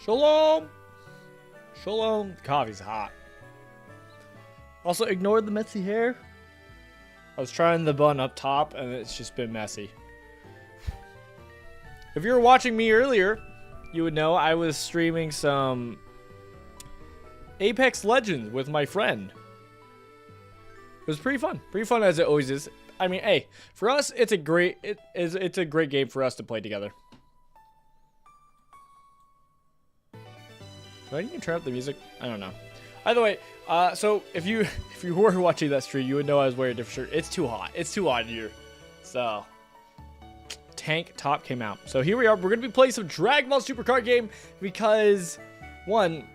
Shalom. Shalom. Coffee's hot. Also, ignore the messy hair. I was trying the bun up top, and it's just been messy. If you were watching me earlier, you would know I was streaming some Apex Legends with my friend. It was pretty fun. Pretty fun as it always is. I mean, hey, for us, it's a great game for us to play together. Do I need to turn up the music? I don't know. Either way, so if you were watching that stream, you would know I was wearing a different shirt. It's too hot. It's too hot here. So, tank top came out. So here we are. We're gonna be playing some Dragon Ball Super card game because, one,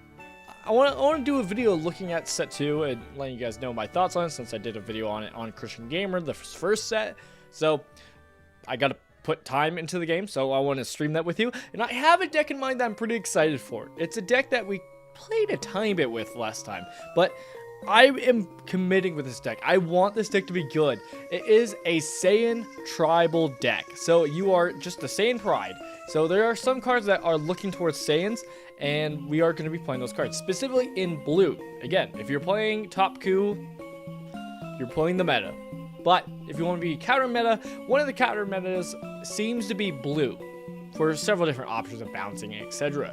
I want to do a video looking at set 2 and letting you guys know my thoughts on it, since I did a video on it on Christian Gamer, the first set. So I got to put time into the game, so I want to stream that with you. And I have a deck in mind that I'm pretty excited for. It's a deck that we played a tiny bit with last time, but I am committing with this deck. I want this deck to be good. It is a Saiyan tribal deck, so you are just the Saiyan Pride. So there are some cards that are looking towards Saiyans, and we are going to be playing those cards, specifically in blue. Again, if you're playing Top Coup, you're playing the meta. But if you want to be counter meta, one of the counter metas seems to be blue for several different options of bouncing, etc.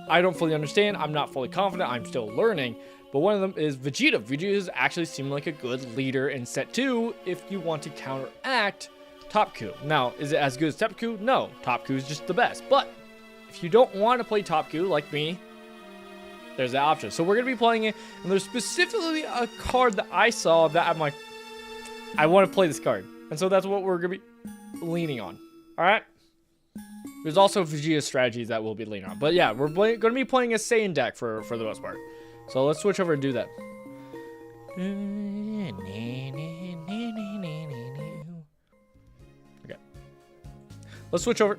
I don't fully understand. I'm not fully confident. I'm still learning. But one of them is Vegeta. Vegeta actually seems like a good leader in set 2 if you want to counteract Top Coup. Now, is it as good as Top Coup? No. Top Coup is just the best. But if you don't want to play Top Coup like me, there's that option. So we're going to be playing it. And there's specifically a card that I saw that I'm like, I want to play this card. And so that's what we're going to be leaning on. All right? There's also Vegeta strategies that we'll be leaning on. But yeah, we're going to be playing a Saiyan deck for the most part. So let's switch over and do that. Okay. Let's switch over.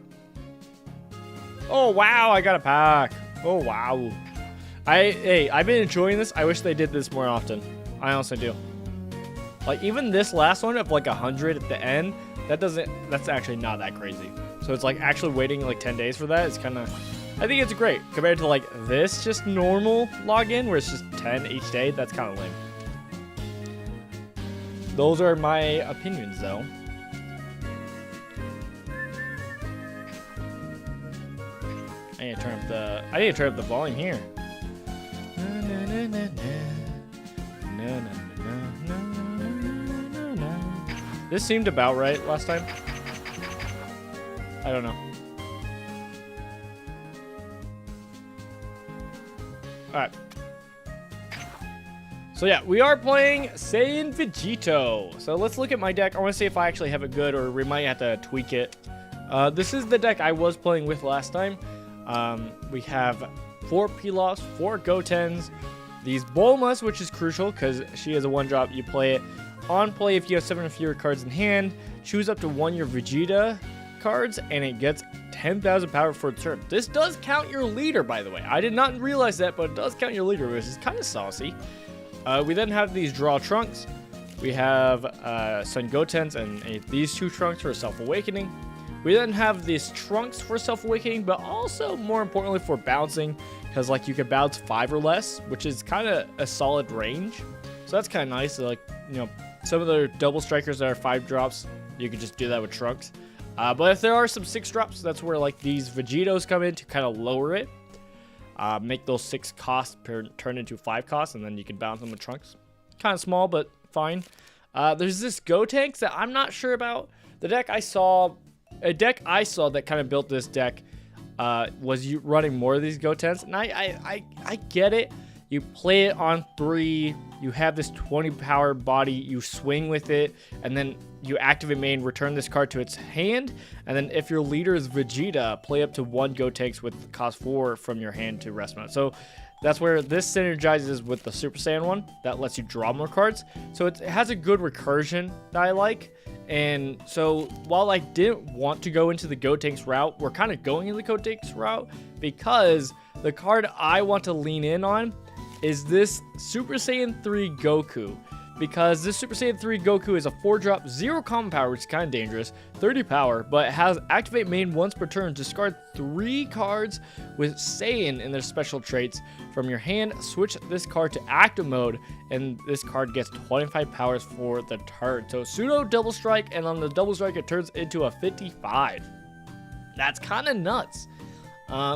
Oh, wow. I got a pack. Oh, wow. Hey, I've been enjoying this. I wish they did this more often. I honestly do. Like, even this last one of like 100 at the end, that's actually not that crazy. So it's like actually waiting like 10 days for that. It's kind of, I think it's great compared to like this just normal login where it's just 10 each day. That's kind of lame. Those are my opinions though. I need to turn up the volume here. This seemed about right last time. I don't know. Alright. So yeah, we are playing Saiyan Vegito. So let's look at my deck. I want to see if I actually have it good, or we might have to tweak it. This is the deck I was playing with last time. We have 4 Pilafs, 4 Gotens, these Bulmas, which is crucial because she is a 1-drop. You play it on play if you have 7 or fewer cards in hand. Choose up to 1 your Vegeta cards, and it gets 10,000 power for a turn. This does count your leader, by the way. I did not realize that, but it does count your leader, which is kind of saucy. We then have these draw trunks. We have Sun Gotens and these 2 trunks for Self-Awakening. We then have these trunks for Self-Awakening, but also more importantly for bouncing, because like you can bounce 5 or less, which is kind of a solid range. So that's kind of nice. So, like, you know, some of the double strikers that are 5 drops, you can just do that with trunks. But if there are some 6 drops, that's where like these Vegetos come in to kind of lower it. Make those 6 costs turn into 5 costs, and then you can bounce them with trunks. Kind of small, but fine. There's this Gotenks that I'm not sure about. The deck I saw that kind of built this deck was you running more of these Gotens, and I get it. You play it on 3, you have this 20 power body, you swing with it, and then you activate main, return this card to its hand, and then if your leader is Vegeta, play up to 1 Gotenks with cost 4 from your hand to rest mode. So that's where this synergizes with the Super Saiyan one that lets you draw more cards. So it has a good recursion that I like. And so while I didn't want to go into the Gotenks route, we're kind of going in the Gotenks route because the card I want to lean in on is this Super Saiyan 3 Goku. because this Super Saiyan 3 Goku is a 4-drop, 0 common power, which is kind of dangerous, 30 power, but it has activate main once per turn. Discard 3 cards with Saiyan in their special traits from your hand. Switch this card to active mode, and this card gets 25 powers for the turn. So pseudo double strike, and on the double strike, it turns into a 55. That's kind of nuts.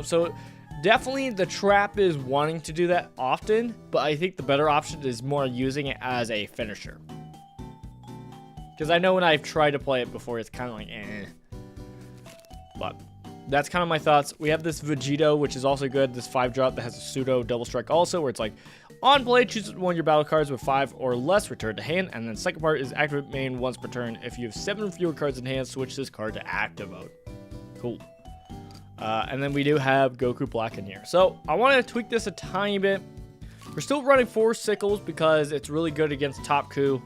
So definitely the trap is wanting to do that often, but I think the better option is more using it as a finisher. Because I know when I've tried to play it before, it's kind of like, eh. But that's kind of my thoughts. We have this Vegito, which is also good. This 5-drop that has a pseudo double strike also, where it's like, on play, choose one of your battle cards with 5 or less, return to hand. And then second part is activate main once per turn. If you have 7 or fewer cards in hand, switch this card to active mode. Cool. And then we do have Goku Black in here. So I want to tweak this a tiny bit. We're still running 4 sickles because it's really good against Top Coup.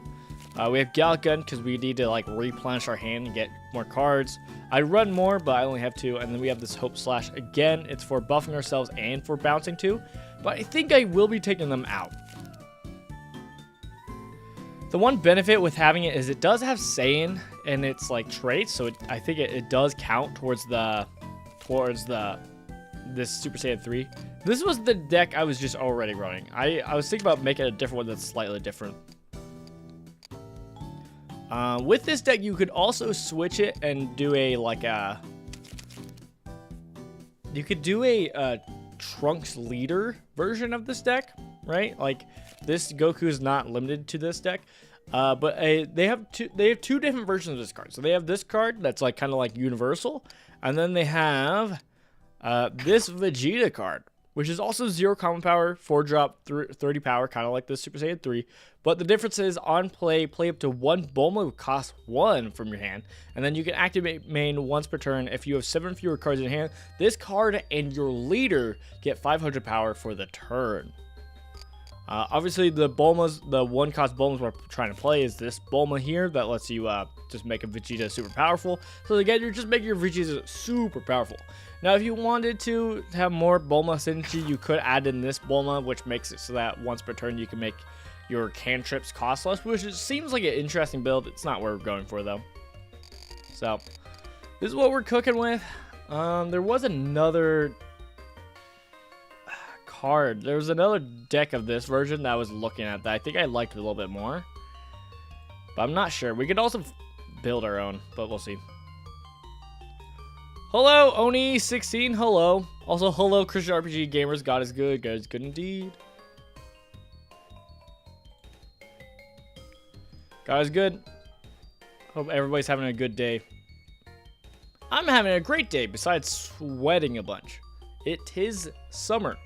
We have Gallic Gun because we need to like replenish our hand and get more cards. I run more, but I only have 2. And then we have this Hope Slash again. It's for buffing ourselves and for bouncing too. But I think I will be taking them out. The one benefit with having it is it does have Saiyan and its like traits, so I think it does count towards this Super Saiyan 3. This was the deck I was just already running. I was thinking about making a different one that's slightly different. With this deck, you could also switch it and do a Trunks leader version of this deck, right? Like this Goku is not limited to this deck, but they have two different versions of this card. So they have this card that's like kind of like universal, and then they have this Vegeta card, which is also 0 common power, 4-drop, 30 power, kind of like this Super Saiyan 3. But the difference is on play up to 1 Bulma with cost 1 from your hand. And then you can activate main once per turn. If you have 7 fewer cards in hand, this card and your leader get 500 power for the turn. Obviously, the 1-cost Bulmas we're trying to play is this Bulma here that lets you just make a Vegeta super powerful. So again, you're just making your Vegeta super powerful. Now, if you wanted to have more Bulma synergy, you could add in this Bulma, which makes it so that once per turn you can make your cantrips cost less, which seems like an interesting build. It's not what we're going for, though. So, this is what we're cooking with. There was another card. There was another deck of this version that I was looking at that I think I liked a little bit more. But I'm not sure. We could also build our own, but we'll see. Hello, Oni16. Hello. Also, hello, Christian RPG gamers. God is good. God is good indeed. God is good. Hope everybody's having a good day. I'm having a great day, besides sweating a bunch. It is summer.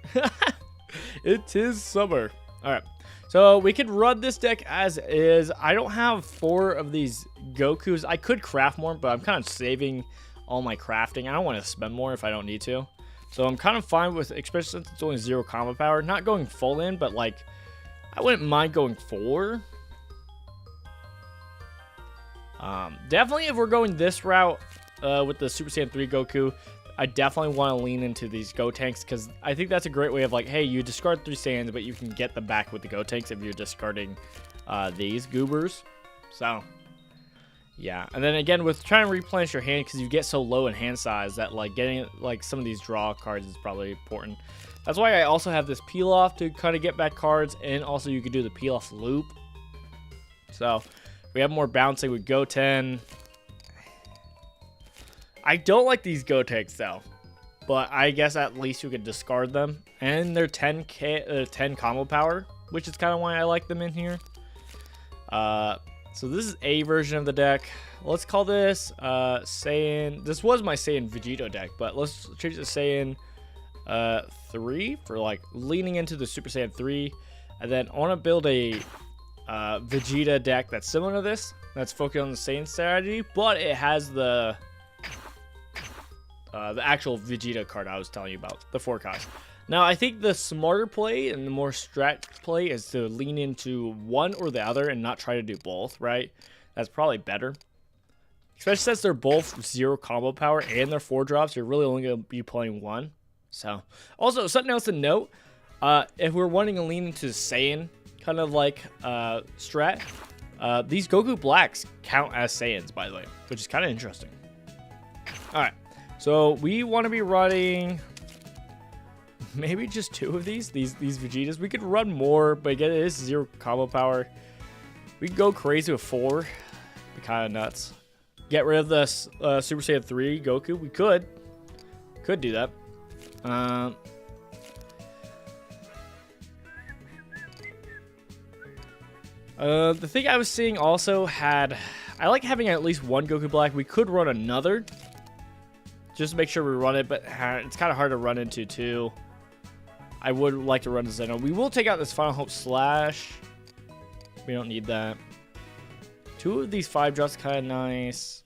It is summer. Alright. So, we could run this deck as is. I don't have 4 of these Gokus. I could craft more, but I'm kind of saving all my crafting. I don't want to spend more if I don't need to. So I'm kind of fine with, especially since it's only 0 combo power, not going full in, but like, I wouldn't mind going 4. Definitely if we're going this route with the Super Saiyan 3 Goku, I definitely want to lean into these Go Tanks, because I think that's a great way of like, hey, you discard 3 Saiyans, but you can get them back with the Go Tanks if you're discarding these Goobers. So yeah, and then again, with trying to replenish your hand, because you get so low in hand size that like getting like some of these draw cards is probably important. That's why I also have this peel off to kind of get back cards, and also you could do the peel off loop. So we have more bouncing with Goten. I don't like these Go Tanks though, but I guess at least you could discard them, and they're 10 combo power, which is kind of why I like them in here. So this is a version of the deck. Let's call this Saiyan. This was my Saiyan Vegito deck, but let's change it to Saiyan 3 for like leaning into the Super Saiyan 3. And then I want to build a Vegeta deck that's similar to this. That's focused on the Saiyan strategy, but it has the actual Vegeta card I was telling you about, the 4-cost. Now, I think the smarter play and the more strat play is to lean into one or the other and not try to do both, right? That's probably better. Especially since they're both 0 combo power and they're 4-drops, you're really only going to be playing one. So, also, something else to note, if we're wanting to lean into Saiyan kind of like strat. These Goku Blacks count as Saiyans, by the way, which is kind of interesting. All right, so we want to be running maybe just 2 of these Vegetas. We could run more, but again, it is 0 combo power. We could go crazy with 4. Be kind of nuts. Get rid of the Super Saiyan 3 Goku. We could do that. The thing I was seeing also I like having at least 1 Goku Black. We could run another, just to make sure we run it, but it's kind of hard to run into too. I would like to run a Zeno. We will take out this Final Hope Slash. We don't need that. 2 of these 5 drops kind of nice.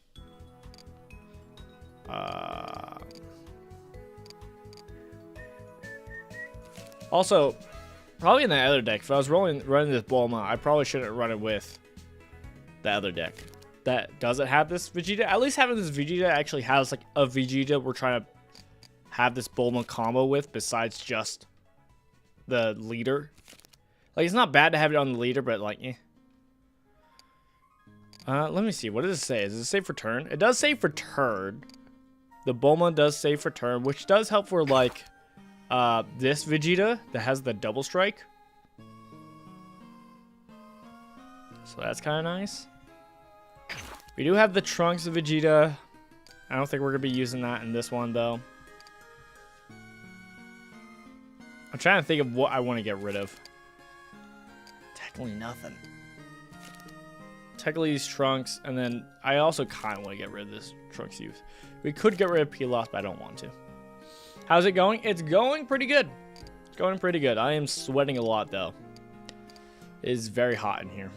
Also, probably in the other deck, if I was running this Bulma, I probably shouldn't run it with the other deck that doesn't have this Vegeta. At least having this Vegeta actually has like a Vegeta we're trying to have this Bulma combo with, besides just the leader. Like, it's not bad to have it on the leader, but like, eh. Let me see. What does it say? Does it say for turn? It does say for turn. The Bulma does say for turn, which does help for like this Vegeta that has the double strike. So that's kind of nice. We do have the Trunks of Vegeta. I don't think we're going to be using that in this one, though. I'm trying to think of what I want to get rid of. Technically nothing. Technically these Trunks, and then I also kind of want to get rid of this Trunks youth. We could get rid of Pilos, but I don't want to. How's it going? It's going pretty good. It's going pretty good. I am sweating a lot, though. It is very hot in here.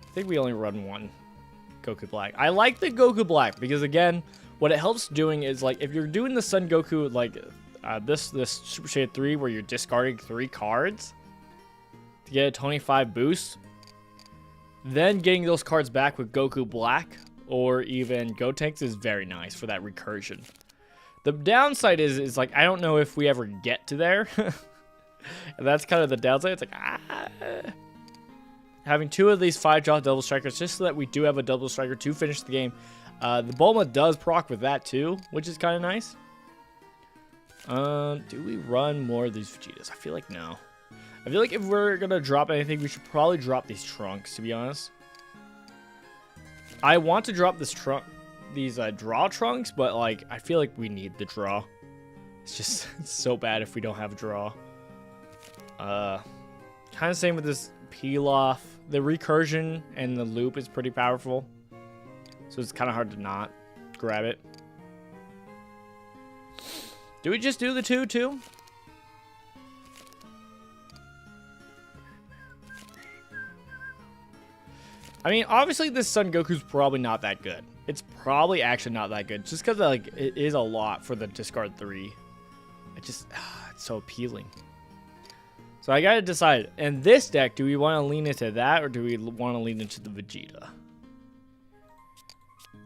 I think we only run 1 Goku Black. I like the Goku Black because, again, what it helps doing is, like, if you're doing the Sun Goku, like, this Super Saiyan 3 where you're discarding 3 cards to get a 25 boost, then getting those cards back with Goku Black or even Gotenks is very nice for that recursion. The downside is like, I don't know if we ever get to there. And that's kind of the downside. It's like, having 2 of these 5-drop double strikers just so that we do have a double striker to finish the game. The Bulma does proc with that too, which is kind of nice. Do we run more of these Vegetas? I feel like no. I feel like if we're going to drop anything, we should probably drop these Trunks, to be honest. I want to drop these draw Trunks, but like I feel like we need the draw. It's just it's so bad if we don't have a draw. Kind of same with this Pilaf. The recursion and the loop is pretty powerful, so it's kind of hard to not grab it. Do we just do the 2 too? I mean, obviously this Son Goku's probably not that good. It's probably actually not that good, just because like it is a lot for the discard 3. It just it's so appealing. So I gotta decide. In this deck, do we want to lean into that, or do we want to lean into the Vegeta?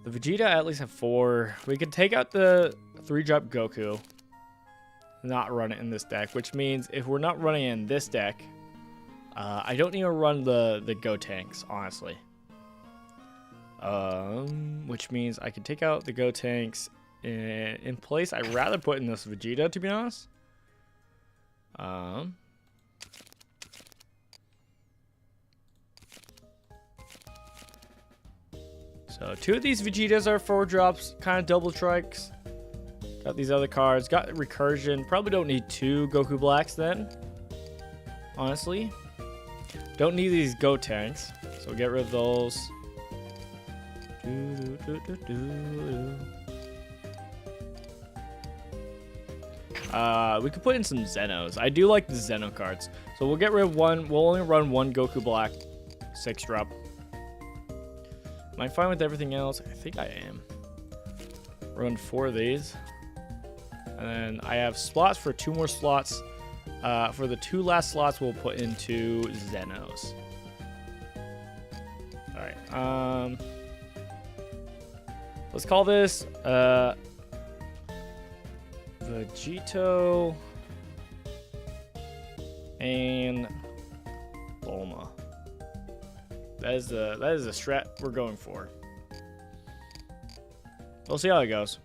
The Vegeta at least have 4. We could take out the 3-drop Goku, not run it in this deck, which means if we're not running it in this deck, I don't need to run the Gotenks, honestly. Which means I can take out the Gotenks in place. I'd rather put in this Vegeta, to be honest. So 2 of these Vegetas are 4-drops, kind of double strikes. Got these other cards. Got recursion. Probably don't need 2 Goku Blacks then. Honestly. Don't need these Gotenks. So get rid of those. We could put in some Zenos. I do like the Zeno cards. So we'll get rid of 1. We'll only run 1 Goku Black 6-drop. Am I fine with everything else? I think I am. Run 4 of these. And then I have slots for 2 more slots. For the 2 last slots, we'll put into Zenos. Alright. Let's call this Vegito and Bulma. That is the strat we're going for. We'll see how it goes.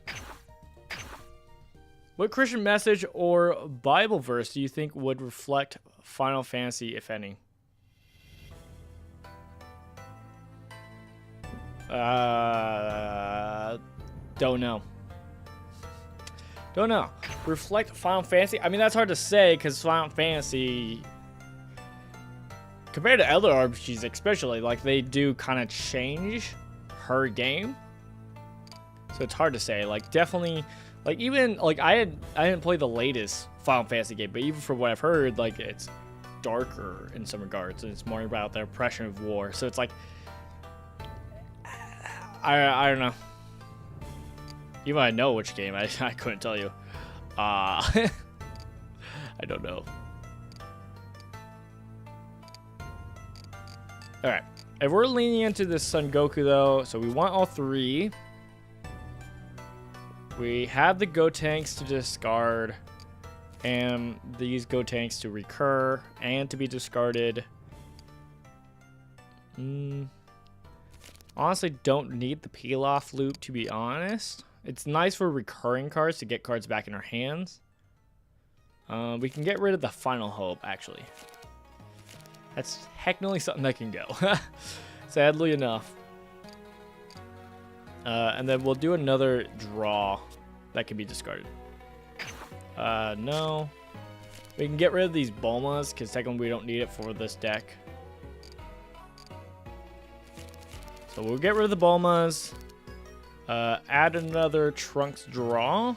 What Christian message or Bible verse do you think would reflect Final Fantasy, if any? Don't know. Don't know. Reflect Final Fantasy? I mean, that's hard to say because Final Fantasy, compared to other RPGs especially, like they do kind of change her game. So it's hard to say. Like definitely, like even like I didn't play the latest Final Fantasy game, but even from what I've heard, like it's darker in some regards and it's more about the oppression of war. So it's like I don't know. Even I know which game, I couldn't tell you. I don't know. Alright. If we're leaning into this Son Goku though, so we want all three. We have the Gotenks to discard. And these Gotenks to recur and to be discarded. Honestly, don't need the peel-off loop, to be honest. It's nice for recurring cards to get cards back in our hands. We can get rid of the Final Hope, actually. That's technically something that can go. Sadly enough. And then we'll do another draw that can be discarded. No. We can get rid of these Bulmas, because technically we don't need it for this deck. So we'll get rid of the Bulmas. Add another Trunks draw.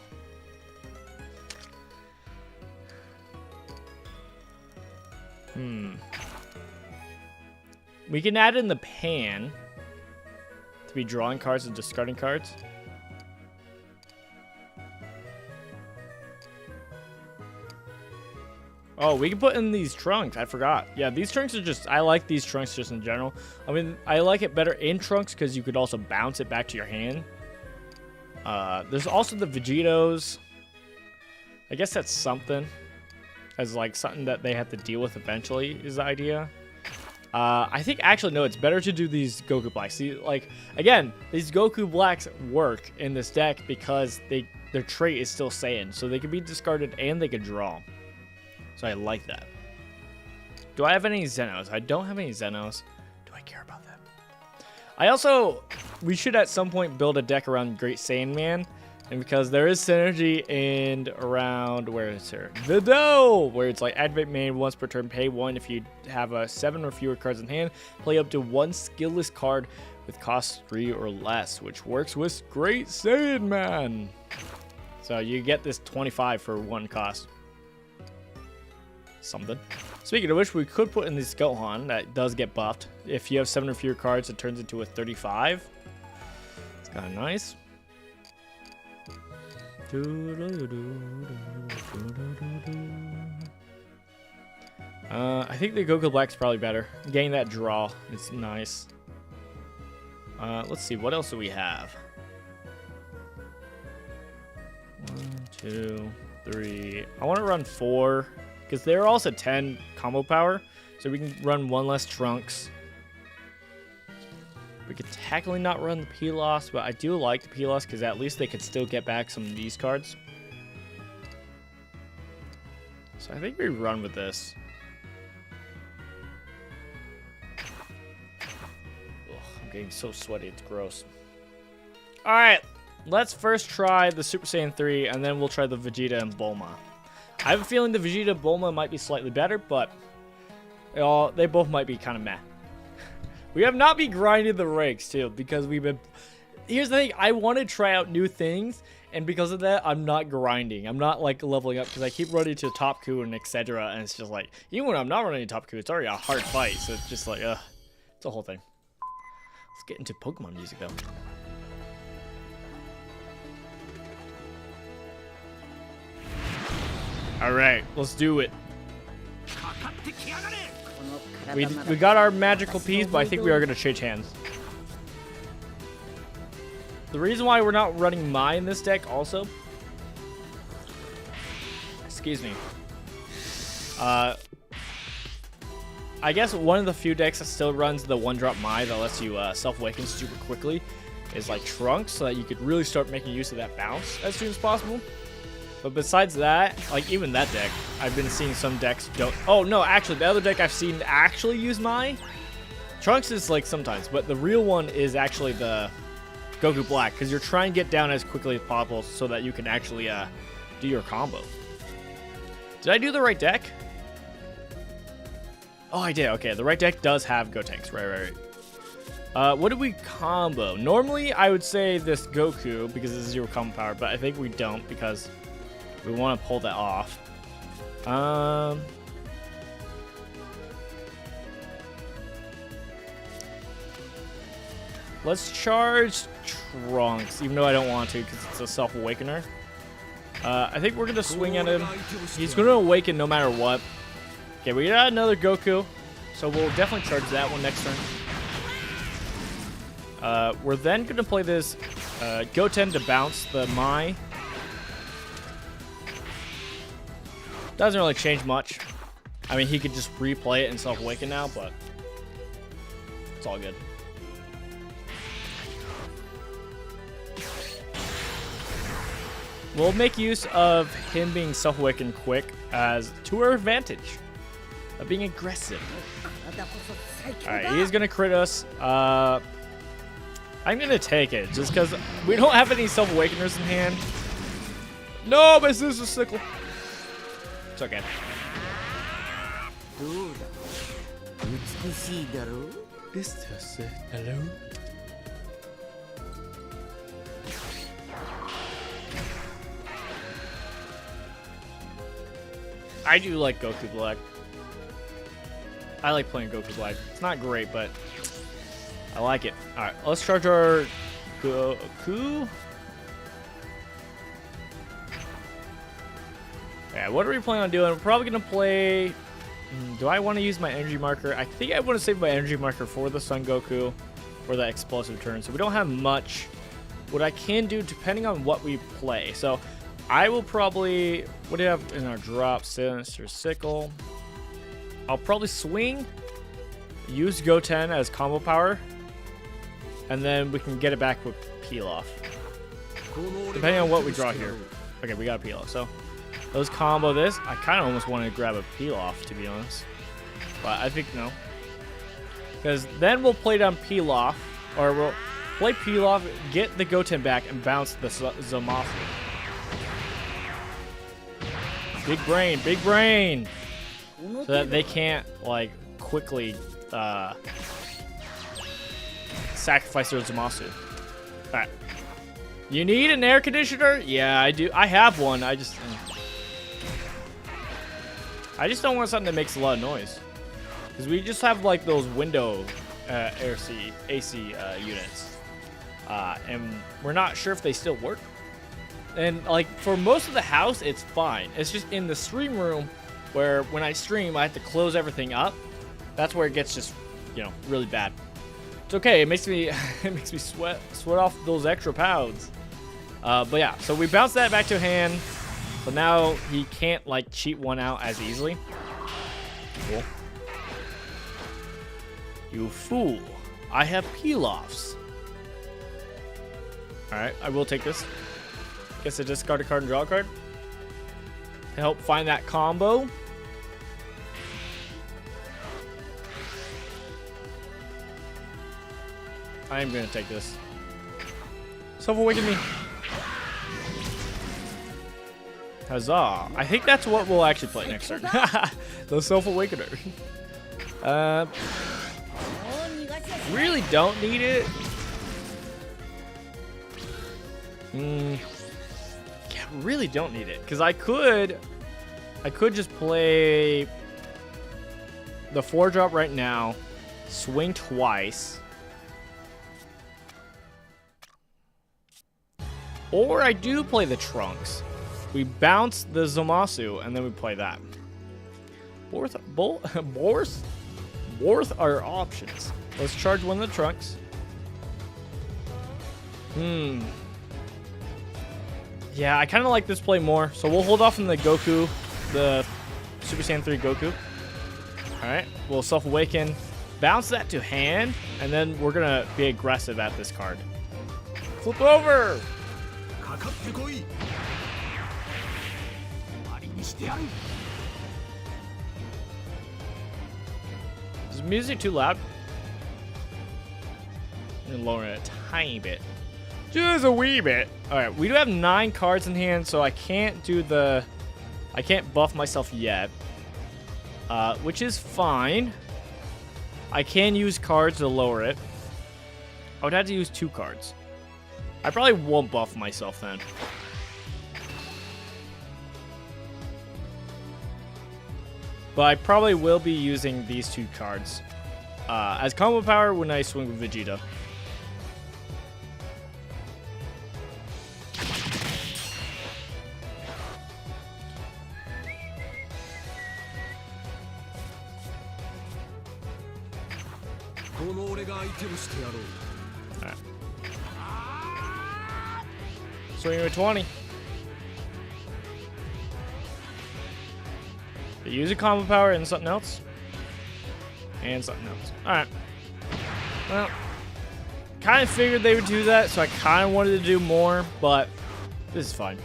We can add in the pan to be drawing cards and discarding cards. Oh, we can put in these Trunks. I forgot. Yeah, these Trunks are just... I like these Trunks just in general. I mean, I like it better in Trunks because you could also bounce it back to your hand. There's also the Vegetos. I guess that's something. As like something that they have to deal with eventually is the idea. I think actually, no, it's better to do these Goku Blacks. See, like, again, these Goku Blacks work in this deck because their trait is still Saiyan. So they can be discarded and they can draw. So I like that. Do I have any Zenos? I don't have any Zenos. Do I care about them? We should at some point build a deck around Great Saiyan Man. And because there is synergy and around, where is her? Vido! Where it's like activate main once per turn, pay 1 if you have 7 or fewer cards in hand. Play up to 1 skillless card with cost 3 or less, which works with Great Saiyan Man. So you get this 25 for 1 cost. Something. Speaking of which, we could put in this Gohan that does get buffed. If you have 7 or fewer cards, it turns into a 35. It's kind of nice. I think the Goku Black's probably better. Getting that draw is nice. Let's see, what else do we have? 1, 2, 3. I want to run 4 because they're also 10 combo power, so we can run 1 less Trunks. We could technically not run the P-Loss, but I do like the P-Loss because at least they could still get back some of these cards. So I think we run with this. Ugh, I'm getting so sweaty, it's gross. Alright, let's first try the Super Saiyan 3, and then we'll try the Vegeta and Bulma. I have a feeling the Vegeta and Bulma might be slightly better, but they both might be kind of meh. We have not been grinding the ranks, too, because we've been... Here's the thing, I want to try out new things, and because of that, I'm not grinding. I'm not, like, leveling up, because I keep running to Top Coup and etc., and it's just like, even when I'm not running to Top Coup, it's already a hard fight, so it's just like, it's a whole thing. Let's get into Pokemon music, though. Alright, let's do it. We got our magical piece, but I think we are going to change hands. The reason why we're not running Mai in this deck also, excuse me, I guess one of the few decks that still runs the 1-drop Mai that lets you self-awaken super quickly is like Trunks, so that you could really start making use of that bounce as soon as possible. But besides that, like even that deck, I've been seeing some decks don't. Oh no, actually the other deck I've seen actually use Mai. Trunks is like sometimes, but the real one is actually the Goku Black, because you're trying to get down as quickly as possible so that you can actually do your combo. Did I do the right deck? Oh, I did. Okay, the right deck does have Gotenks. Right. What did we combo? Normally, I would say this Goku because it's 0 combo power, but I think we don't because we want to pull that off. Let's charge Trunks, even though I don't want to because it's a self-awakener. I think we're going to swing at him. He's going to awaken no matter what. Okay, we got another Goku, so we'll definitely charge that one next turn. We're then going to play this Goten to bounce the Mai. Doesn't really change much. I mean, he could just replay it and self-awaken now, but it's all good. We'll make use of him being self-awakened quick as to our advantage of being aggressive. Alright, he's gonna crit us. I'm gonna take it just because we don't have any self-awakeners in hand. No, my sister sickle. It's okay. Hello. I do like Goku Black. I like playing Goku Black. It's not great, but I like it. Alright, let's charge our Goku. Yeah, what are we planning on doing? We're probably going to play... Do I want to use my energy marker? I think I want to save my energy marker for the Son Goku for that explosive turn. So we don't have much. What I can do, depending on what we play. So I will probably... What do you have in our drop? Sinister Sickle. I'll probably swing, use Goten as combo power, and then we can get it back with Peel Off. Depending on what we draw here. Okay, we got a Peel Off. So let's combo this. I kind of almost want to grab a Peel Off, to be honest. But I think no. Because then we'll play down Peel Off, or we'll play Peel Off, get the Goten back, and bounce the Zamasu. Big brain, big brain! So that they can't, like, quickly sacrifice their Zamasu. Alright. You need an air conditioner? Yeah, I do. I have one. I just don't want something that makes a lot of noise. Because we just have, like, those window AC units. And we're not sure if they still work. And, like, for most of the house, it's fine. It's just in the stream room where when I stream, I have to close everything up. That's where it gets just, you know, really bad. It's okay. It makes me sweat off those extra pounds. But yeah, so we bounce that back to hand. So now he can't like cheat one out as easily. Cool. You fool! I have peel-offs. All right, I will take this. Guess I discard a card and draw a card to help find that combo. I am gonna take this. Self-awaken me. Huzzah. I think that's what we'll actually play next turn. The Self-Awakener. Really don't need it. Yeah, really don't need it. Because I could just play the 4-drop right now, swing twice. Or I do play the Trunks. We bounce the Zamasu, and then we play that. Both are options. Let's charge one of the Trunks. Yeah, I kind of like this play more, so we'll hold off on the Goku, the Super Saiyan 3 Goku. Alright, we'll Self-Awaken, bounce that to hand, and then we're going to be aggressive at this card. Flip over! Is the music too loud? I'm going to lower it a tiny bit. Just a wee bit. Alright, we do have 9 cards in hand, so I can't do the... I can't buff myself yet. Which is fine. I can use cards to lower it. I would have to use 2 cards. I probably won't buff myself then. But I probably will be using these 2 cards as combo power when I swing with Vegeta. Right. Swing with 20. Use a combo power and something else. And something else. Alright. Well, kind of figured they would do that, so I kind of wanted to do more, but this is fine.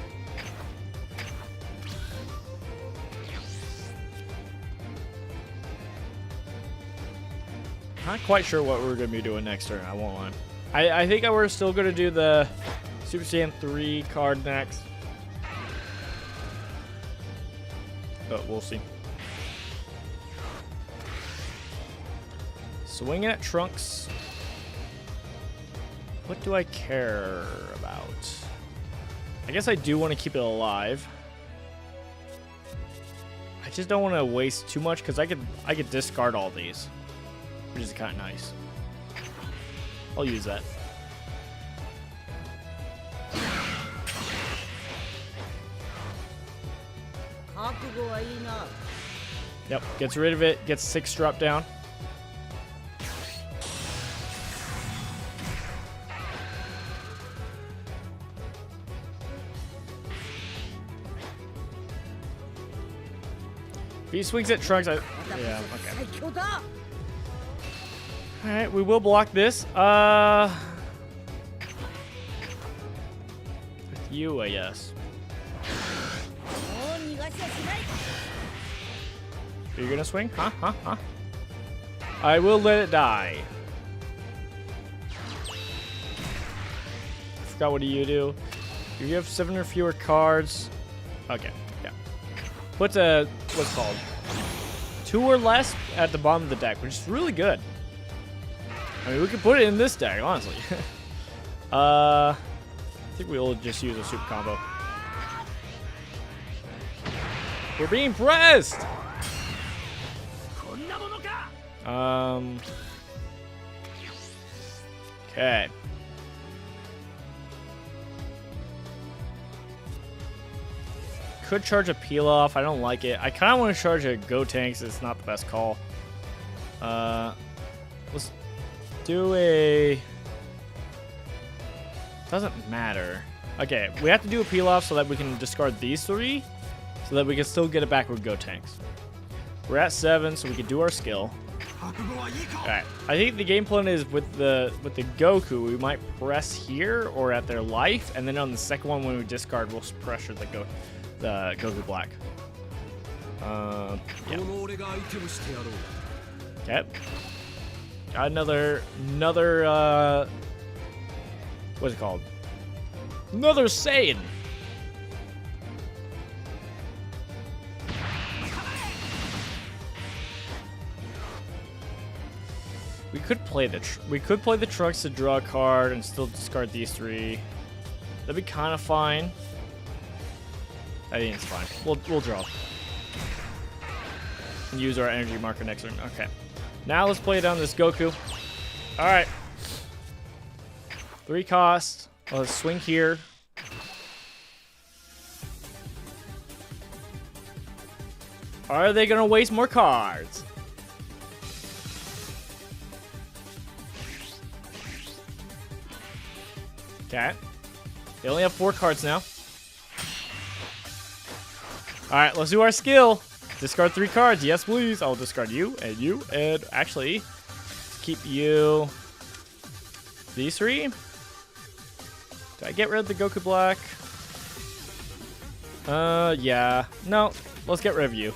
Not quite sure what we're going to be doing next turn, I won't lie. I think we're still going to do the Super Saiyan 3 card next. But we'll see. Swinging at Trunks. What do I care about? I guess I do want to keep it alive. I just don't want to waste too much because I could discard all these, which is kind of nice. I'll use that. Yep, gets rid of it, gets 6 drop down. If he swings at Trunks, yeah, okay. Alright, we will block this. With you, I guess. Are you gonna swing? Huh? I will let it die. I forgot what do you do. You have 7 or fewer cards. Okay, yeah. Put a, what's it called? 2 or less at the bottom of the deck, which is really good. I mean, we could put it in this deck, honestly. I think we'll just use a super combo. We're being pressed! Okay. Could charge a peel off. I don't like it. I kind of want to charge a Go Tanks. It's not the best call. Let's do a... Doesn't matter. Okay, we have to do a peel off so that we can discard these 3, so that we can still get it back with Go Tanks. We're at 7, so we can do our skill. Alright, I think the game plan is with the Goku, we might press here or at their life, and then on the second one when we discard, we'll pressure the Goku Black. Yeah. Okay. Got another what's it called? Another Saiyan. We could play the Trunks to draw a card and still discard these 3. That'd be kind of fine. I think it's fine. We'll draw. And use our energy marker next turn. Okay. Now let's play down this Goku. All right. 3 cost. Let's swing here. Are they gonna waste more cards? Okay. They only have 4 cards now. Alright, let's do our skill. Discard 3 cards. Yes, please. I'll discard you, and actually, keep you. These 3. Did I get rid of the Goku Black? Yeah. No, let's get rid of you.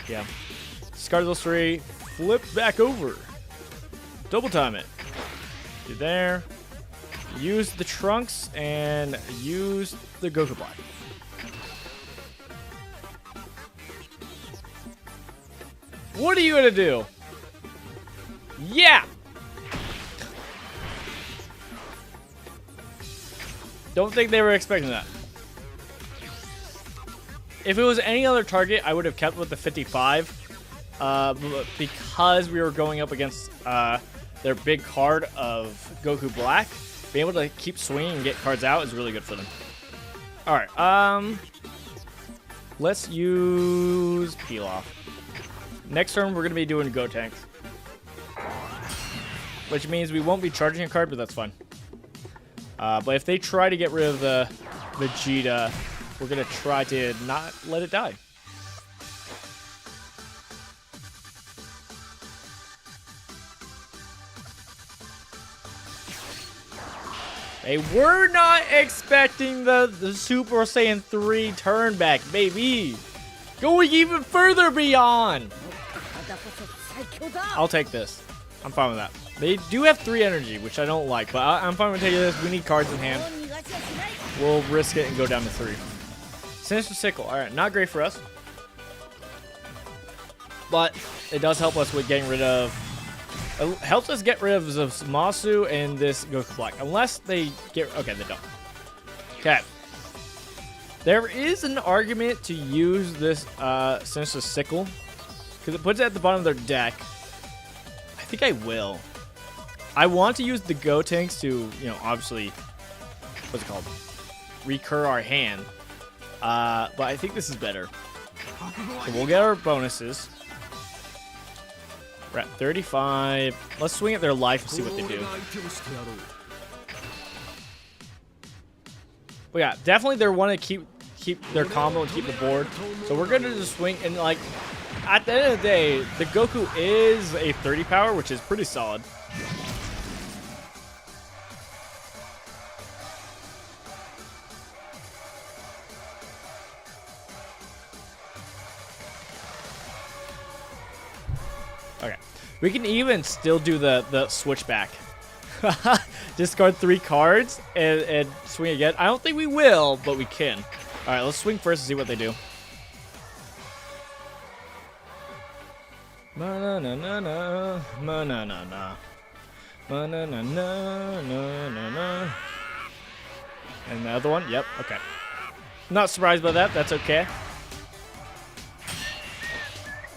Yeah. Discard those 3. Flip back over. Double time it. Do there. Use the Trunks and use the Goku Black. What are you gonna do? Yeah! Don't think they were expecting that. If it was any other target, I would have kept with the 55. But because we were going up against their big card of Goku Black, being able to keep swinging and get cards out is really good for them. Alright, let's use Peel Off. Next turn, we're going to be doing Gotenks. Which means we won't be charging a card, but that's fine. But if they try to get rid of the Vegeta, we're going to try to not let it die. They were not expecting the Super Saiyan 3 turn back, baby. Going even further beyond. I'll take this. I'm fine with that. They do have 3 energy, which I don't like, but I'm fine with taking this. We need cards in hand. We'll risk it and go down to 3. Sinister Sickle. All right, not great for us. But it does help us with getting rid of... It helps us get rid of Zamasu and this Goku Black. Unless they get... Okay, they don't. Okay. There is an argument to use this Sinister Sickle. Because it puts it at the bottom of their deck. I think I will. I want to use the Gotenks to, you know, obviously... What's it called? Recur our hand. But I think this is better. So we'll get our bonuses. We're at 35. Let's swing at their life and see what they do. But yeah, definitely they want to keep their combo and keep the board. So we're gonna just swing and like at the end of the day, the Goku is a 30 power, which is pretty solid. Okay, we can even still do the switchback. Discard 3 cards and swing again. I don't think we will, but we can. All right, let's swing first and see what they do. Ma-na-na-na-na, ma-na-na-na, ma-na-na-na-na-na-na. And the other one, yep, okay. Not surprised by that, that's okay.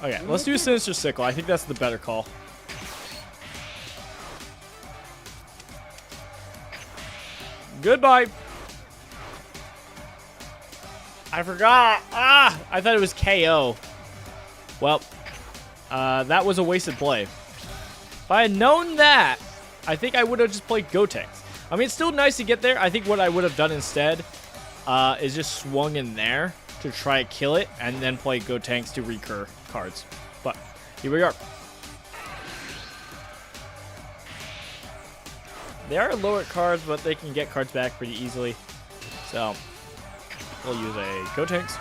Okay, let's do Sinister Sickle. I think that's the better call. Goodbye. I forgot. Ah, I thought it was KO. Well, that was a wasted play. If I had known that, I think I would have just played Gotenks. I mean, it's still nice to get there. I think what I would have done instead is just swung in there to try to kill it and then play Gotenks to recur cards. But here we are. They are lower cards, but they can get cards back pretty easily. So we'll use a Gotenks.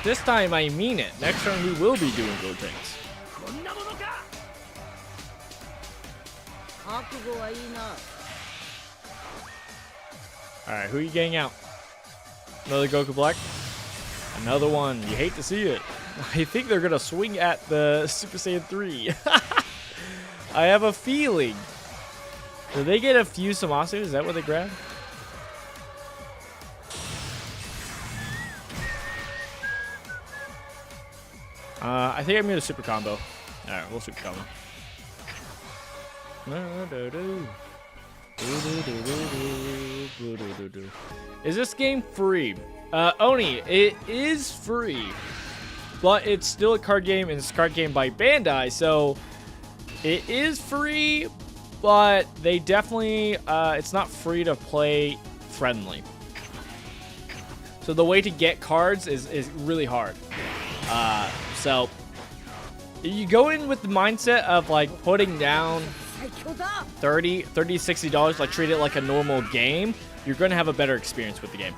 This time I mean it. Next turn we will be doing Gotenks. Alright, who are you getting out? Another Goku Black? Another one. You hate to see it. I think they're going to swing at the Super Saiyan 3. I have a feeling. Did they get a few Zamasu? Is that what they grabbed? I think I'm going to super combo. Alright, we'll super combo. Is this game free? Oni, it is free. But it's still a card game, and it's a card game by Bandai, so it is free, but they definitely, it's not free to play friendly. So the way to get cards is really hard. So you go in with the mindset of like putting down $30, $60, like treat it like a normal game. You're going to have a better experience with the game.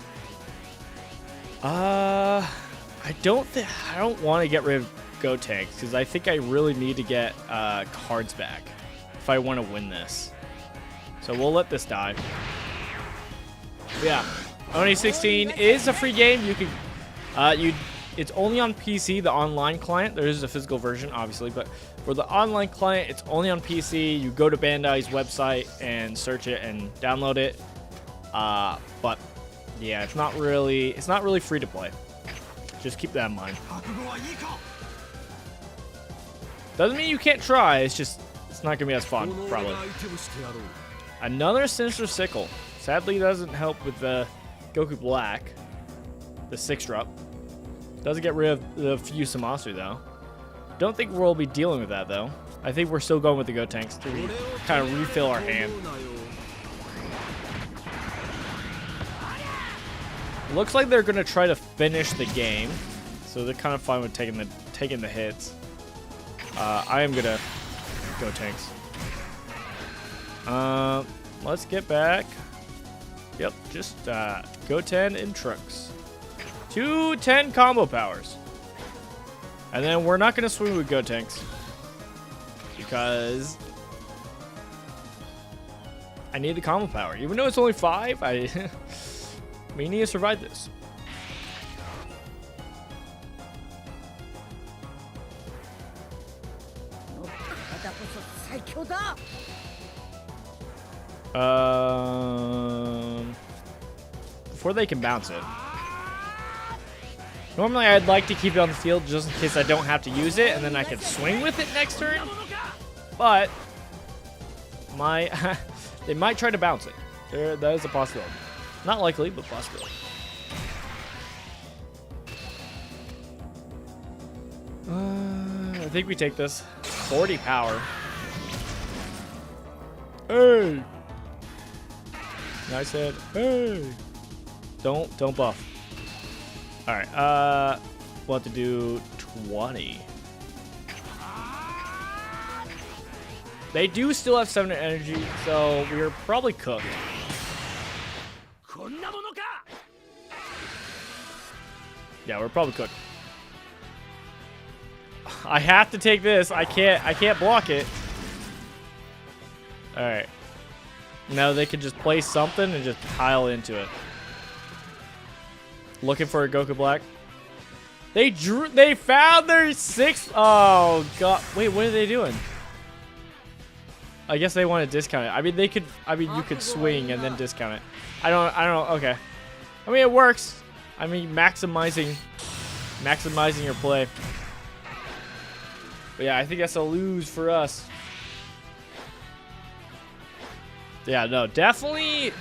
I don't want to get rid of Gotenks because I think I really need to get cards back if I want to win this. So we'll let this die. Yeah, Oni 16 is a free game. You can, it's only on PC, the online client. There is a physical version, obviously, but for the online client, it's only on PC. You go to Bandai's website and search it and download it. But yeah, it's not really free to play. Just keep that in mind. Doesn't mean you can't try. It's just it's not gonna be as fun, probably. Another Sinister Sickle. Sadly, doesn't help with the Goku Black, the 6-drop. Doesn't get rid of the Fusamasu though. Don't think we'll be dealing with that though. I think we're still going with the Gotenks to kind of refill our hand. Looks like they're gonna try to finish the game, so they're kind of fine with taking the hits. I am gonna Gotenks. Let's get back. Yep, just Goten and Trunks. 2 10 combo powers. And then we're not going to swing with Gotenks because I need the combo power. Even though it's only 5, we need to survive this. Before they can bounce it. Normally, I'd like to keep it on the field just in case I don't have to use it, and then I can swing with it next turn. But they might try to bounce it. That is a possibility. Not likely, but possibility. I think we take this. 40 power. Hey. I said, hey. Don't buff. All right, we'll have to do 20. They do still have 7 energy, so we're probably cooked. Yeah, we're probably cooked. I have to take this. I can't block it. All right. Now they can just play something and just pile into it. Looking for a Goku Black. They found their 6th. Oh god. Wait, what are they doing? I guess they want to discount it. I mean, you could swing and then discount it. I don't know. Okay. I mean, it works. I mean, maximizing your play. But yeah, I think that's a lose for us. Yeah, no, definitely.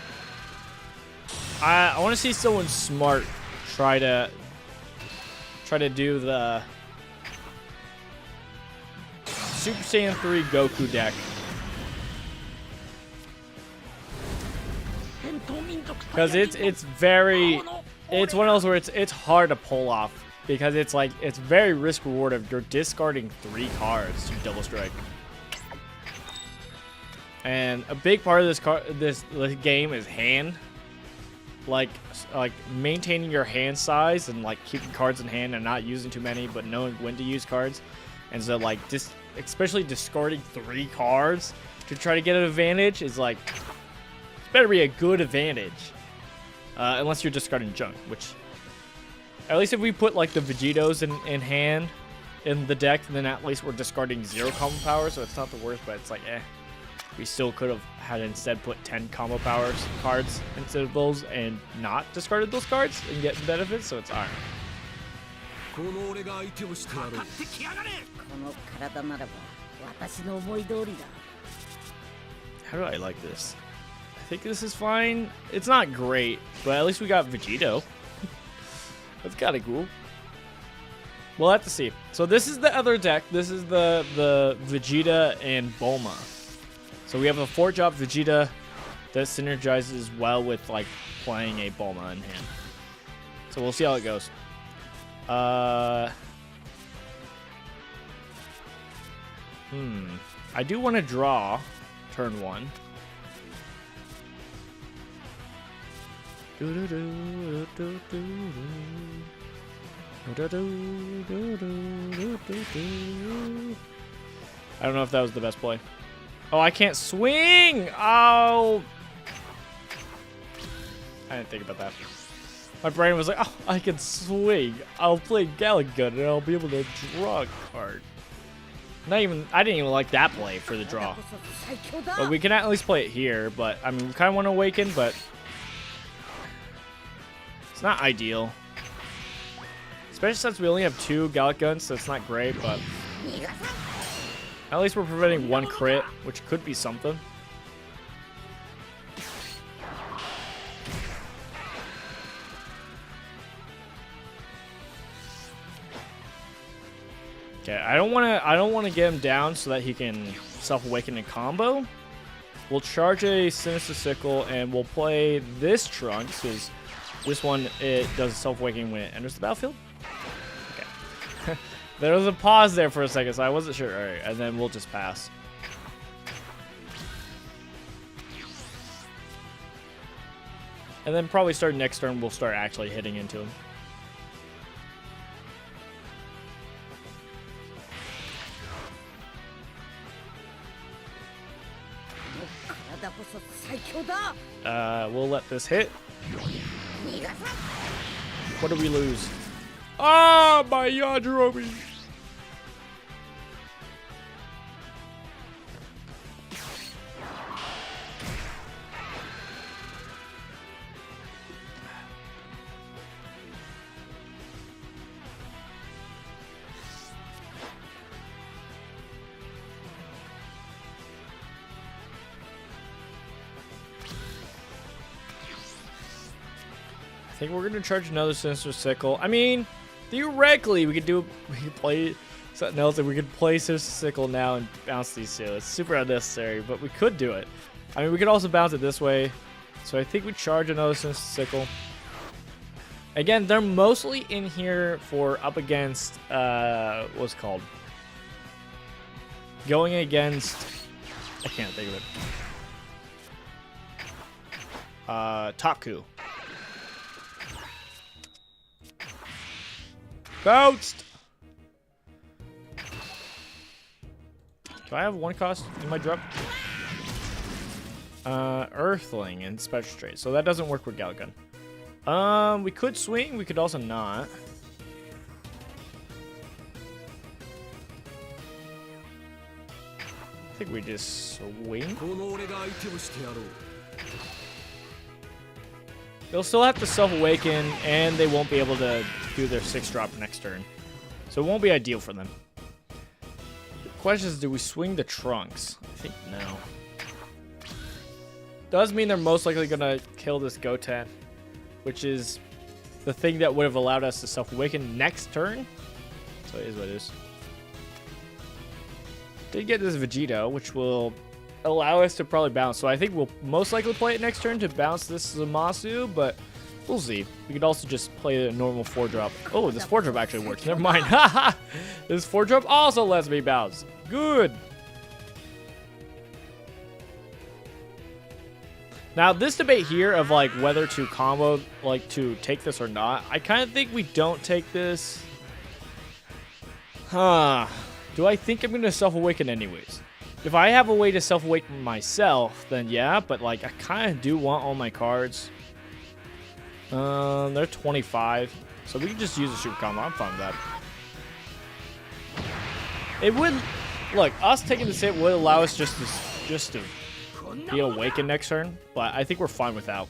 I want to see someone smart try to do the Super Saiyan 3 Goku deck. Because it's one of those where it's hard to pull off because it's very risk reward if you're discarding 3 cards to double strike. And a big part of this game is hand. Like maintaining your hand size and like keeping cards in hand and not using too many, but knowing when to use cards. And so like especially discarding 3 cards to try to get an advantage is like, it's better be a good advantage. Unless you're discarding junk, which at least if we put like the Vegetos in hand in the deck, then at least we're discarding 0 combo power, so it's not the worst, but it's like we still could have had instead put 10 combo powers cards instead of those and not discarded those cards and get benefits, so it's alright. How do I like this? I think this is fine. It's not great, but at least we got Vegeto. That's kind of cool. We'll have to see. So this is the other deck. This is the Vegeta and Bulma. So we have a 4-drop Vegeta that synergizes well with like playing a Bulma in hand. So we'll see how it goes. I do want to draw turn 1. I don't know if that was the best play. Oh, I can't swing! Oh! I didn't think about that. My brain was like, oh, I can swing. I'll play Galagun and I'll be able to draw a card. I didn't even like that play for the draw. But we can at least play it here. But, I mean, we kind of want to awaken, but it's not ideal. Especially since we only have 2 Galaguns, so it's not great, but at least we're preventing 1 crit, which could be something. Okay, I don't want to get him down so that he can self-awaken and combo. We'll charge a Sinister Sickle and we'll play this Trunks because this one it does self-awakening when it enters the battlefield. Okay. There was a pause there for a second, so I wasn't sure. All right, and then we'll just pass. And then probably start next turn, we'll start actually hitting into him. We'll let this hit. What do we lose? Ah, my Yajirobe! I think we're gonna charge another Sinister Sickle. I mean, theoretically, we could play something else, and we could play Sinister Sickle now and bounce these two. It's super unnecessary, but we could do it. I mean, we could also bounce it this way. So I think we charge another Sinister Sickle. Again, they're mostly in here for up against what's it called? Going against, I can't think of it. Taku. Bounced! Do I have 1 cost in my drop? Earthling and Special Trait. So that doesn't work with Galagun. We could swing. We could also not. I think we just swing. They'll still have to self-awaken, and they won't be able to do their 6-drop next turn. So it won't be ideal for them. The question is, do we swing the Trunks? I think no. Does mean they're most likely going to kill this Goten, which is the thing that would have allowed us to self-awaken next turn. So it is what it is. Did get this Vegito, which will allow us to probably bounce. So I think we'll most likely play it next turn to bounce this Zamasu, but we'll see. We could also just play a normal 4-drop. Oh, this 4-drop actually works. Never mind. Haha. This 4-drop also lets me bounce. Good. Now, this debate here of like whether to combo, like to take this or not, I kind of think we don't take this. Huh. Do I think I'm going to self-awaken anyways? If I have a way to self-awaken myself, then yeah, but like I kind of do want all my cards. They're 25, so we can just use a super combo. I'm fine with that. It would, look, us taking this hit would allow us just to be awakened next turn, but I think we're fine without.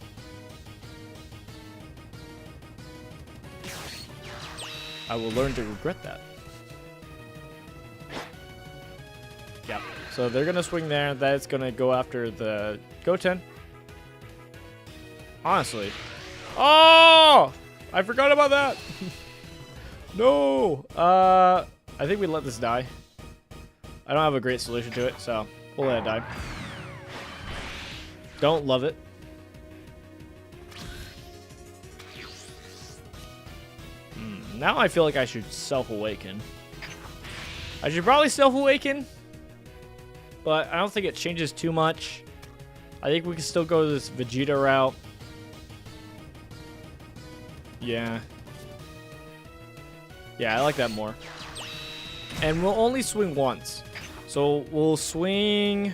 I will learn to regret that. Yeah. So they're going to swing there. That's going to go after the Goten. Honestly. Oh! I forgot about that. No. I think we let this die. I don't have a great solution to it, so we'll let it die. Don't love it. Now I feel like I should self-awaken. I should probably self-awaken, but I don't think it changes too much. I think we can still go this Vegeta route. Yeah. Yeah, I like that more. And we'll only swing once. So we'll swing...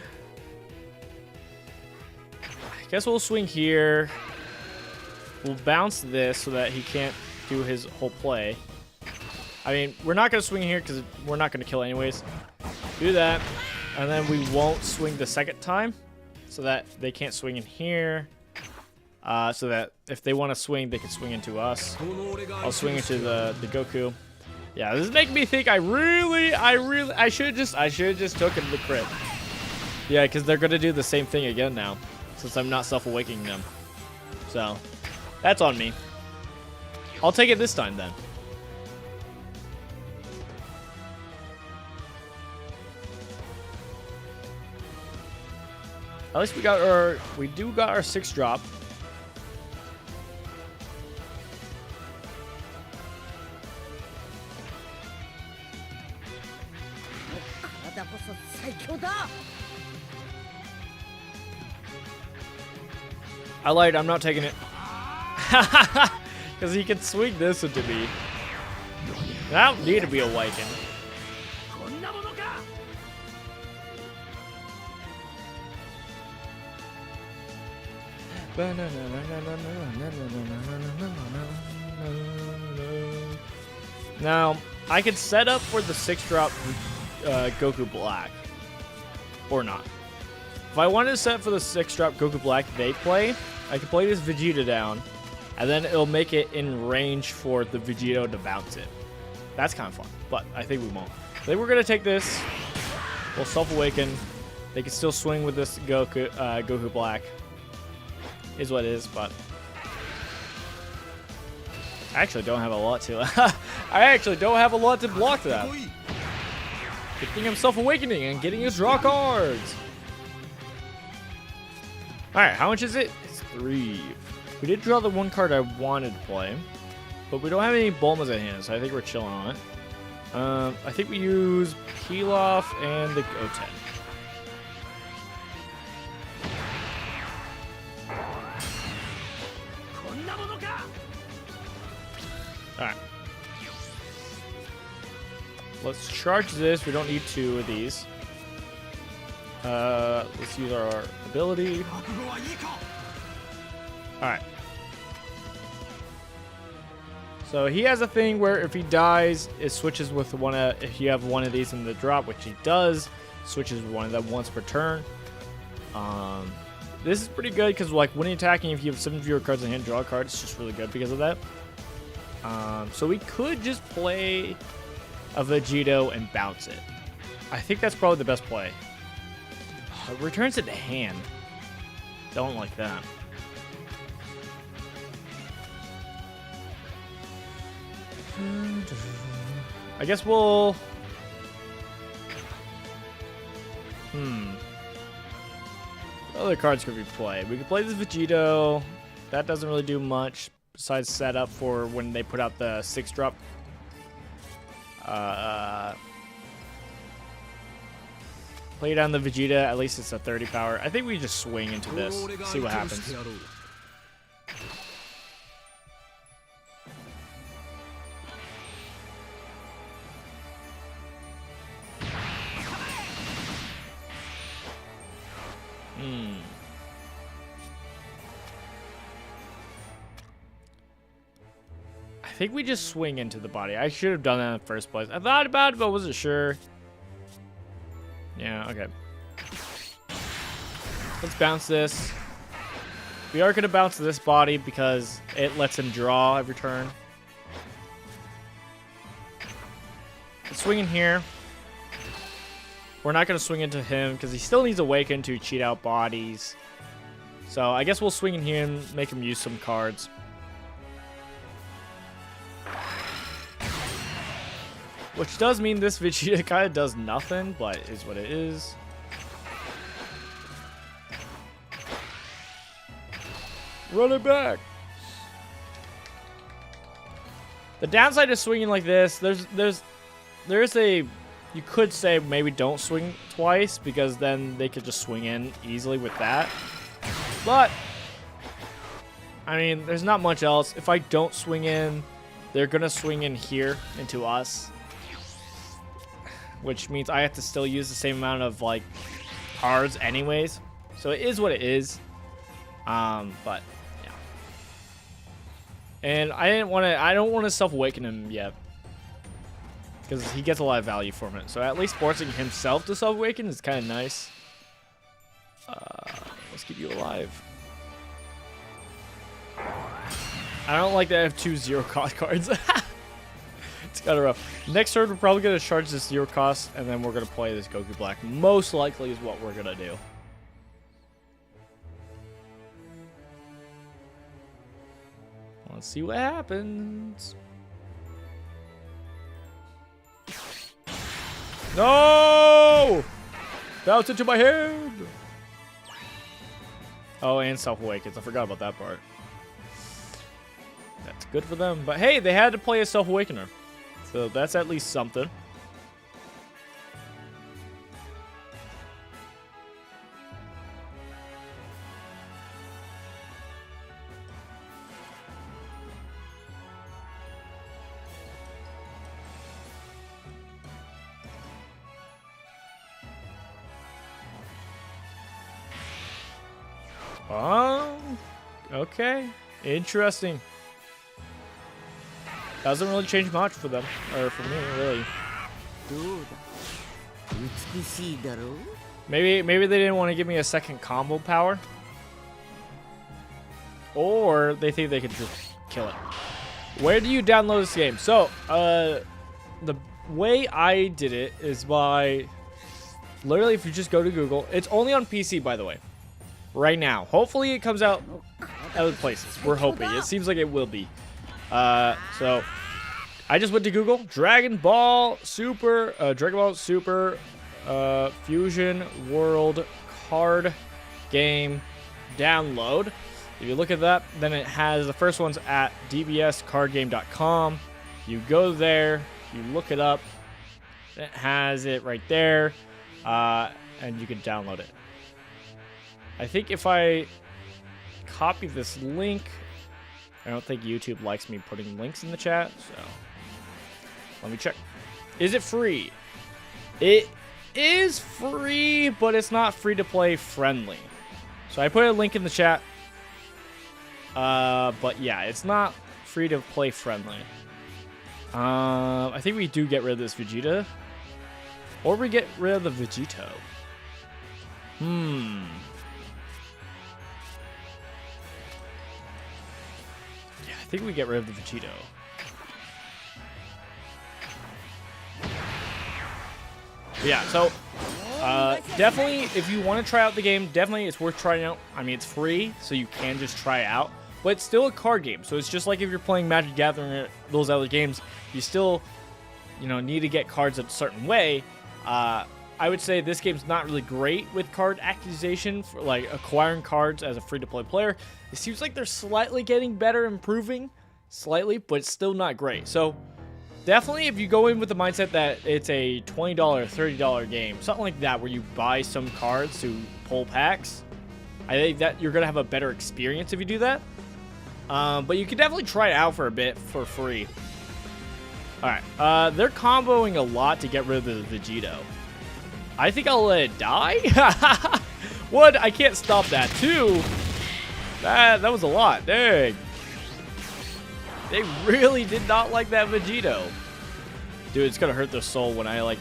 I guess we'll swing here. We'll bounce this so that he can't do his whole play. I mean, we're not going to swing here because we're not going to kill anyways. Do that. And then we won't swing the second time so that they can't swing in here. So that if they want to swing, they can swing into us. I'll swing into the Goku. Yeah, this is making me think I should have just taken the crit. Yeah, because they're going to do the same thing again now since I'm not self-awakening them. So, that's on me. I'll take it this time then. At least we got our 6th drop. I lied, I'm not taking it. Because he can swing this into me. I don't need to be awakened. Now, I could set up for the 6th drop Goku Black. Or not. If I wanted to set for the 6th drop Goku Black they play, I could play this Vegeta down, and then it'll make it in range for the Vegito to bounce it. That's kind of fun, but I think we won't. I think we're going to take this. We'll self-awaken. They can still swing with this Goku Black. Is what it is, but I actually don't have a lot to. I actually don't have a lot to block that. Good thing I'm self-awakening and getting his draw cards. Alright, how much is it? It's 3. We did draw the 1 card I wanted to play, but we don't have any Bulmas at hand, so I think we're chilling on it. I think we use Pilaf and the Goten. Alright. Let's charge this. We don't need 2 of these. Let's use our ability. Alright. So he has a thing where if he dies, it switches with if you have one of these in the drop, which he does, switches with one of them once per turn. This is pretty good because like when attacking, if you have 7 of your cards in hand, draw a card. It's just really good because of that. So we could just play a Vegito and bounce it. I think that's probably the best play. It returns it to hand. Don't like that. I guess we'll... What other cards could we play? We could play this Vegito. That doesn't really do much besides set up for when they put out the 6 drop. Play down the Vegeta. At least it's a 30 power. I think we just swing into this. See what happens. I think we just swing into the body. I should have done that in the first place. I thought about it, but wasn't sure. Yeah, okay. Let's bounce this. We are going to bounce this body because it lets him draw every turn. Let's swing in here. We're not going to swing into him because he still needs Awaken to cheat out bodies. So I guess we'll swing in here and make him use some cards. Which does mean this Vegeta kind of does nothing, but is what it is. Run it back. The downside of swinging like this, there's a, you could say maybe don't swing twice because then they could just swing in easily with that. But, I mean, there's not much else. If I don't swing in, they're going to swing in here into us. Which means I have to still use the same amount of, like, cards anyways. So it is what it is. But, yeah. And I don't want to self-awaken him yet. Because he gets a lot of value from it. So at least forcing himself to self-awaken is kind of nice. Let's keep you alive. I don't like that I have 2 0-cost cards. It's kind of rough. Next turn, we're probably going to charge this 0 cost, and then we're going to play this Goku Black. Most likely is what we're going to do. Let's see what happens. No! Bounce into my head! Oh, and self-awakens. I forgot about that part. That's good for them. But hey, they had to play a self-awakener. So that's at least something. Okay. Interesting. Doesn't really change much for them, or for me, really. Maybe they didn't want to give me a second combo power. Or they think they could just kill it. Where do you download this game? So, the way I did it is by literally if you just go to Google. It's only on PC, by the way. Right now. Hopefully it comes out other places. We're hoping. It seems like it will be. So I just went to Google. Dragon Ball Super Fusion World card game download. If you look at that, then it has the first one's at dbscardgame.com. You go there, you look it up. It has it right there, and you can download it. I think if I copy this link, I don't think YouTube likes me putting links in the chat, so let me check. Is it free? It is free, but it's not free to play friendly. So I put a link in the chat, but yeah, it's not free to play friendly. I think we do get rid of this Vegeta, or we get rid of the Vegito. I think we get rid of the Vegito. Yeah, so definitely if you want to try out the game, definitely it's worth trying out. I mean, it's free, so you can just try it out. But it's still a card game, so it's just like if you're playing Magic the Gathering or those other games, you still, you know, need to get cards a certain way. I would say this game's not really great with card acquisition for like acquiring cards as a free-to-play player. It seems like they're slightly getting better, improving slightly, but it's still not great. So definitely if you go in with the mindset that it's a $20, $30 game, something like that, where you buy some cards to pull packs, I think that you're going to have a better experience if you do that. But you can definitely try it out for a bit for free. Alright, they're comboing a lot to get rid of the Vegito. I think I'll let it die. One, I can't stop that. Two, that was a lot. Dang. They really did not like that Vegito. Dude, it's gonna hurt their soul when I like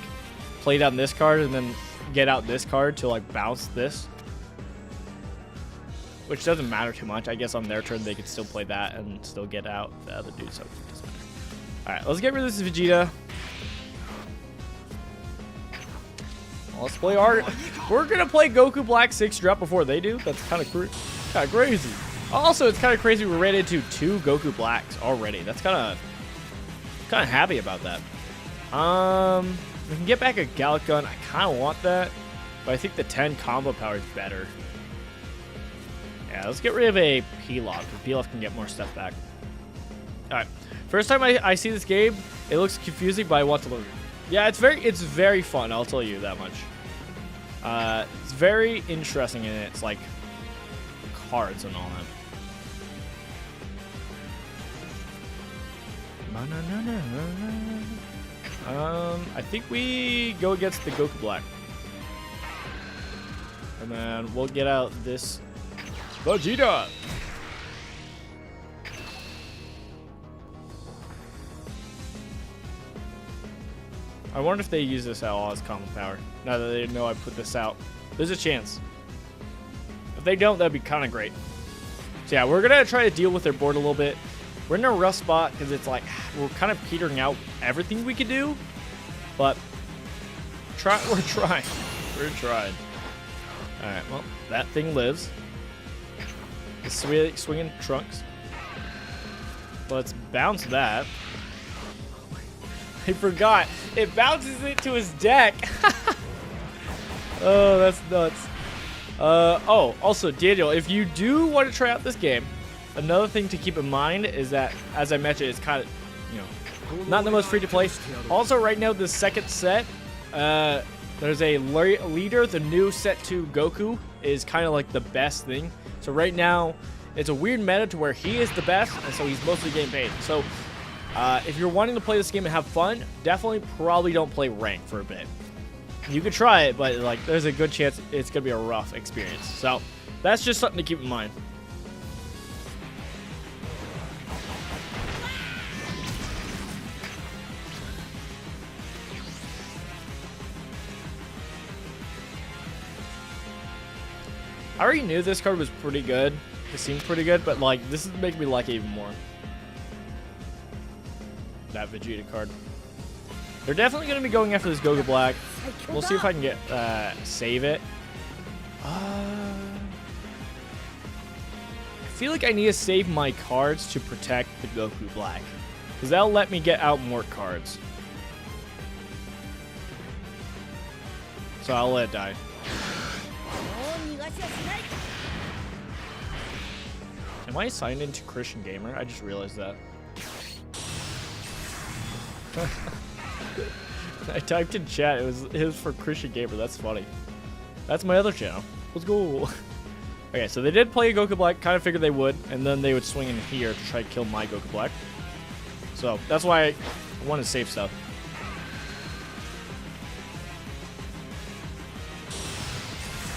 play down this card and then get out this card to like bounce this. Which doesn't matter too much. I guess on their turn they could still play that and still get out the other dude, so it doesn't matter. Alright, let's get rid of this Vegeta. Let's play our... We're going to play Goku Black 6 drop before they do. That's kind of crazy. Also, it's kind of crazy we ran into 2 Goku Blacks already. That's kind of happy about that. We can get back a Gallic Gun. I kind of want that. But I think the 10 combo power is better. Yeah, let's get rid of a Pilaf, because Pilaf can get more stuff back. Alright. First time I see this game, it looks confusing, but I want to learn. Yeah, it's very fun, I'll tell you that much. It's very interesting, and it's like cards and all that. I think we go against the Goku Black. And then we'll get out this Vegeta. I wonder if they use this at all as common power. Now that they know I put this out. There's a chance. If they don't, that'd be kind of great. So yeah, we're going to try to deal with their board a little bit. We're in a rough spot because it's like we're kind of petering out everything we could do. But we're trying. We're trying. Alright, well, that thing lives. It's really swinging Trunks. Let's bounce that. I forgot. It bounces it to his deck. Oh, that's nuts. Oh, also, Daniel, if you do want to try out this game, another thing to keep in mind is that, as I mentioned, it's kind of, you know, not the most free to play. Also, right now, the second set, there's a leader. The new set 2 Goku is kind of like the best thing. So right now, it's a weird meta to where he is the best, and so he's mostly getting paid. So if you're wanting to play this game and have fun, definitely probably don't play rank for a bit. You could try it, but like there's a good chance it's gonna be a rough experience. So that's just something to keep in mind. I already knew this card was pretty good. It seemed pretty good, but like this is making me like it even more. That Vegeta card. They're definitely going to be going after this Goku Black. We'll see if I can get save it. I feel like I need to save my cards to protect the Goku Black, because that'll let me get out more cards. So I'll let it die. Am I signed into Christian Gamer? I just realized that. I typed in chat. It was for Christian Gamer. That's funny. That's my other channel. Let's go. Okay, so they did play a Goku Black. Kind of figured they would, and then they would swing in here to try to kill my Goku Black. So that's why I wanted to save stuff.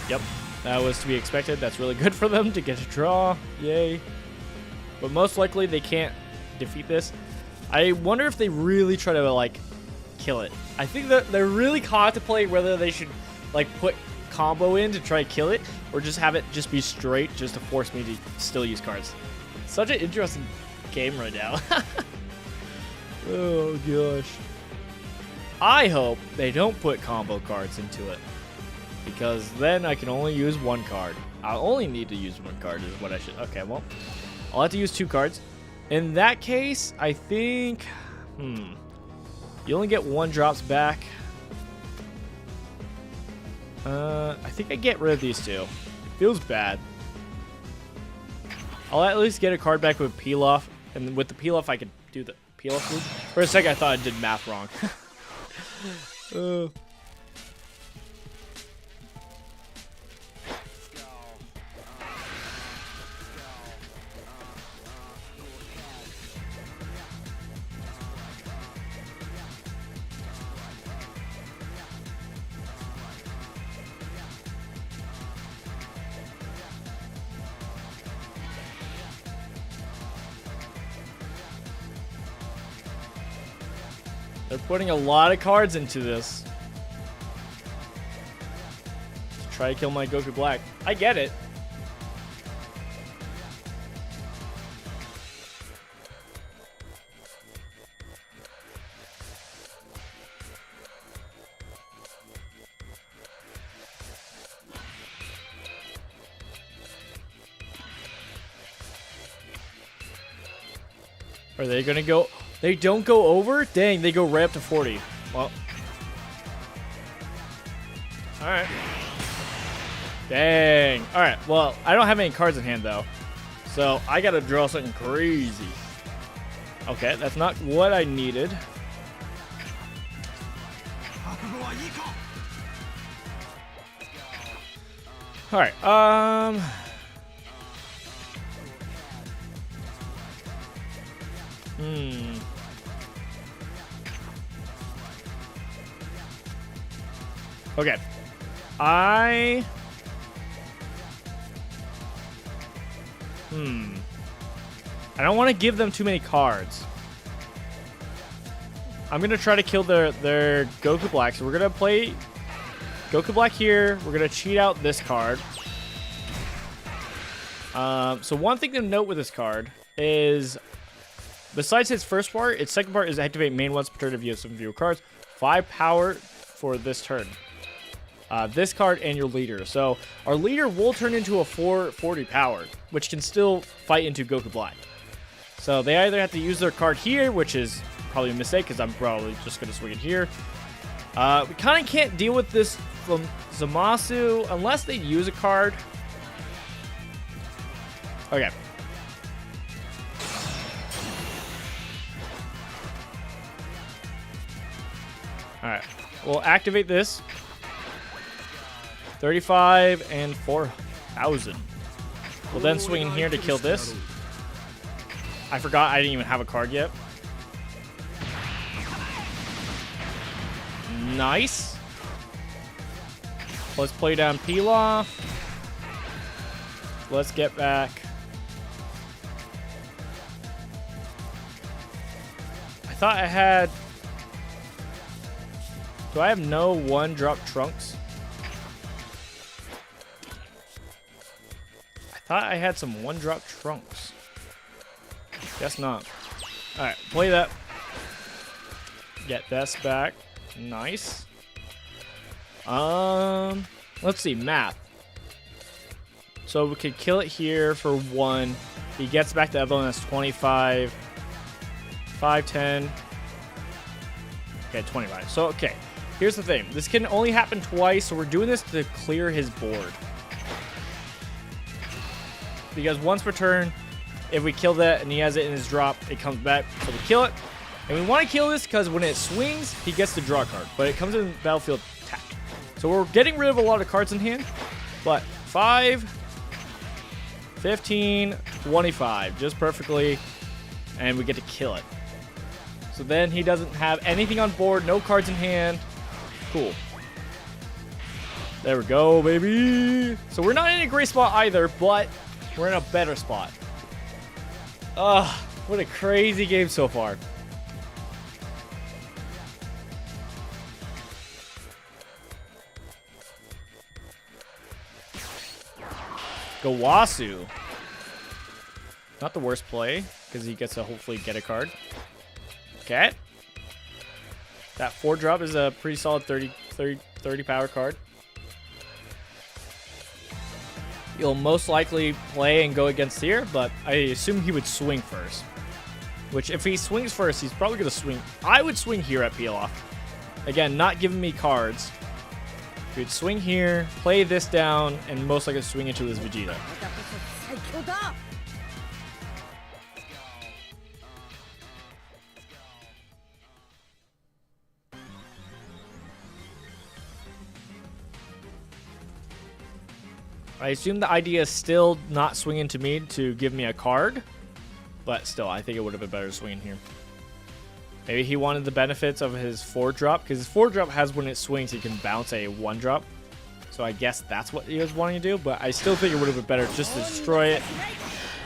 Yep, that was to be expected. That's really good for them to get a draw. Yay. But most likely they can't defeat this. I wonder if they really try to like kill it. I think that they're really contemplating whether they should like put combo in to try to kill it, or just have it just be straight just to force me to still use cards. Such an interesting game right now. Oh gosh. I hope they don't put combo cards into it, because then I can only use one card. I'll only need to use one card is what I should. Okay, well, I'll have to use 2 cards. In that case, I think, you only get 1 drops back. I think I get rid of these 2. It feels bad. I'll at least get a card back with Pilaf, and with the Pilaf I could do the Pilaf move. For a second I thought I did math wrong. They're putting a lot of cards into this to try to kill my Goku Black. I get it. Are they gonna go? They don't go over? Dang, they go right up to 40. Well. Alright. Dang. All right. Well, I don't have any cards in hand, though. So I got to draw something crazy. Okay, that's not what I needed. All right. Okay. I don't want to give them too many cards. I'm going to try to kill their Goku Black. So we're going to play Goku Black here. We're going to cheat out this card. So one thing to note with this card is, besides his first part, its second part is activate main once per turn if you have some viewer cards. 5 power for this turn. This card and your leader. So our leader will turn into a 440 power, which can still fight into Goku Black. So they either have to use their card here, which is probably a mistake because I'm probably just going to swing it here. We kind of can't deal with this from Zamasu unless they use a card. Okay. Alright. We'll activate this. 35 and 4,000. We'll then swing in here to kill this. I forgot I didn't even have a card yet. Nice. Let's play down Pilaf. Let's get back. I thought I had... Do I have no one-drop Trunks? I thought I had some one-drop Trunks. Guess not. Alright, play that. Get this back. Nice. Let's see, math. So we could kill it here for 1. He gets back to Evelyn, that's 25. 5, 10. Okay, 25. So, okay. Here's the thing. This can only happen twice, so we're doing this to clear his board. Because once per turn, if we kill that and he has it in his drop, it comes back. So we kill it. And we want to kill this because when it swings, he gets to draw a card. But it comes in the battlefield tapped. So we're getting rid of a lot of cards in hand. But 5, 15, 25. Just perfectly. And we get to kill it. So then he doesn't have anything on board. No cards in hand. Cool. There we go, baby. So we're not in a great spot either, but we're in a better spot. Ugh, what a crazy game so far. Gawasu. Not the worst play, because he gets to hopefully get a card. Okay. That 4-drop is a pretty solid 30 power card. You'll most likely play and go against here, but I assume he would swing first. Which, if he swings first, he's probably going to swing. I would swing here at Pilaf. Again, not giving me cards. He would swing here, play this down, and most likely swing into his Vegeta. I assume the idea is still not swinging to me to give me a card. But still, I think it would have been better swinging here. Maybe he wanted the benefits of his 4-drop. Because his 4-drop has, when it swings, he can bounce a 1-drop. So I guess that's what he was wanting to do. But I still think it would have been better just to destroy it.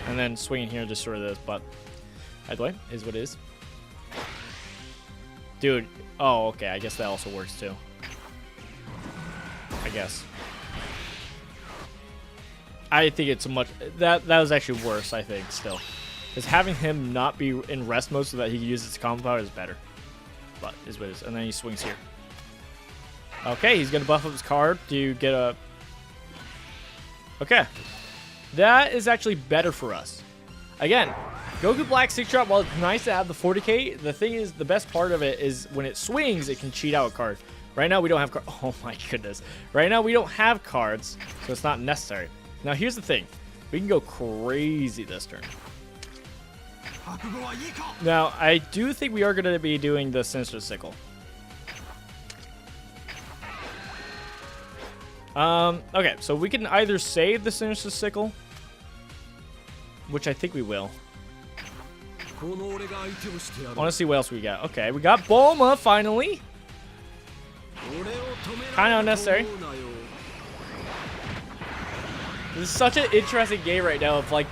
And then swing in here and destroy this. But either way, is what it is. Dude. Oh, okay. I guess that also works too. I guess. I think it's a much... That was actually worse, I think, still. Because having him not be in rest mode so that he can use his combo power is better. But is what it is. And then he swings here. Okay, he's going to buff up his card to get a... Okay. That is actually better for us. Again, Goku Black 6-drop, while it's nice to have the 40k, the thing is, the best part of it is when it swings, it can cheat out a card. Right now we don't have oh my goodness. Right now we don't have cards, so it's not necessary. Now here's the thing. We can go crazy this turn. Now, I do think we are going to be doing the Sinister Sickle. Okay, so we can either save the Sinister Sickle, which I think we will. I want to see what else we got. Okay, we got Bulma finally. Kind of unnecessary. This is such an interesting game right now of like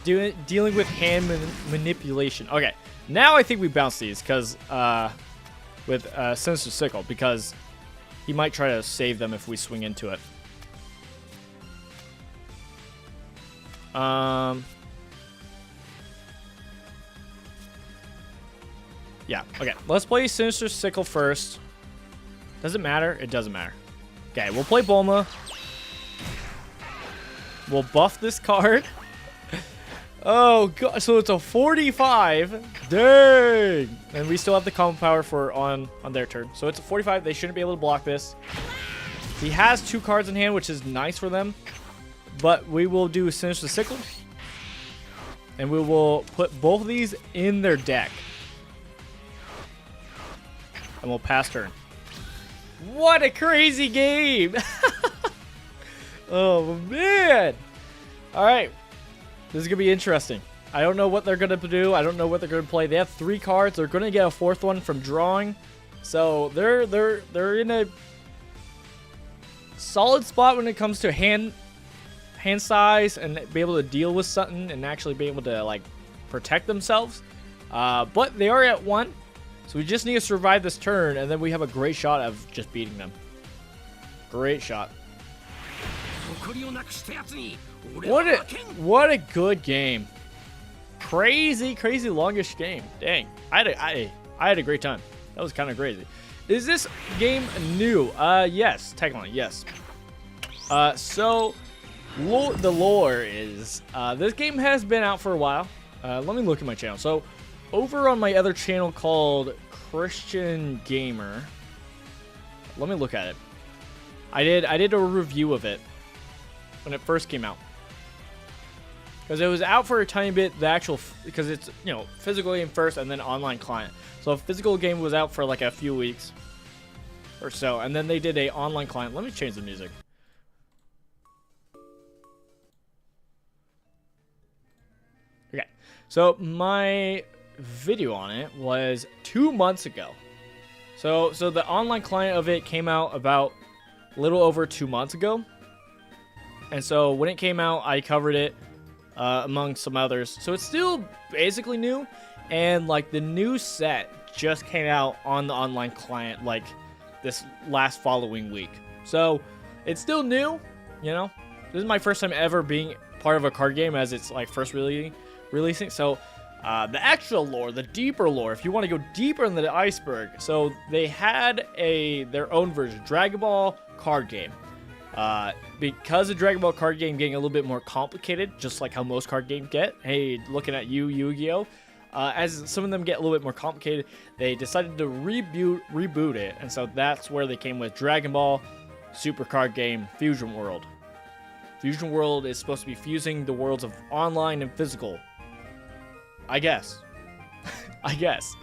dealing with hand manipulation. Okay, now I think we bounce these because with Sinister Sickle, because he might try to save them if we swing into it. Yeah, okay. Let's play Sinister Sickle first. Does it matter? It doesn't matter. Okay, we'll play Bulma. We'll buff this card. Oh, God. So it's a 45. Dang. And we still have the combo power for on their turn. So it's a 45. They shouldn't be able to block this. He has 2 cards in hand, which is nice for them. But we will do Sinister Sickle. And we will put both of these in their deck. And we'll pass turn. What a crazy game. Oh, man. All right. This is going to be interesting. I don't know what they're going to do. I don't know what they're going to play. They have 3 cards. They're going to get a 4th one from drawing. So they're in a solid spot when it comes to hand size and be able to deal with something and actually be able to like protect themselves. But they are at 1. So we just need to survive this turn, and then we have a great shot of just beating them. Great shot. What a good game. Crazy longish game. Dang. I had a great time. That was kind of crazy. Is this game new? Yes, technically, yes. So the lore is this game has been out for a while. Let me look at my channel. So over on my other channel called Christian Gamer, let me look at it. I did a review of it when it first came out, because it was out for a tiny bit. The actual, because it's, you know, physical game first and then online client. So a physical game was out for like a few weeks or so, and then they did a online client. Let me change the music. Okay, so my video on it was 2 months ago. So the online client of it came out about a little over 2 months ago. And so when it came out, I covered it among some others. So it's still basically new. And like the new set just came out on the online client like this last following week. So it's still new, you know. This is my first time ever being part of a card game as it's like first releasing. So the actual lore, the deeper lore, if you want to go deeper into the iceberg. So they had their own version, Dragon Ball card game. Because the Dragon Ball card game getting a little bit more complicated, just like how most card games get. Hey, looking at Yu-Gi-Oh! As some of them get a little bit more complicated, they decided to reboot it. And so that's where they came with Dragon Ball Super Card Game Fusion World. Fusion World is supposed to be fusing the worlds of online and physical. I guess. I guess.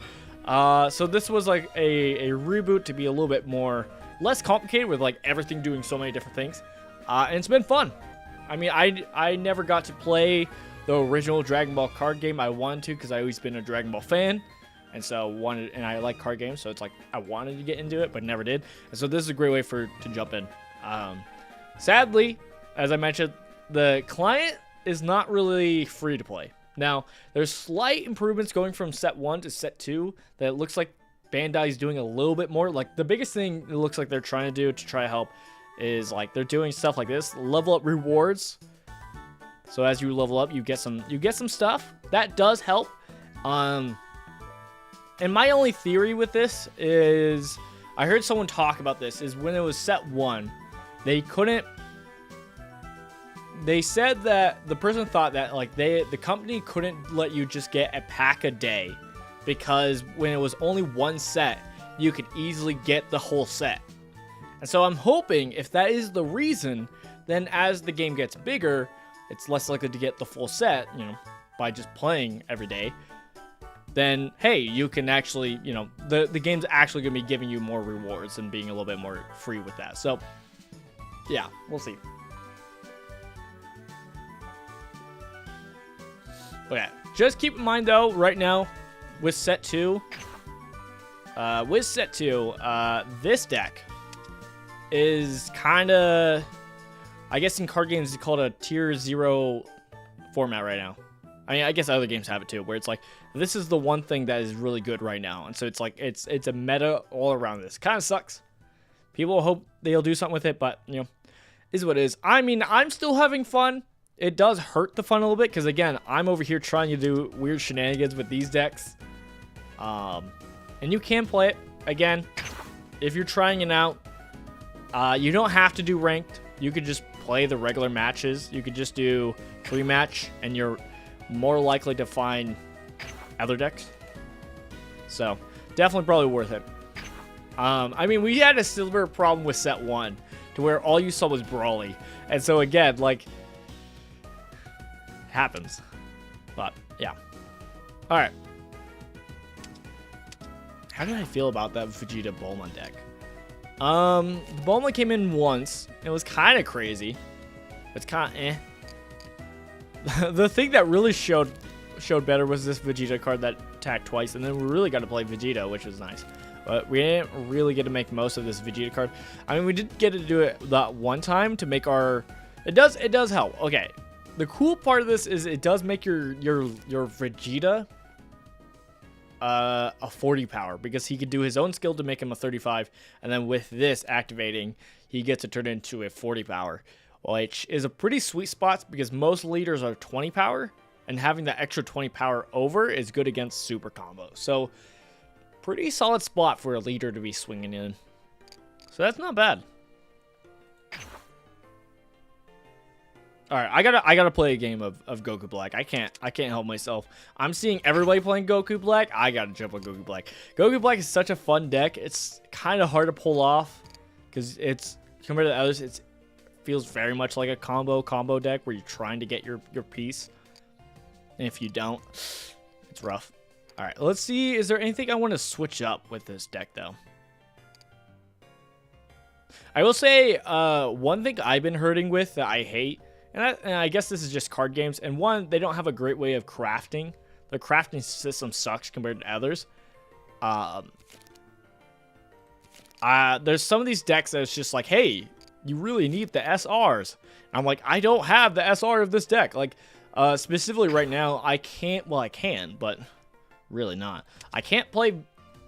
So this was like a reboot to be a little bit less complicated with like everything doing so many different things. And it's been fun. I mean, I never got to play the original Dragon Ball card game. I wanted to because I always been a Dragon Ball fan. And so and I like card games, so it's like I wanted to get into it, but never did. And so this is a great way to jump in. Sadly, as I mentioned, the client is not really free to play. Now, there's slight improvements going from set 1 to set 2 that it looks like Bandai's doing a little bit more. Like the biggest thing it looks like they're trying to do to try to help is like they're doing stuff like this, level up rewards. So as you level up, you get some stuff. That does help. And my only theory with this is, I heard someone talk about this, is when it was set 1, they said that the person thought that like the company couldn't let you just get a pack a day, because when it was only one set, you could easily get the whole set. And so I'm hoping if that is the reason, then as the game gets bigger, it's less likely to get the full set, you know, by just playing every day. Then, hey, you can actually, you know, the game's actually going to be giving you more rewards and being a little bit more free with that. So, yeah, we'll see. But yeah, just keep in mind, though, right now, with set 2, this deck is kind of, I guess in card games, it's called a tier 0 format right now. I mean, I guess other games have it too, where it's like, this is the one thing that is really good right now. And so it's like, it's a meta all around this. Kind of sucks. People hope they'll do something with it, but, you know, is what it is. I mean, I'm still having fun. It does hurt the fun a little bit, because again, I'm over here trying to do weird shenanigans with these decks. And you can play it. Again, if you're trying it out, you don't have to do ranked. You could just play the regular matches. You could just do rematch, and you're more likely to find other decks. So, definitely probably worth it. I mean, we had a similar problem with set 1, to where all you saw was Brawly. And so, again, like, happens. But, yeah. Alright. How did I feel about that Vegeta Bulma deck? Bulma came in once. It was kind of crazy. It's kind of eh. The thing that really showed better was this Vegeta card that attacked twice, and then we really got to play Vegeta, which was nice. But we didn't really get to make most of this Vegeta card. I mean, we did get to do it that one time to make our. It does help. Okay, the cool part of this is it does make your Vegeta a 40 power, because he could do his own skill to make him a 35, and then with this activating, he gets to turn into a 40 power, which is a pretty sweet spot because most leaders are 20 power, and having that extra 20 power over is good against super combos. So pretty solid spot for a leader to be swinging in. So that's not bad. All right, I gotta play a game of Goku Black. I can't help myself. I'm seeing everybody playing Goku Black. I gotta jump on Goku Black. Goku Black is such a fun deck. It's kind of hard to pull off because it's compared to the others. It feels very much like a combo deck where you're trying to get your piece. And if you don't, it's rough. All right, let's see. Is there anything I want to switch up with this deck though? I will say one thing I've been hurting with that I hate. And I guess this is just card games. And one, they don't have a great way of crafting. The crafting system sucks compared to others. There's some of these decks that it's just like, hey, you really need the SRs. And I'm like, I don't have the SR of this deck. Like, specifically right now, I can't. Well, I can, but really not. I can't play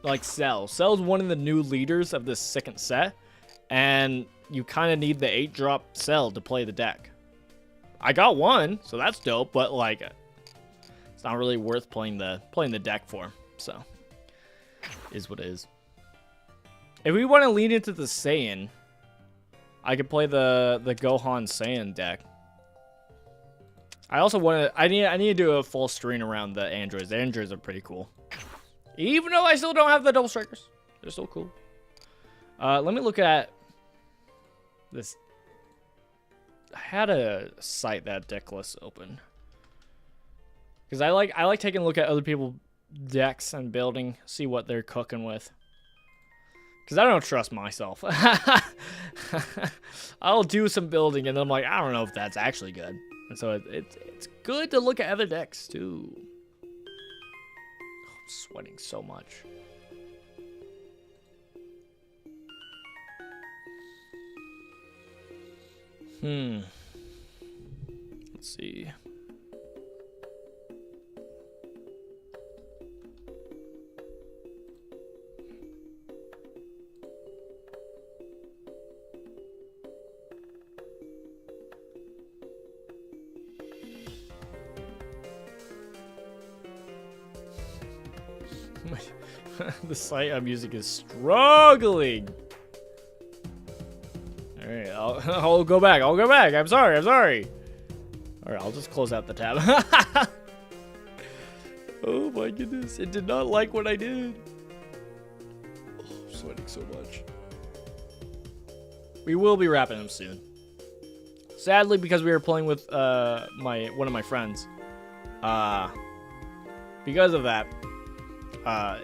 like Cell. Cell's one of the new leaders of this second set. And you kind of need the 8-drop Cell to play the deck. I got one, so that's dope, but like it's not really worth playing the deck for. So is what it is. If we want to lean into the Saiyan, I could play the Gohan Saiyan deck. I also want to I need to do a full screen around the androids. The androids are pretty cool. Even though I still don't have the double strikers. They're still cool. Let me look at this. I had a site that deck list open because I like taking a look at other people's decks and building, see what they're cooking with. Because I don't trust myself. I'll do some building and then I'm like, I don't know if that's actually good. And so it's good to look at other decks too. Oh, I'm sweating so much. Let's see. The site I'm using is struggling. All right, I'll go back. I'm sorry. All right, I'll just close out the tab. Oh my goodness, it did not like what I did. Oh, I'm sweating so much. We will be wrapping them soon. Sadly, because we were playing with one of my friends, because of that,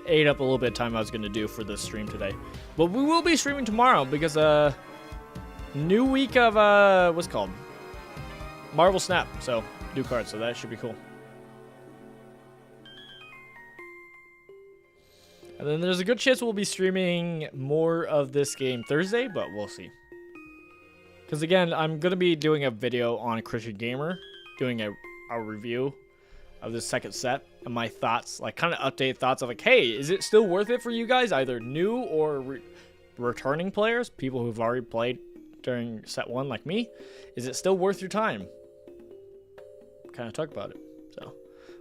ate up a little bit of time I was going to do for this stream today. But we will be streaming tomorrow because new week of what's it called? Marvel Snap. So new cards, so that should be cool. And then there's a good chance we'll be streaming more of this game Thursday, but we'll see. Because again, I'm going to be doing a video on Christian Gamer, doing a review of the second set and my thoughts, like kind of update thoughts of like, hey, is it still worth it for you guys, either new or returning players, people who've already played during set 1 like me? Is it still worth your time? Kind of talk about it. So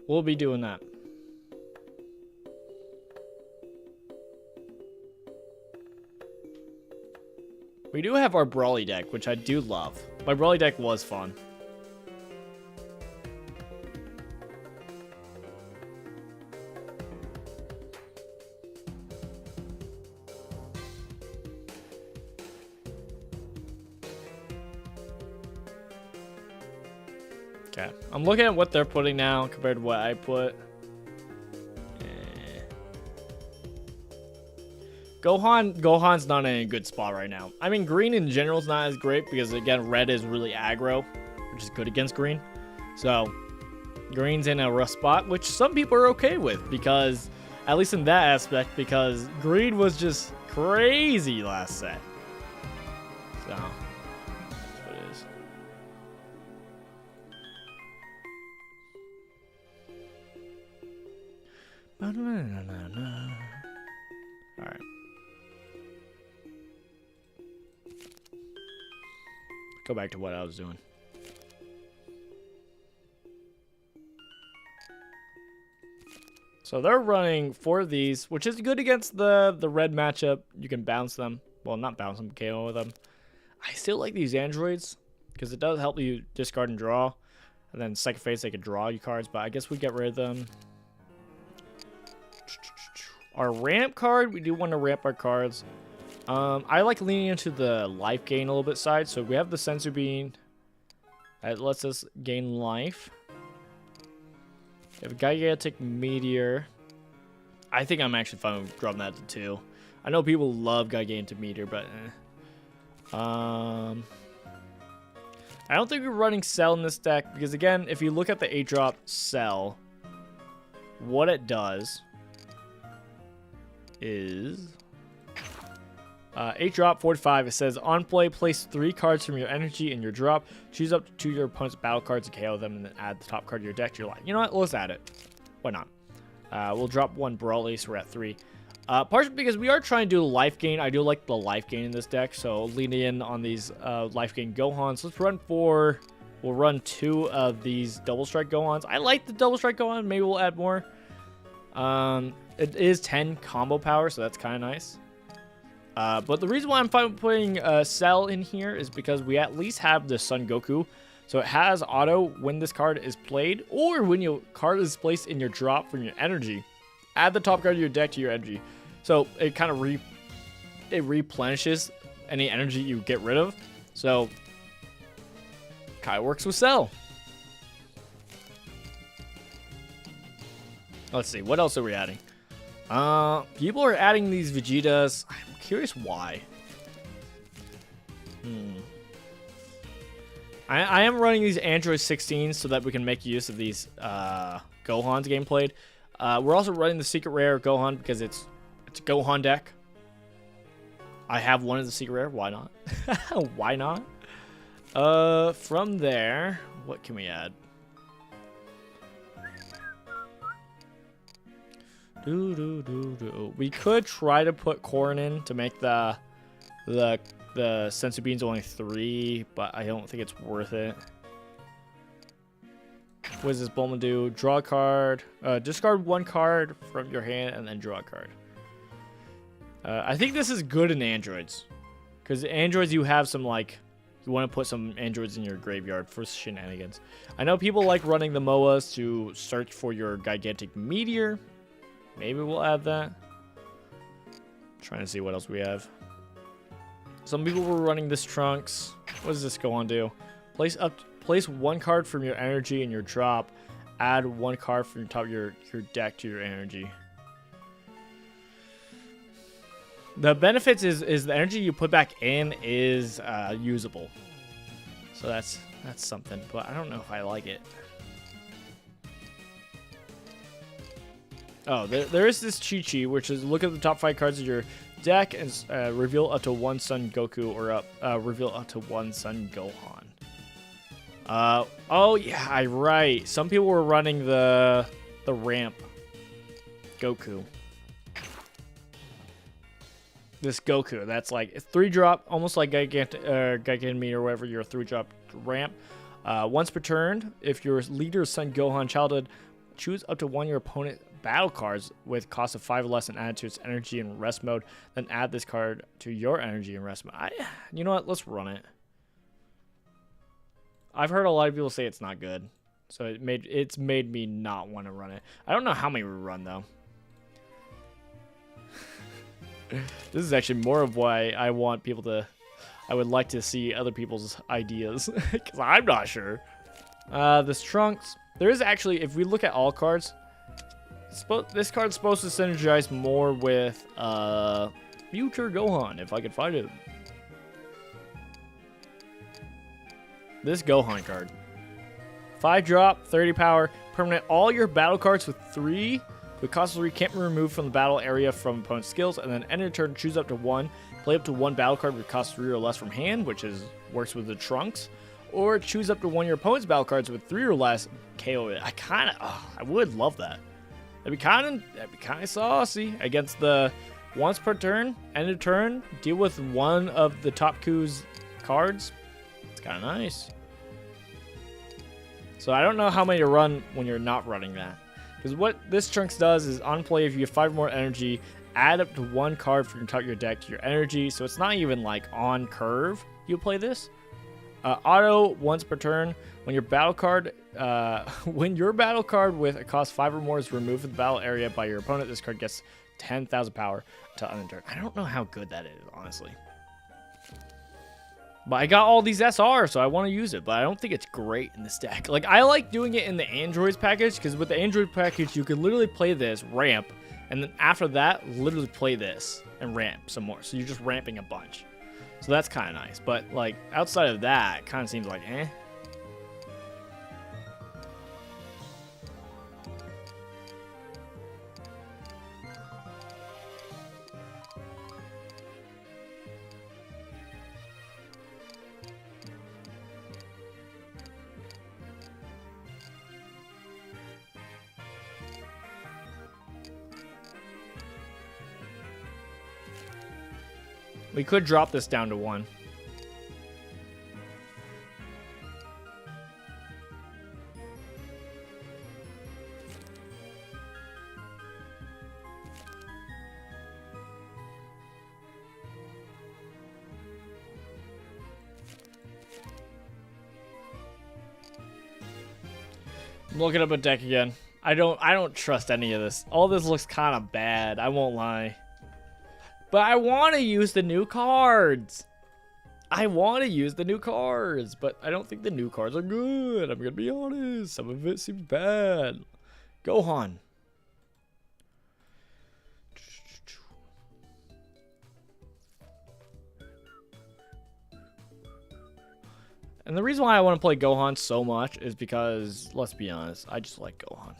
we'll be doing that. We do have our Brawly deck, which I do love. My Brawly deck was fun. Okay, I'm looking at what they're putting now compared to what I put. Gohan's not in a good spot right now. I mean, green in general is not as great because, again, red is really aggro, which is good against green. So, green's in a rough spot, which some people are okay with because, at least in that aspect, because green was just crazy last set. So, that's what it is. Alright. Go back to what I was doing. So they're running 4 of these, which is good against the red matchup. You can bounce them. Well, not bounce them, KO with them. I still like these androids because it does help you discard and draw. And then second phase, they can draw you cards, but I guess we get rid of them. Our ramp card, we do want to ramp our cards. I like leaning into the life gain a little bit side. So we have the Sensu Bean. That lets us gain life. We have a Gigantic Meteor. I think I'm actually fine with dropping that to 2. I know people love Gigantic Meteor, but I don't think we're running Cell in this deck. Because again, if you look at the 8-drop Cell, what it does is 8-drop 45. It says on play, place 3 cards from your energy in your drop. Choose up to your opponent's battle cards and KO them, and then add the top card to your deck to your line. You know what? Let's add it. Why not? We'll drop 1 Brawly, so we're at 3. Partially because we are trying to do life gain. I do like the life gain in this deck, so lean in on these life gain Gohans. Let's run 4. We'll run 2 of these double strike Gohans. I like the double strike Gohan. Maybe we'll add more. It is 10 combo power, so that's kind of nice. But the reason why I'm fine with putting Cell in here is because we at least have the Son Goku. So it has auto when this card is played, or when your card is placed in your drop from your energy. Add the top card of your deck to your energy. So it kind of replenishes any energy you get rid of. So kind of works with Cell. Let's see, what else are we adding? People are adding these Vegetas. I'm curious why. I am running these Android 16s so that we can make use of these Gohans game played. We're also running the Secret Rare Gohan because it's a Gohan deck. I have one of the Secret Rare. Why not? Why not? From there, what can we add? We could try to put corn in to make the Sensu Beans only 3, but I don't think it's worth it. What does this Bulma do? Draw a card. Discard 1 card from your hand and then draw a card. I think this is good in androids. Because androids, you have some, like, you want to put some androids in your graveyard for shenanigans. I know people like running the MOAs to search for your Gigantic Meteor. Maybe we'll add that. Trying to see what else we have. Some people were running this Trunks. What does this Gohan do? Place one card from your energy in your drop. Add one card from the top of your deck to your energy. The benefits is the energy you put back in is usable. So that's something, but I don't know if I like it. Oh, there is this Chi-Chi, which is look at the top 5 cards of your deck and reveal up to 1 Sun Goku or reveal up to 1 Sun Gohan. Oh yeah, right. Some people were running the ramp Goku. This Goku, that's like 3-drop, almost like Gigantomir or whatever, your 3-drop ramp. Once per turn, if your leader is Son Gohan childhood, choose up to 1 of your opponent battle cards with cost of 5 or less and add to its energy and rest mode. Then add this card to your energy and rest mode. You know what? Let's run it. I've heard a lot of people say it's not good, so it's made me not want to run it. I don't know how many we run though. This is actually more of why I want people to. I would like to see other people's ideas because I'm not sure. This Trunks. There is actually, if we look at all cards, this card's supposed to synergize more with Future Gohan, if I could find it. This Gohan card. 5-drop, 30 power, permanent. All your battle cards with 3 with cost of 3 can't be removed from the battle area from opponent's skills, and then end of turn, choose up to 1. Play up to 1 battle card with cost 3 or less from hand, which works with the Trunks. Or choose up to 1 of your opponent's battle cards with 3 or less, KO it. I would love that. That'd be kind of saucy against the once per turn, end of turn, deal with 1 of the top Q's cards. It's kind of nice. So I don't know how many to run when you're not running that. Because what this Trunks does is on play, if you have 5 more energy, add up to 1 card from the top of your deck to your energy. So it's not even like on curve you play this. Auto once per turn. When your battle card with a cost 5 or more is removed from the battle area by your opponent, this card gets 10,000 power until end of turn. I don't know how good that is, honestly. But I got all these SR, so I want to use it. But I don't think it's great in this deck. Like, I like doing it in the Androids package, because with the Android package, you can literally play this, ramp, and then after that, literally play this and ramp some more. So you're just ramping a bunch. So that's kind of nice. But, like, outside of that, it kind of seems like, eh. We could drop this down to 1. I'm looking up a deck again. I don't trust any of this. All this looks kind of bad, I won't lie. But I want to use the new cards. But I don't think the new cards are good. I'm going to be honest. Some of it seems bad. Gohan. And the reason why I want to play Gohan so much is because, let's be honest, I just like Gohan.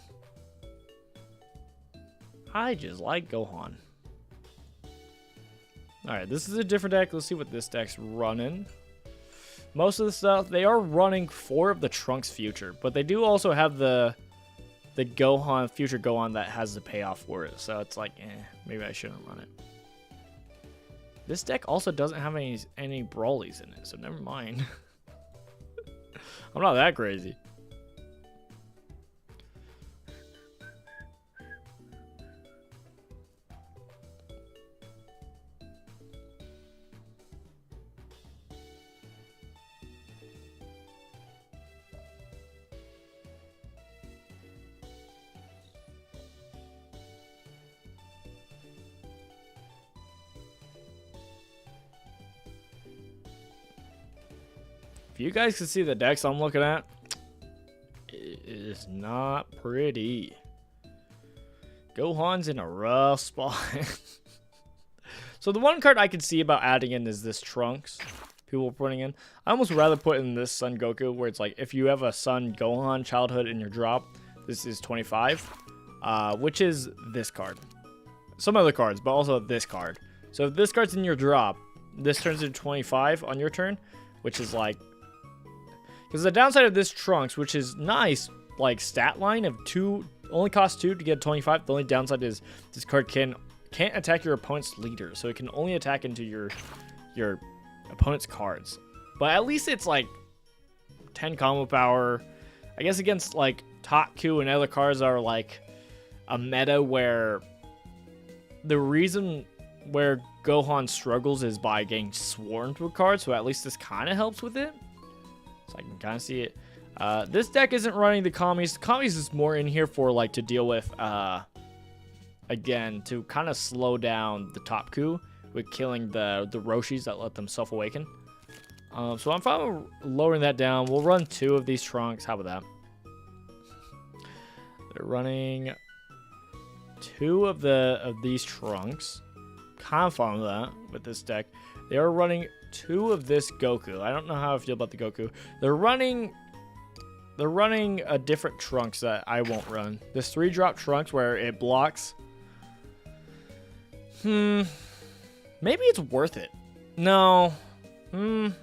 Alright, this is a different deck. Let's see what this deck's running. Most of the stuff, they are running 4 of the Trunks Future, but they do also have the Gohan, Future Gohan that has the payoff for it. So it's like, maybe I shouldn't run it. This deck also doesn't have any Brawlies in it, so never mind. I'm not that crazy. you guys can see the decks I'm looking at, it is not pretty. Gohan's in a rough spot. So the one card I could see about adding in is this Trunks. People are putting in. I almost rather put in this Son Goku, where it's like if you have a Son Gohan childhood in your drop, this is 25, which is this card. Some other cards, but also this card. So if this card's in your drop, this turns into 25 on your turn, which is like, because the downside of this Trunks, which is nice, like stat line of 2, only costs 2 to get 25. The only downside is this card can't attack your opponent's leader, so it can only attack into your opponent's cards. But at least it's like 10 combo power. I guess against like Top Q and other cards are like a meta where the reason where Gohan struggles is by getting swarmed with cards, so at least this kind of helps with it. So I can kind of see it. This deck isn't running the Kamis. The Kamis is more in here for like to deal with, again, to kind of slow down the Top Q with killing the Roshis that let them self-awaken. So I'm fine with lowering that down. We'll run 2 of these Trunks. How about that? They're running 2 of these Trunks. Kind of fun with that with this deck. They are running 2 of this Goku. I don't know how I feel about the Goku. They're running a different Trunks that I won't run. This 3-drop Trunks where it blocks. Maybe it's worth it. No. I'm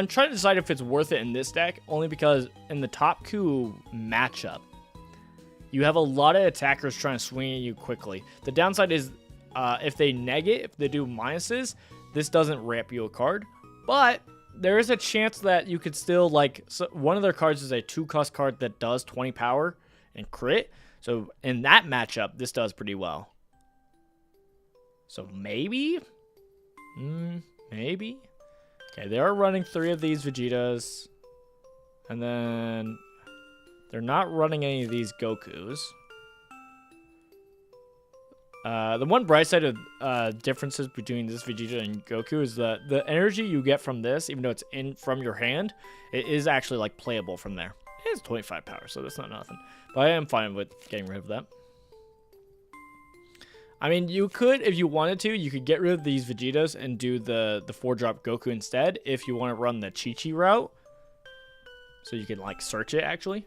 trying to decide if it's worth it in this deck, only because in the Top Q matchup, you have a lot of attackers trying to swing at you quickly. The downside is if they neg it, if they do minuses, this doesn't ramp you a card. But there is a chance that you could still, like, so one of their cards is a 2-cost card that does 20 power and crit. So in that matchup, this does pretty well. So maybe? Maybe? Okay, they are running 3 of these Vegetas. And then they're not running any of these Gokus. The one bright side of differences between this Vegeta and Goku is that the energy you get from this, even though it's in from your hand, it is actually like playable from there. It's 25 power, so that's not nothing. But I am fine with getting rid of that. I mean, you could, if you wanted to, you could get rid of these Vegetas and do the 4-drop Goku instead if you want to run the Chi-Chi route. So you can, like, search it, actually.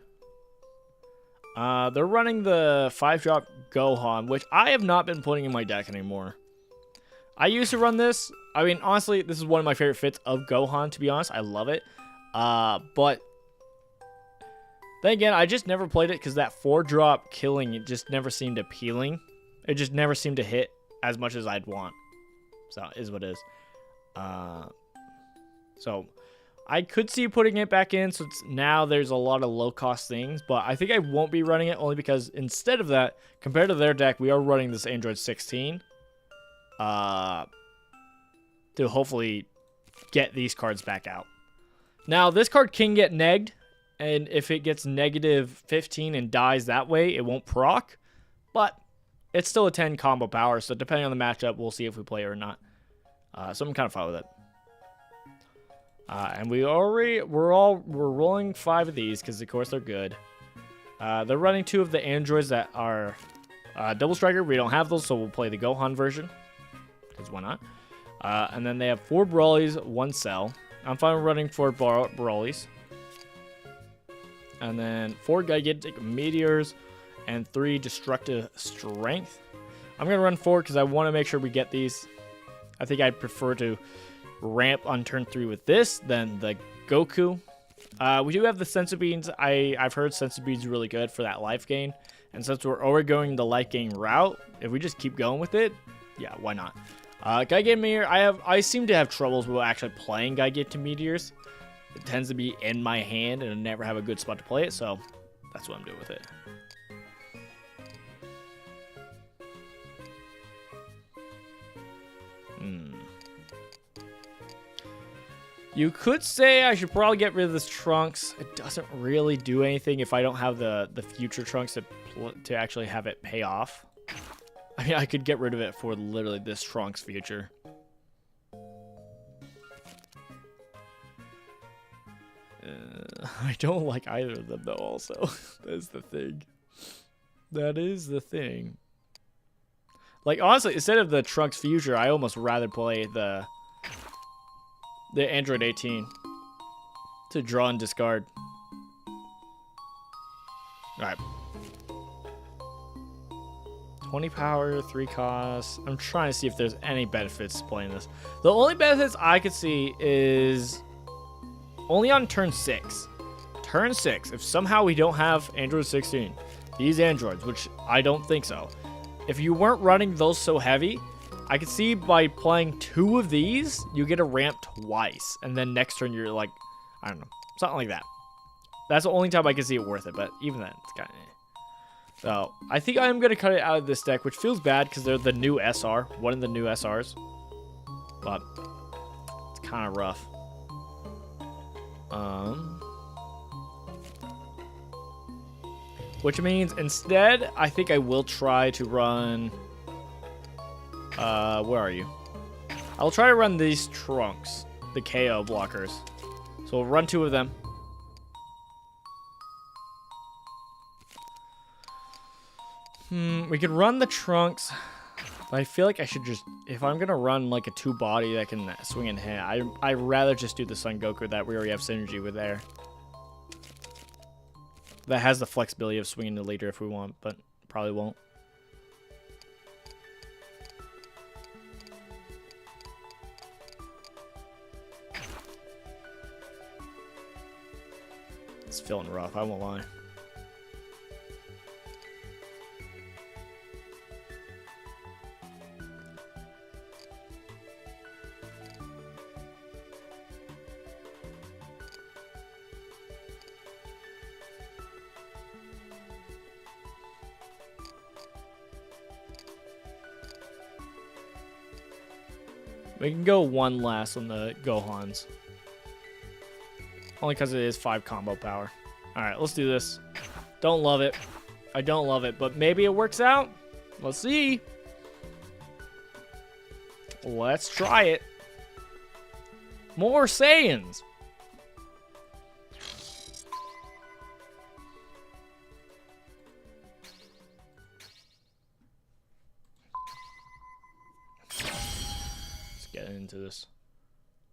They're running the 5-drop Gohan, which I have not been putting in my deck anymore. I used to run this. I mean, honestly, this is one of my favorite fits of Gohan, to be honest. I love it. But then again, I just never played it because that 4-drop killing, it just never seemed appealing. It just never seemed to hit as much as I'd want. So, it is what it is. So, I could see putting it back in, so now there's a lot of low-cost things, but I think I won't be running it only because instead of that, compared to their deck, we are running this Android 16 to hopefully get these cards back out. Now, this card can get negged, and if it gets negative 15 and dies that way, it won't proc, but it's still a 10 combo power, so depending on the matchup, we'll see if we play it or not. So I'm kind of fine with it. And we're rolling 5 of these because of course they're good. They're running 2 of the androids that are double striker. We don't have those, so we'll play the Gohan version because why not? And then they have 4 Brawlies, 1 Cell. I'm fine with running 4 Brawlies, and then 4 Gigantic Meteors and 3 Destructive Strength. I'm gonna run 4 because I want to make sure we get these. I think I'd prefer to ramp on turn 3 with this than the Goku. We do have the Senzu Beans. I've heard Senzu Beans really good for that life gain, and since we're already going the life gain route, if we just keep going with it, yeah, why not? Gigantic Meteor, I seem to have troubles with actually playing Gigantic Meteors. It tends to be in my hand and I never have a good spot to play it, so that's what I'm doing with it. You could say I should probably get rid of this Trunks. It doesn't really do anything if I don't have the future Trunks to actually have it pay off. I mean, I could get rid of it for literally this Trunks future. I don't like either of them, though, also. That's the thing. That is the thing. Like, honestly, instead of the Trunks Future, I almost rather play the Android 18 to draw and discard. Alright. 20 power, 3 costs. I'm trying to see if there's any benefits to playing this. The only benefits I could see is only on turn 6. Turn 6, if somehow we don't have Android 16, these androids, which I don't think so. If you weren't running those so heavy, I could see by playing 2 of these, you get a ramp twice. And then next turn, you're like, I don't know, something like that. That's the only time I can see it worth it. But even then, it's kind of So, I think I'm going to cut it out of this deck, which feels bad because they're the new SR. One of the new SRs. But it's kind of rough. Which means instead, I think I will try to run... where are you? I'll try to run these Trunks, the KO blockers. So we'll run 2 of them. We can run the Trunks. But I feel like I should just... If I'm going to run like a 2-body that can swing and hit, I'd rather just do the Son Goku that we already have synergy with there. That has the flexibility of swinging the leader if we want, but probably won't. It's feeling rough, I won't lie. We can go 1 last on the Gohans. Only because it is 5 combo power. Alright, let's do this. Don't love it. I don't love it, but maybe it works out. Let's see. Let's try it. More Saiyans. Get into this.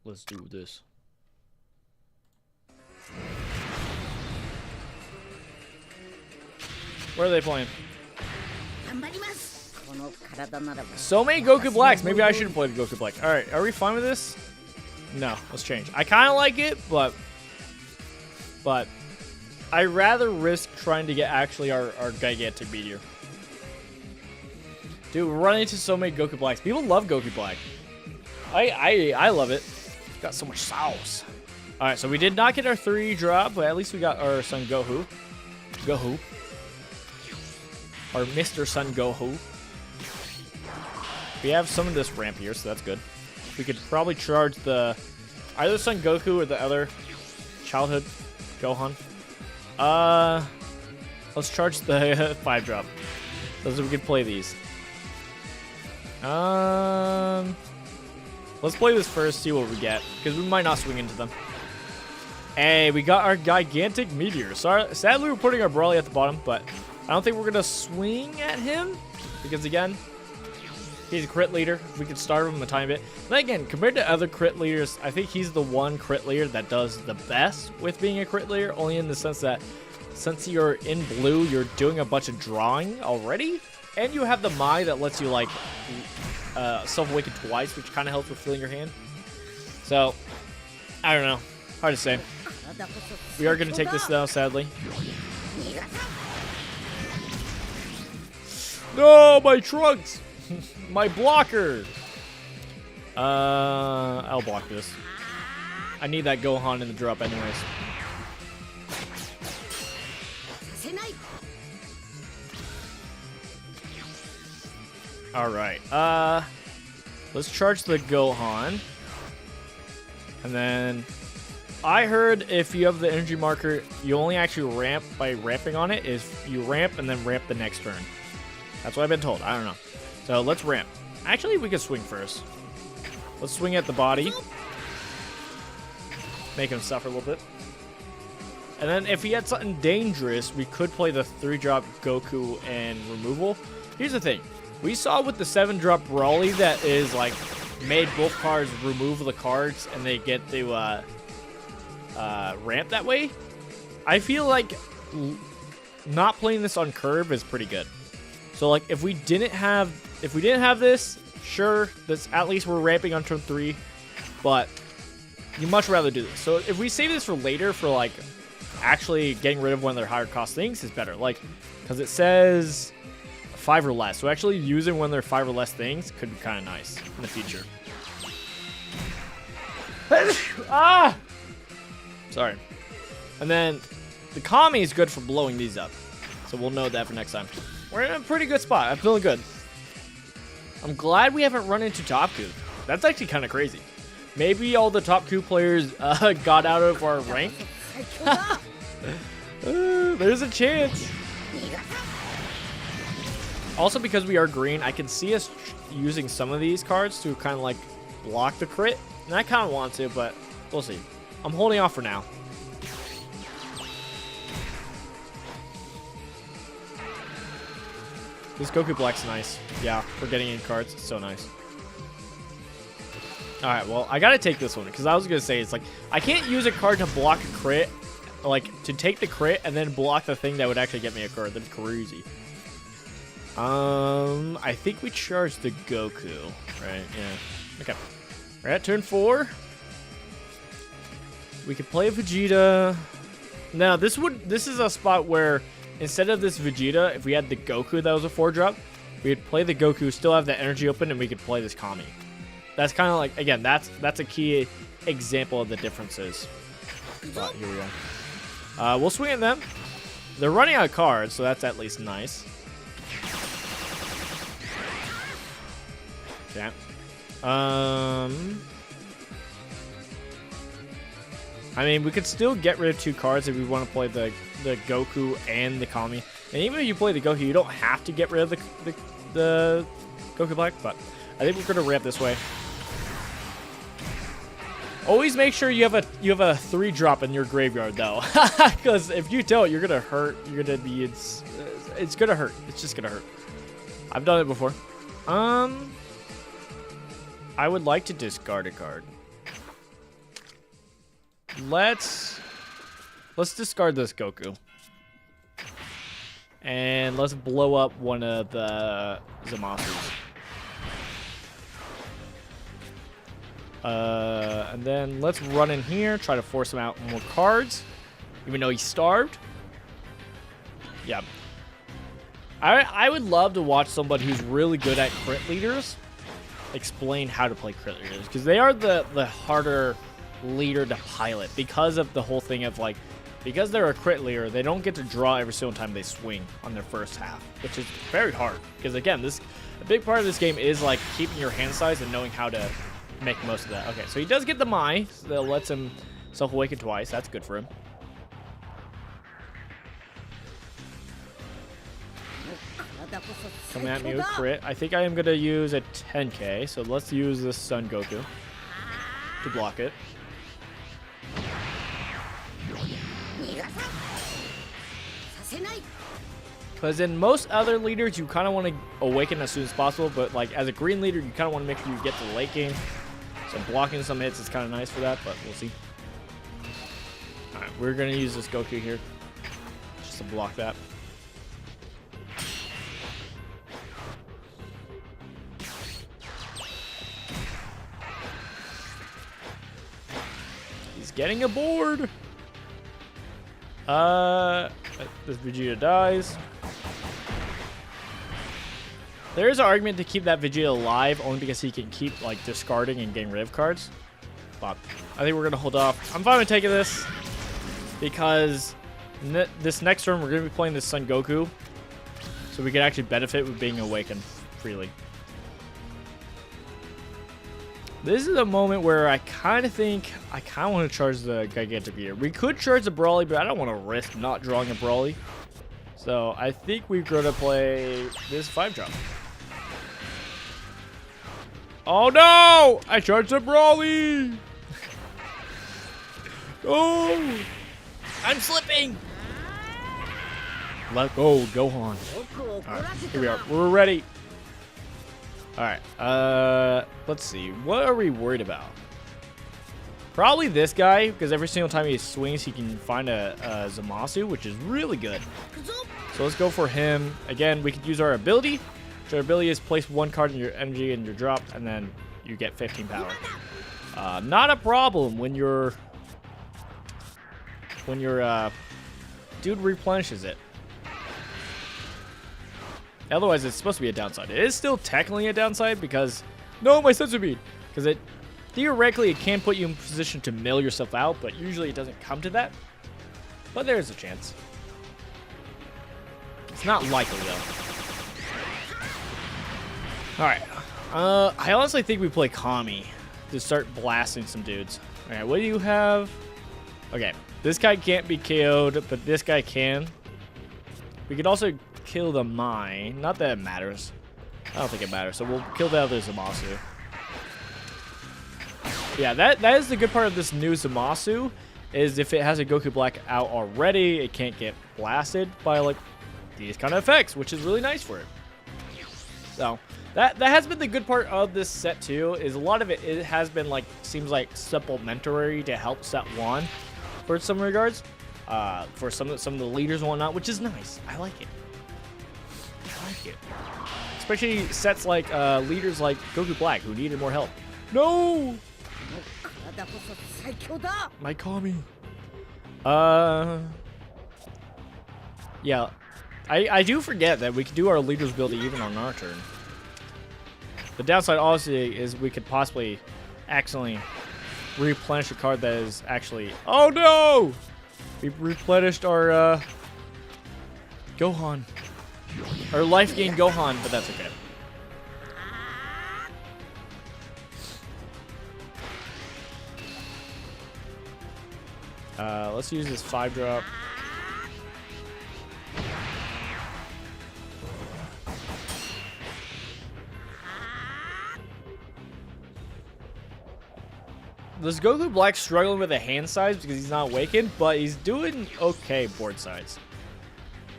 Let's do this. Where are they playing? So many Goku Blacks. Maybe I shouldn't play the Goku Black. Alright, are we fine with this? No, let's change. I kind of like it, but I'd rather risk trying to get actually our gigantic meteor. Dude, we're running into so many Goku Blacks. People love Goku Black. I love it. Got so much sauce. Alright, so we did not get our 3 drop, but at least we got our Son Goku. Our Mr. Son Goku. We have some of this ramp here, so that's good. We could probably charge the either Son Goku or the other childhood Gohan. Let's charge the 5 drop. So we can play these. Let's play this first, see what we get, because we might not swing into them. Hey, we got our gigantic meteor. Sorry, sadly, we're putting our Brawly at the bottom, but I don't think we're gonna swing at him because again, he's a crit leader. We could starve him a tiny bit. But again, compared to other crit leaders, I think he's the one crit leader that does the best with being a crit leader. Only in the sense that since you're in blue, you're doing a bunch of drawing already, and you have the Mai that lets you like. Self-awaken twice, which kind of helps with filling your hand. So, I don't know. Hard to say. We are going to take this, though, sadly. No, my Trunks! My blocker! I'll block this. I need that Gohan in the drop anyways. Alright, let's charge the Gohan. And then, I heard if you have the energy marker, you only actually ramp by ramping on it, is you ramp and then ramp the next turn. That's what I've been told, I don't know. So, let's ramp. Actually, we could swing first. Let's swing at the body. Make him suffer a little bit. And then if he had something dangerous, we could play the 3-drop Goku and removal. Here's the thing. We saw with the 7-drop Brawly that is like made both cards remove the cards and they get to ramp that way. I feel like not playing this on curve is pretty good. So like if we didn't have this, sure, that's at least we're ramping on turn 3, but you much rather do this. So if we save this for later for like actually getting rid of one of their higher cost things is better. Like, because it says 5 or less. So actually using one of their 5 or less things could be kind of nice in the future. Ah! Sorry. And then the Kami is good for blowing these up. So we'll know that for next time. We're in a pretty good spot. I'm feeling good. I'm glad we haven't run into top coup. That's actually kind of crazy. Maybe all the top coup players got out of our rank. There's a chance. Also, because we are green, I can see us using some of these cards to kind of like block the crit. And I kind of want to, but we'll see. I'm holding off for now. This Goku Black's nice. Yeah, for getting in cards. It's so nice. Alright, well, I gotta take this one, because I was gonna say, it's like, I can't use a card to block a crit, like, to take the crit and then block the thing that would actually get me a card. That's crazy. I think we charge the Goku, right? Yeah. Okay. We're at turn 4. We could play Vegeta. Now, this is a spot where, instead of this Vegeta, if we had the Goku that was a 4-drop, we'd play the Goku, still have that energy open, and we could play this Kami. That's kind of like, again, that's a key example of the differences. But here we go. We'll swing at them. They're running out of cards, so that's at least nice. Okay. I mean, we could still get rid of 2 cards if we want to play the Goku and the Kami. And even if you play the Goku, you don't have to get rid of the Goku Black, but I think we're going to ramp this way. Always make sure you have a 3-drop in your graveyard though, because if you don't, you're gonna hurt. You're gonna be it's gonna hurt. It's just gonna hurt. I've done it before. I would like to discard a card. Let's discard this Goku, and let's blow up one of the Zamatsus. And then let's run in here, try to force him out more cards, even though he's starved. Yeah. I would love to watch somebody who's really good at crit leaders explain how to play crit leaders, because they are the harder leader to pilot because of the whole thing of like, because they're a crit leader, they don't get to draw every single time they swing on their first half, which is very hard. Because again, a big part of this game is like keeping your hand size and knowing how to make most of that. Okay, so he does get the Mai, so that lets him self-awaken twice. That's good for him. Coming at me with crit. I think I am going to use a 10k, so let's use this Sun Goku to block it. Because in most other leaders, you kind of want to awaken as soon as possible, but like as a green leader, you kind of want to make sure you get to the late game. So blocking some hits is kind of nice for that, but we'll see. Alright, we're going to use this Goku here just to block that. He's getting a board. This Vegeta dies. There is an argument to keep that Vegeta alive only because he can keep like discarding and getting rid of cards. But I think we're going to hold off. I'm fine with taking this because this next turn we're going to be playing this Son Goku. So we can actually benefit with being awakened freely. This is a moment where I kind of think I kind of want to charge the Gigantic Eater. We could charge the Brawly, but I don't want to risk not drawing a Brawly. So I think we're going to play this 5-drop. Oh no! I charged the Brawly! Oh! I'm slipping. Let go, Gohan. Alright, here we are. We're ready. Alright, let's see. What are we worried about? Probably this guy, because every single time he swings, he can find a Zamasu, which is really good. So let's go for him. Again, we could use our ability. So our ability is place one card in your energy and your drop, and then you get 15 power. Not a problem when your dude replenishes it. Otherwise, it's supposed to be a downside. It is still technically a downside because no, my senzu bean, because it theoretically it can put you in position to mill yourself out, but usually it doesn't come to that. But there is a chance. It's not likely though. All right. I honestly think we play Kami to start blasting some dudes. All right, what do you have? Okay, this guy can't be KO'd, but this guy can. We could also kill the mine. Not that it matters. I don't think it matters. So we'll kill the other Zamasu. Yeah, that is the good part of this new Zamasu, is if it has a Goku Black out already, it can't get blasted by like these kind of effects, which is really nice for it. So that has been the good part of this set too, is a lot of it has been like, seems like supplementary to help set one for some regards, for some of the leaders and whatnot, which is nice. I like it. I like it. Especially sets like leaders like Goku Black who needed more help. No! My Kami. Yeah. I do forget that we can do our leader's ability even on our turn. The downside obviously is we could possibly accidentally replenish a card that is actually... Oh no! We replenished our Gohan. Our life gain Gohan, but that's okay. Let's use this 5-drop. This Goku Black struggling with the hand size because he's not awakened, but he's doing okay board size.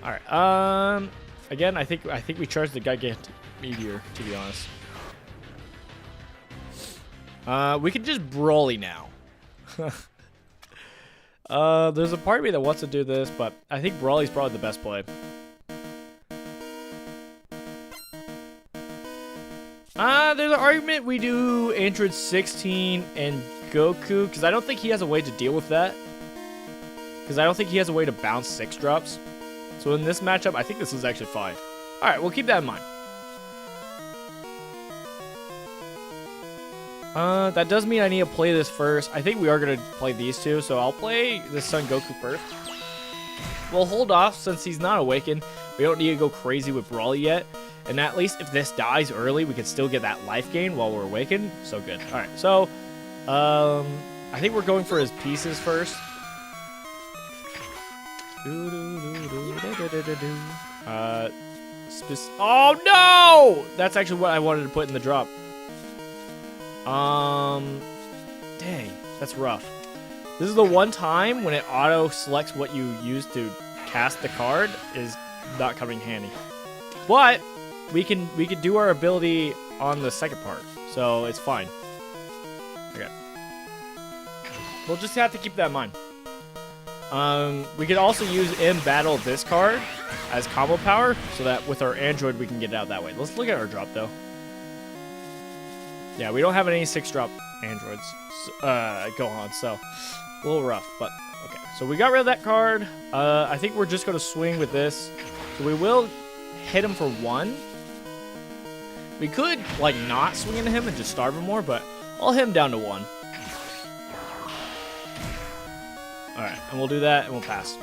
All right. Again, I think we charged the Gigantic Meteor, to be honest. We could just Broly now. There's a part of me that wants to do this, but I think Broly's probably the best play. There's an argument we do Android 16 and Goku, because I don't think he has a way to deal with that. Because I don't think he has a way to bounce 6 drops. So in this matchup, I think this is actually fine. Alright, we'll keep that in mind. That does mean I need to play this first. I think we are going to play these two, so I'll play the Son Goku first. We'll hold off since he's not awakened. We don't need to go crazy with Broly yet. And at least if this dies early, we can still get that life gain while we're awakened. So good. Alright, so I think we're going for his pieces first. Oh no! That's actually what I wanted to put in the drop. Dang, that's rough. This is the one time when it auto selects what you use to cast the card is not coming handy. But we can do our ability on the second part, so it's fine. Okay. We'll just have to keep that in mind. We could also use in battle this card as combo power, so that with our android we can get it out that way. Let's look at our drop though. Yeah, we don't have any 6-drop androids, Gohan, so a little rough, but okay. So we got rid of that card. I think we're just gonna swing with this. So we will hit him for 1. We could like not swing into him and just starve him more, but I'll hit him down to 1. Alright, and we'll do that and we'll pass.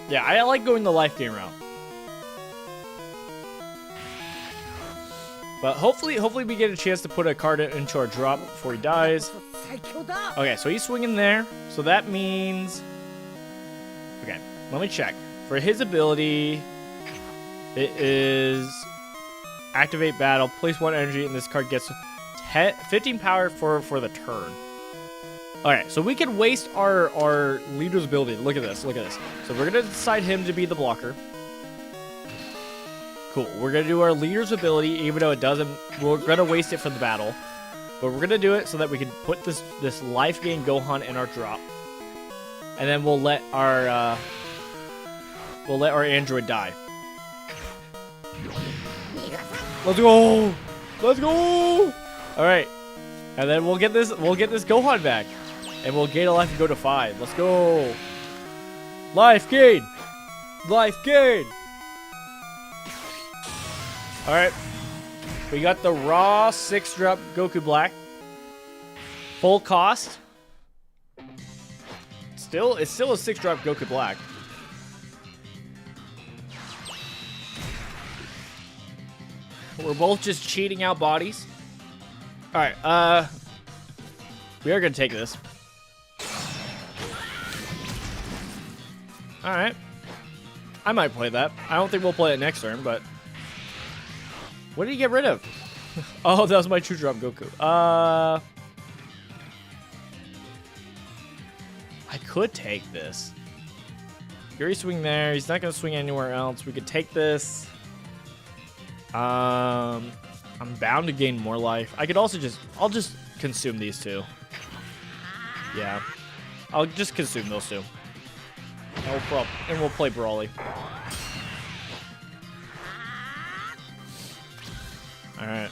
Yeah, I like going the life gain route. But hopefully we get a chance to put a card into our drop before he dies. Okay, so he's swinging there. So that means... Okay, let me check. For his ability, it is... Activate battle, place 1 energy, and this card gets 15 power for the turn. Alright, so we can waste our leader's ability. Look at this, look at this. So we're gonna decide him to be the blocker. Cool, we're gonna do our leader's ability, even though it doesn't, we're gonna waste it for the battle. But we're gonna do it so that we can put this life gain Gohan in our drop. And then we'll let our android die. Let's go! Let's go! Alright. And then we'll get this Gohan back. And we'll gain a life and go to 5. Let's go. Life gain. Life gain. Alright. We got the raw 6-drop Goku Black. Full cost. It's still a 6-drop Goku Black. We're both just cheating out bodies. Alright, we are gonna take this. Alright. I might play that. I don't think we'll play it next turn, but... What did he get rid of? Oh, that was my 2-drop Goku. I could take this. Fury swing there. He's not gonna swing anywhere else. We could take this. I'm bound to gain more life. I could also I'll just consume these two. Yeah. I'll just consume those two. And we'll play Brawly. Alright.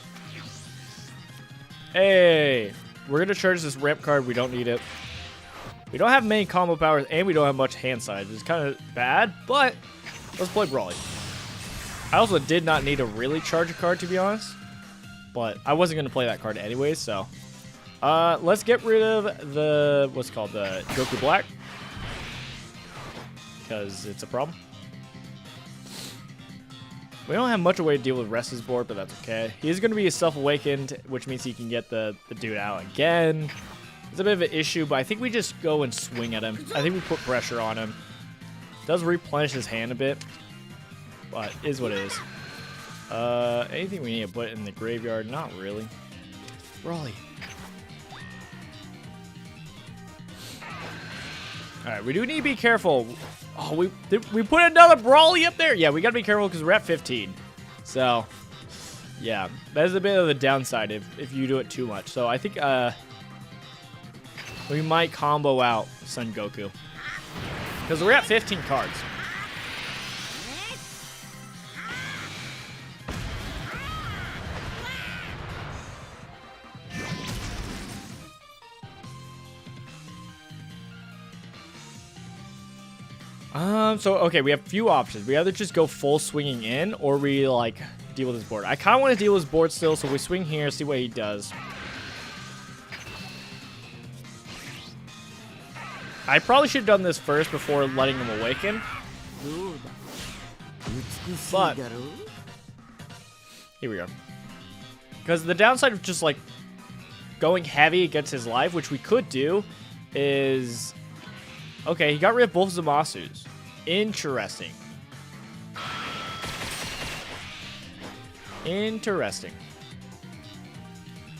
Hey! We're gonna charge this ramp card. We don't need it. We don't have many combo powers, and we don't have much hand size. It's kind of bad, but let's play Brawly. I also did not need to really charge a card, to be honest. But I wasn't going to play that card anyway, so. Let's get rid of the, what's it called, the Goku Black. Because it's a problem. We don't have much way to deal with Rest's board, but that's okay. He's going to be self-awakened, which means he can get the dude out again. It's a bit of an issue, but I think we just go and swing at him. I think we put pressure on him. Does replenish his hand a bit. But is what it is. Anything we need to put in the graveyard? Not really. Brawly. Alright, we do need to be careful. Oh, we put another Brawly up there? Yeah, we gotta be careful because we're at 15. So, yeah. That is a bit of the downside if you do it too much. So I think we might combo out Son Goku. Because we're at 15 cards. So, okay, we have a few options. We either just go full swinging in, or we, like, deal with his board. I kind of want to deal with his board still, so we swing here, see what he does. I probably should have done this first before letting him awaken. But, here we go. Because the downside of just, like, going heavy against his life, which we could do, is... Okay, he got rid of both Zamasu's. Interesting. Interesting.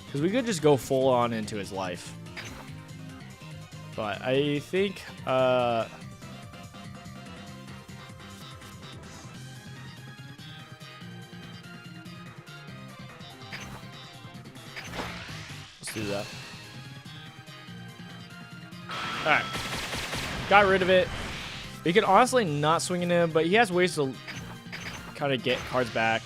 Because we could just go full on into his life. But I think... Let's do that. Alright. Got rid of it. We can honestly not swing at him, but he has ways to kind of get cards back.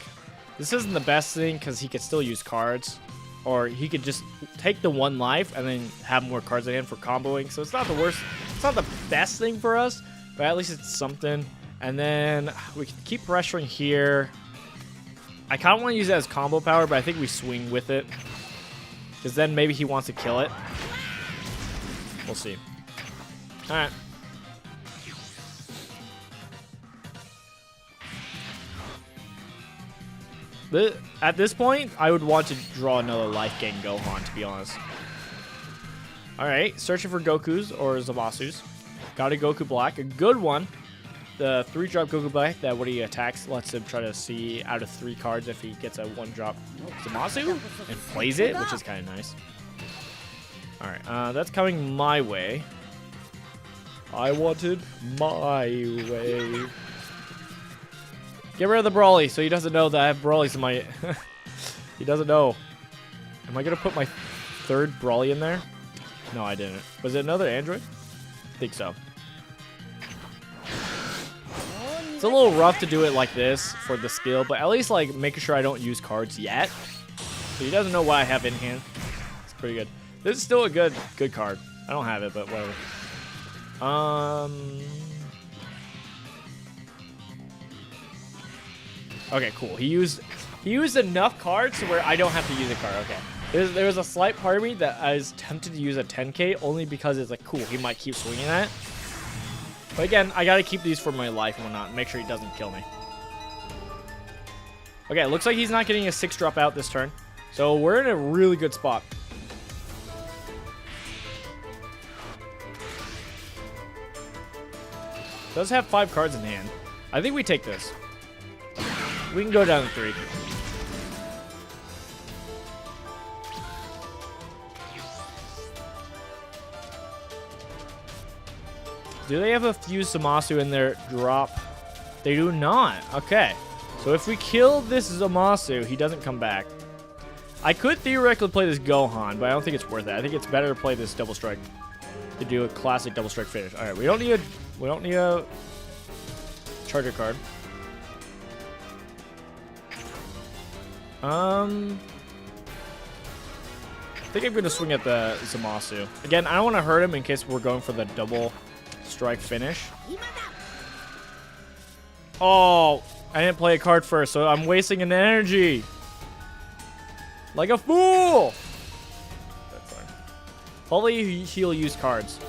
This isn't the best thing because he could still use cards. Or he could just take the 1 life and then have more cards in hand for comboing. So it's not the worst. It's not the best thing for us, but at least it's something. And then we can keep pressuring here. I kind of want to use it as combo power, but I think we swing with it. Because then maybe he wants to kill it. We'll see. Alright. At this point, I would want to draw another life gain Gohan, to be honest. Alright, searching for Goku's or Zamasu's. Got a Goku Black, a good one. The 3-drop Goku Black that when he attacks lets him try to see out of 3 cards if he gets a 1-drop Zamasu and plays it, which is kind of nice. Alright, that's coming my way. I wanted my way. Get rid of the Brawly so he doesn't know that I have Brawlies in my... He doesn't know. Am I going to put my third Brawly in there? No, I didn't. Was it another android? I think so. It's a little rough to do it like this for the skill, but at least like making sure I don't use cards yet. So he doesn't know what I have in hand. It's pretty good. This is still a good card. I don't have it, but whatever. Okay, cool. He used enough cards to where I don't have to use a card. Okay. There was a slight part of me that I was tempted to use a 10k only because it's like, cool, he might keep swinging at it. But again, I gotta keep these for my life and whatnot. Make sure he doesn't kill me. Okay, looks like he's not getting a 6-drop out this turn. So we're in a really good spot. Does have 5 cards in hand. I think we take this. We can go down to 3. Do they have a fused Zamasu in their drop? They do not. Okay. So if we kill this Zamasu, he doesn't come back. I could theoretically play this Gohan, but I don't think it's worth it. I think it's better to play this Double Strike to do a classic Double Strike finish. All right, we don't need a charger card. I think I'm going to swing at the Zamasu. Again, I don't want to hurt him in case we're going for the Double Strike finish. Oh, I didn't play a card first, so I'm wasting an energy. Like a fool! That's fine. Hopefully he'll use cards.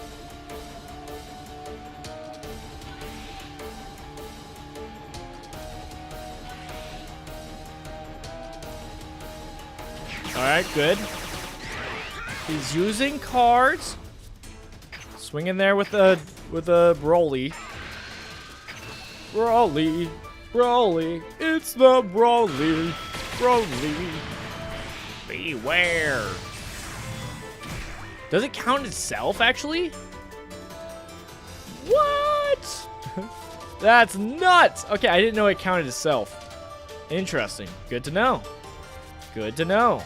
Alright, good. He's using cards. Swing in there with a Broly. Broly, it's the Broly. Beware. Does it count itself, actually? What? That's nuts. Okay, I didn't know it counted itself. Interesting. Good to know. Good to know.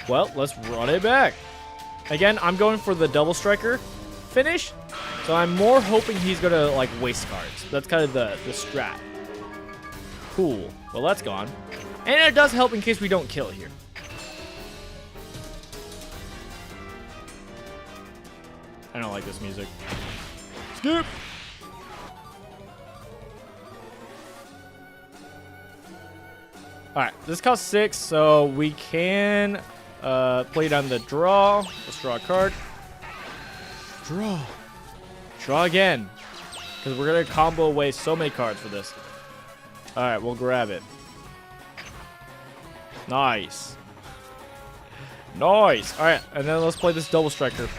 Well, let's run it back. Again, I'm going for the Double Striker finish. So I'm more hoping he's going to, like, waste cards. That's kind of the strat. Cool. Well, that's gone. And it does help in case we don't kill here. I don't like this music. Skip! Alright, this costs 6, so we can play it on the draw. Let's draw a card. Draw. Draw again. Because we're going to combo away so many cards for this. Alright, we'll grab it. Nice. Nice. Alright, and then let's play this Double Striker.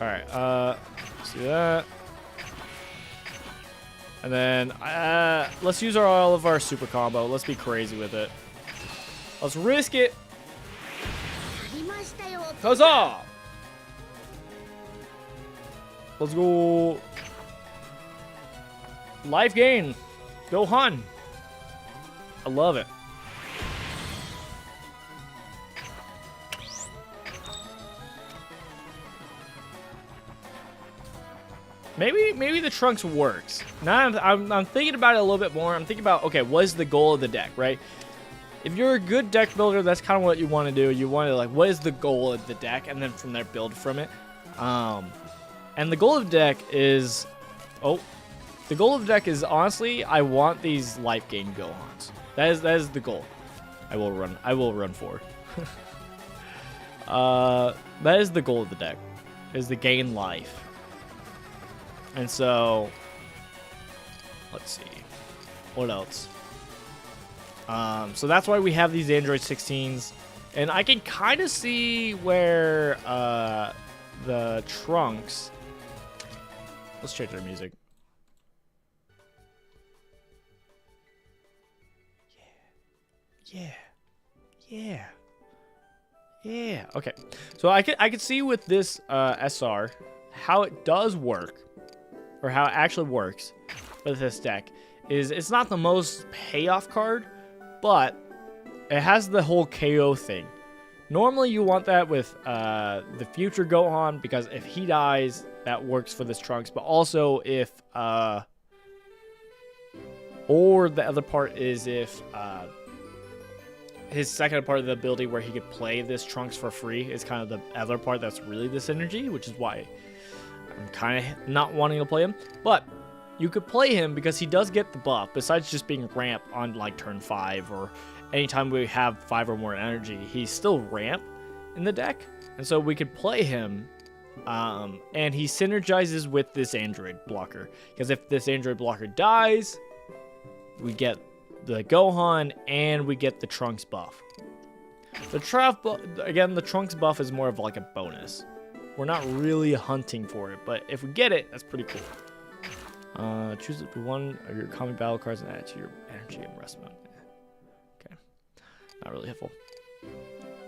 Alright, let's do that. And then, let's use all of our super combo. Let's be crazy with it. Let's risk it. Huzzah! Let's go. Life gain. Gohan. I love it. Maybe the Trunks works. Now I'm thinking about it a little bit more. I'm thinking about, okay, what is the goal of the deck, right? If you're a good deck builder, that's kind of what you want to do. You want to, like, what is the goal of the deck? And then from there, build from it. And the goal of the deck is... Oh. The goal of the deck is, honestly, I want these life gain Gohans. That is the goal. I will run for. That is the goal of the deck. Is to gain life. And so, let's see, what else? So that's why we have these Android 16s, and I can kind of see where the Trunks. Let's change their music. Yeah. Yeah, okay. So I could see with this SR how it does work, or how it actually works with this deck, is it's not the most payoff card, but it has the whole KO thing. Normally you want that with the future Gohan, because if he dies, that works for this Trunks, but also if, or the other part is if, his second part of the ability where he could play this Trunks for free is kind of the other part that's really this energy, which is why I'm kind of not wanting to play him. But you could play him because he does get the buff, besides just being ramp on like turn 5 or anytime we have 5 or more energy, he's still ramp in the deck. And so we could play him, and he synergizes with this android blocker. Because if this android blocker dies, we get the Gohan and we get the Trunks buff. The Trunks buff is more of like a bonus. We're not really hunting for it, but if we get it, that's pretty cool. Choose one of your common battle cards and add it to your energy and rest mode. Okay, not really helpful.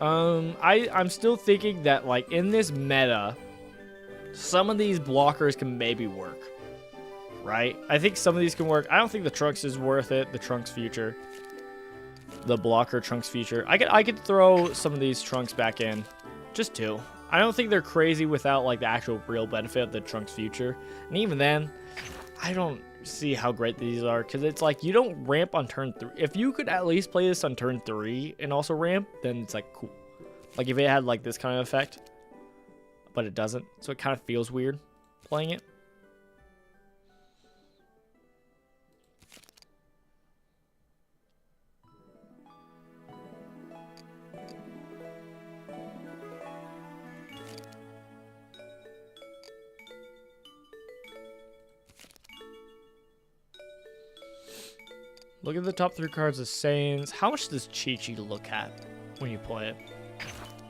I'm still thinking that like in this meta, some of these blockers can maybe work. Right? I think some of these can work. I don't think the Trunks is worth it. The Trunks future. The blocker Trunks future. I could throw some of these Trunks back in. Just 2. I don't think they're crazy without like the actual real benefit of the Trunks future. And even then, I don't see how great these are. Because it's like you don't ramp on turn 3. If you could at least play this on turn 3 and also ramp, then it's like cool. Like if it had like this kind of effect. But it doesn't. So it kind of feels weird playing it. Look at the top 3 cards of Saiyans. How much does Chi-Chi look at when you play it?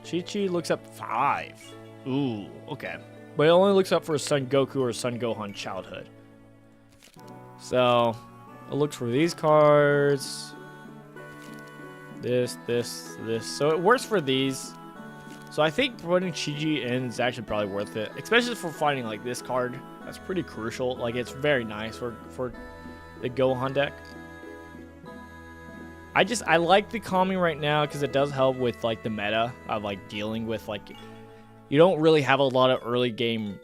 Chi-Chi looks up 5. Ooh, okay. But it only looks up for Son Goku or Son Gohan childhood. So, it looks for these cards. This. So it works for these. So I think putting Chi-Chi in is actually probably worth it. Especially for finding like this card. That's pretty crucial. Like it's very nice for the Gohan deck. I like the calming right now because it does help with like the meta of like dealing with like you don't really have a lot of early game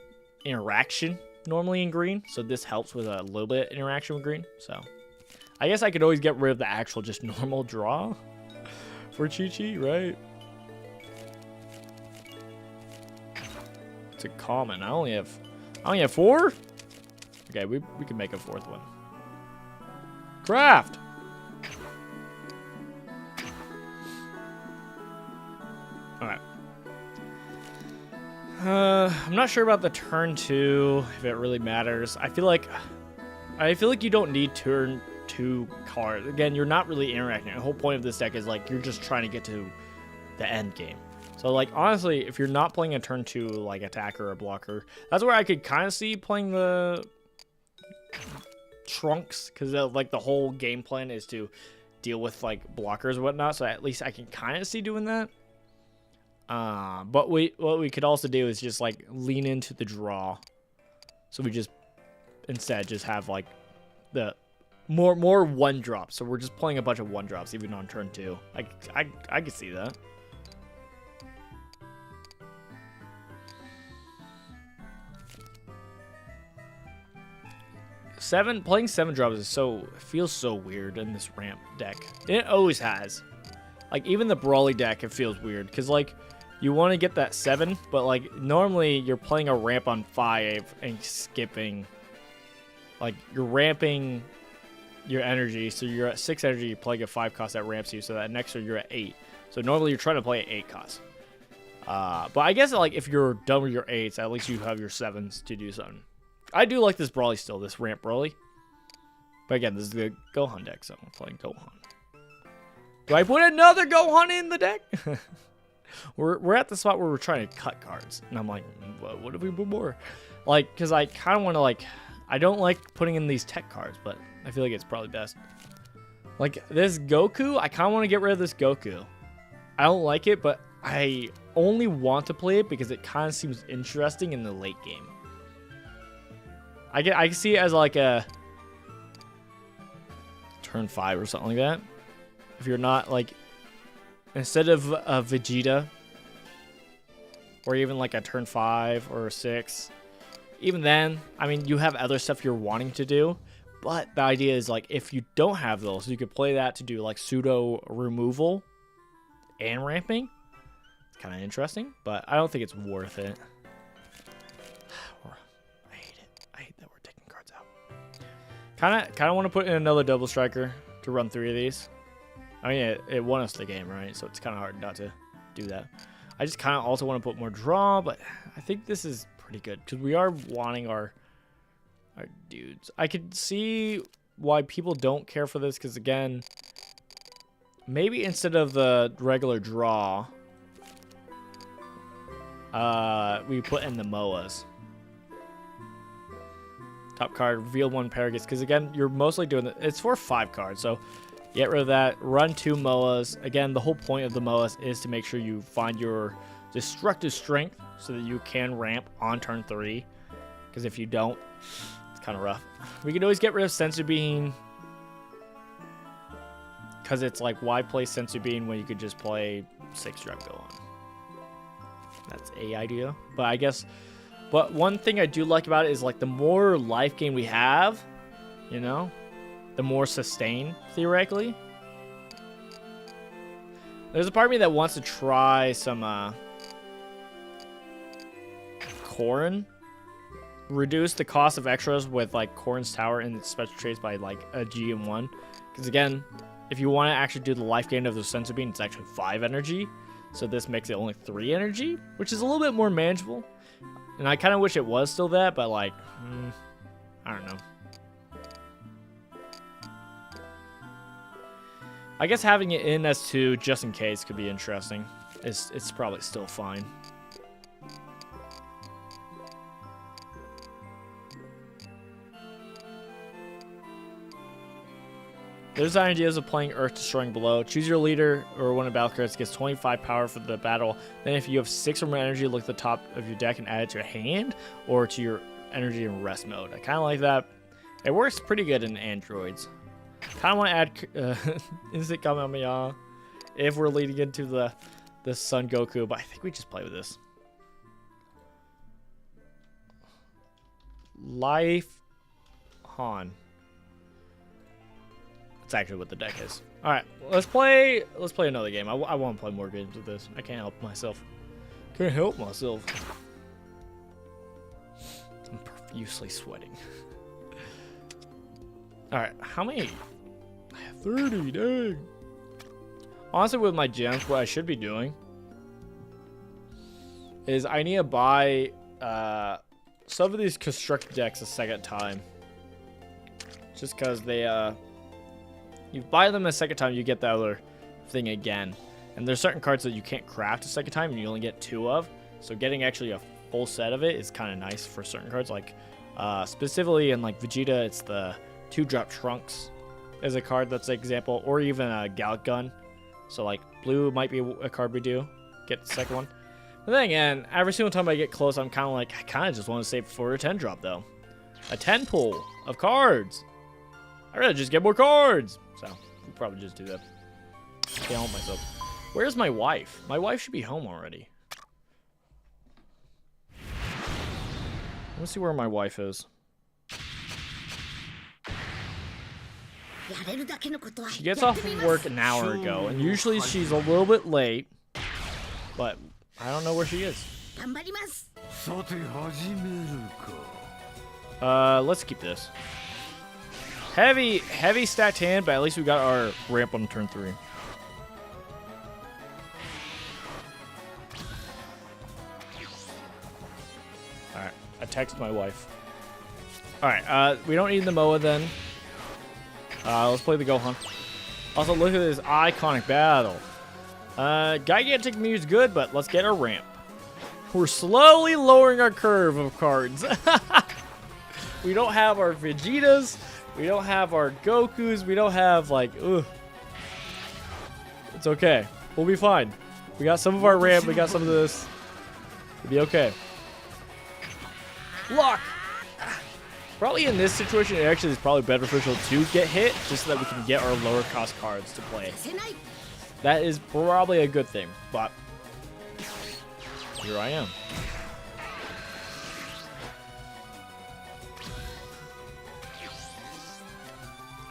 interaction normally in green, so this helps with a little bit of interaction with green. So I guess I could always get rid of the actual just normal draw for Chi-Chi, right? It's a common. I only have 4. Okay, we can make a 4th one. Craft. Alright. I'm not sure about the turn 2, if it really matters. I feel like you don't need turn 2 cards. Again, you're not really interacting. The whole point of this deck is like you're just trying to get to the end game. So like honestly, if you're not playing a turn 2 like attacker or blocker, that's where I could kind of see playing the Trunks, because like the whole game plan is to deal with like blockers and whatnot. So at least I can kind of see doing that. But what we could also do is just like lean into the draw. So we just instead just have like the more one drops. So we're just playing a bunch of one drops even on turn 2. I could see that. Playing 7 drops is feels so weird in this ramp deck. It always has. Like even the Brawly deck, it feels weird because like you want to get that 7, but like normally you're playing a ramp on 5 and skipping. Like you're ramping your energy, so you're at 6 energy. You play a 5 cost that ramps you, so that next year you're at 8. So normally you're trying to play at 8 cost. But I guess like if you're done with your 8s, at least you have your 7s to do something. I do like this Brawly still, this ramp Brawly. But again, this is the Gohan deck, so I'm playing Gohan. Do I put another Gohan in the deck? we're at the spot where we're trying to cut cards. And I'm like, well, what if we put more? Like, because I kind of want to like, I don't like putting in these tech cards, but I feel like it's probably best. Like this Goku, I kind of want to get rid of this Goku. I don't like it, but I only want to play it because it kind of seems interesting in the late game. I can see it as like a turn 5 or something like that. If you're not like, instead of a Vegeta, or even like a turn 5 or 6, even then, I mean, you have other stuff you're wanting to do. But the idea is like, if you don't have those, you could play that to do like pseudo removal and ramping. It's kind of interesting, but I don't think it's worth it. I hate it. I hate that we're taking cards out. Kind of want to put in another double striker to run 3 of these. I mean, it won us the game, right? So it's kind of hard not to do that. I just kind of also want to put more draw, but I think this is pretty good because we are wanting our dudes. I could see why people don't care for this because, again, maybe instead of the regular draw, we put in the MOAs. Top card, reveal 1 Paragus, because again, you're mostly doing it. It's for 5 cards, so get rid of that. Run 2 MOAs. Again, the whole point of the MOAs is to make sure you find your destructive strength so that you can ramp on turn 3. Because if you don't, it's kind of rough. We can always get rid of Sensu Bean, because it's like, why play Sensu Bean when you could just play 6 Drop Go on? That's a idea. But I guess, but one thing I do like about it is like the more life gain we have, you know, the more sustain, theoretically. There's a part of me that wants to try some Corrin. Reduce the cost of extras with like Corrin's Tower and its special traits by like a G and 1. Because again, if you want to actually do the life gain of the Sensu Bean, it's actually 5 energy. So this makes it only 3 energy, which is a little bit more manageable. And I kind of wish it was still that, but like, I don't know. I guess having it in as 2 just in case could be interesting. It's probably still fine. There's ideas of playing Earth Destroying Blow. Choose your leader or one of the battle cards gets 25 power for the battle. Then if you have 6 or more energy, look at the top of your deck and add it to your hand or to your energy in rest mode. I kind of like that. It works pretty good in androids. Kind of want to add Instant Kamehameha if we're leading into the Son Goku, but I think we just play with this. Life Han. That's actually what the deck is. All right, let's play another game. I want to play more games with this. I can't help myself. Can't help myself. I'm profusely sweating. All right, how many? 30, dang. Honestly, with my gems, what I should be doing is I need to buy some of these construct decks a second time. Just because they you buy them a second time, you get the other thing again. And there's certain cards that you can't craft a second time and you only get 2 of. So getting actually a full set of it is kind of nice for certain cards. Like specifically in like Vegeta, it's the 2-drop Trunks as a card that's an example. Or even a Gallic Gun. So like blue might be a card we do. Get the second one. But then again, every single time I get close, I'm kind of like, I kind of just want to save for a 10-drop though. A 10 pull of cards. I'd rather just get more cards. So, we'll probably just do that. Can't help myself. Where's my wife? My wife should be home already. Let's see where my wife is. She gets off of work an hour ago, and usually she's a little bit late, but I don't know where she is. Let's keep this. Heavy stacked hand, but at least we got our ramp on turn 3. Alright, I text my wife. Alright, we don't need the Moa then. Let's play the Gohan. Also, look at this iconic battle. Gigantic Mew's good, but let's get our ramp. We're slowly lowering our curve of cards. We don't have our Vegetas. We don't have our Gokus. We don't have, like, ugh. It's okay. We'll be fine. We got some of our ramp. We got some of this. It'll be okay. Lock! Probably in this situation, it actually is probably beneficial to get hit, just so that we can get our lower cost cards to play. That is probably a good thing, but here I am.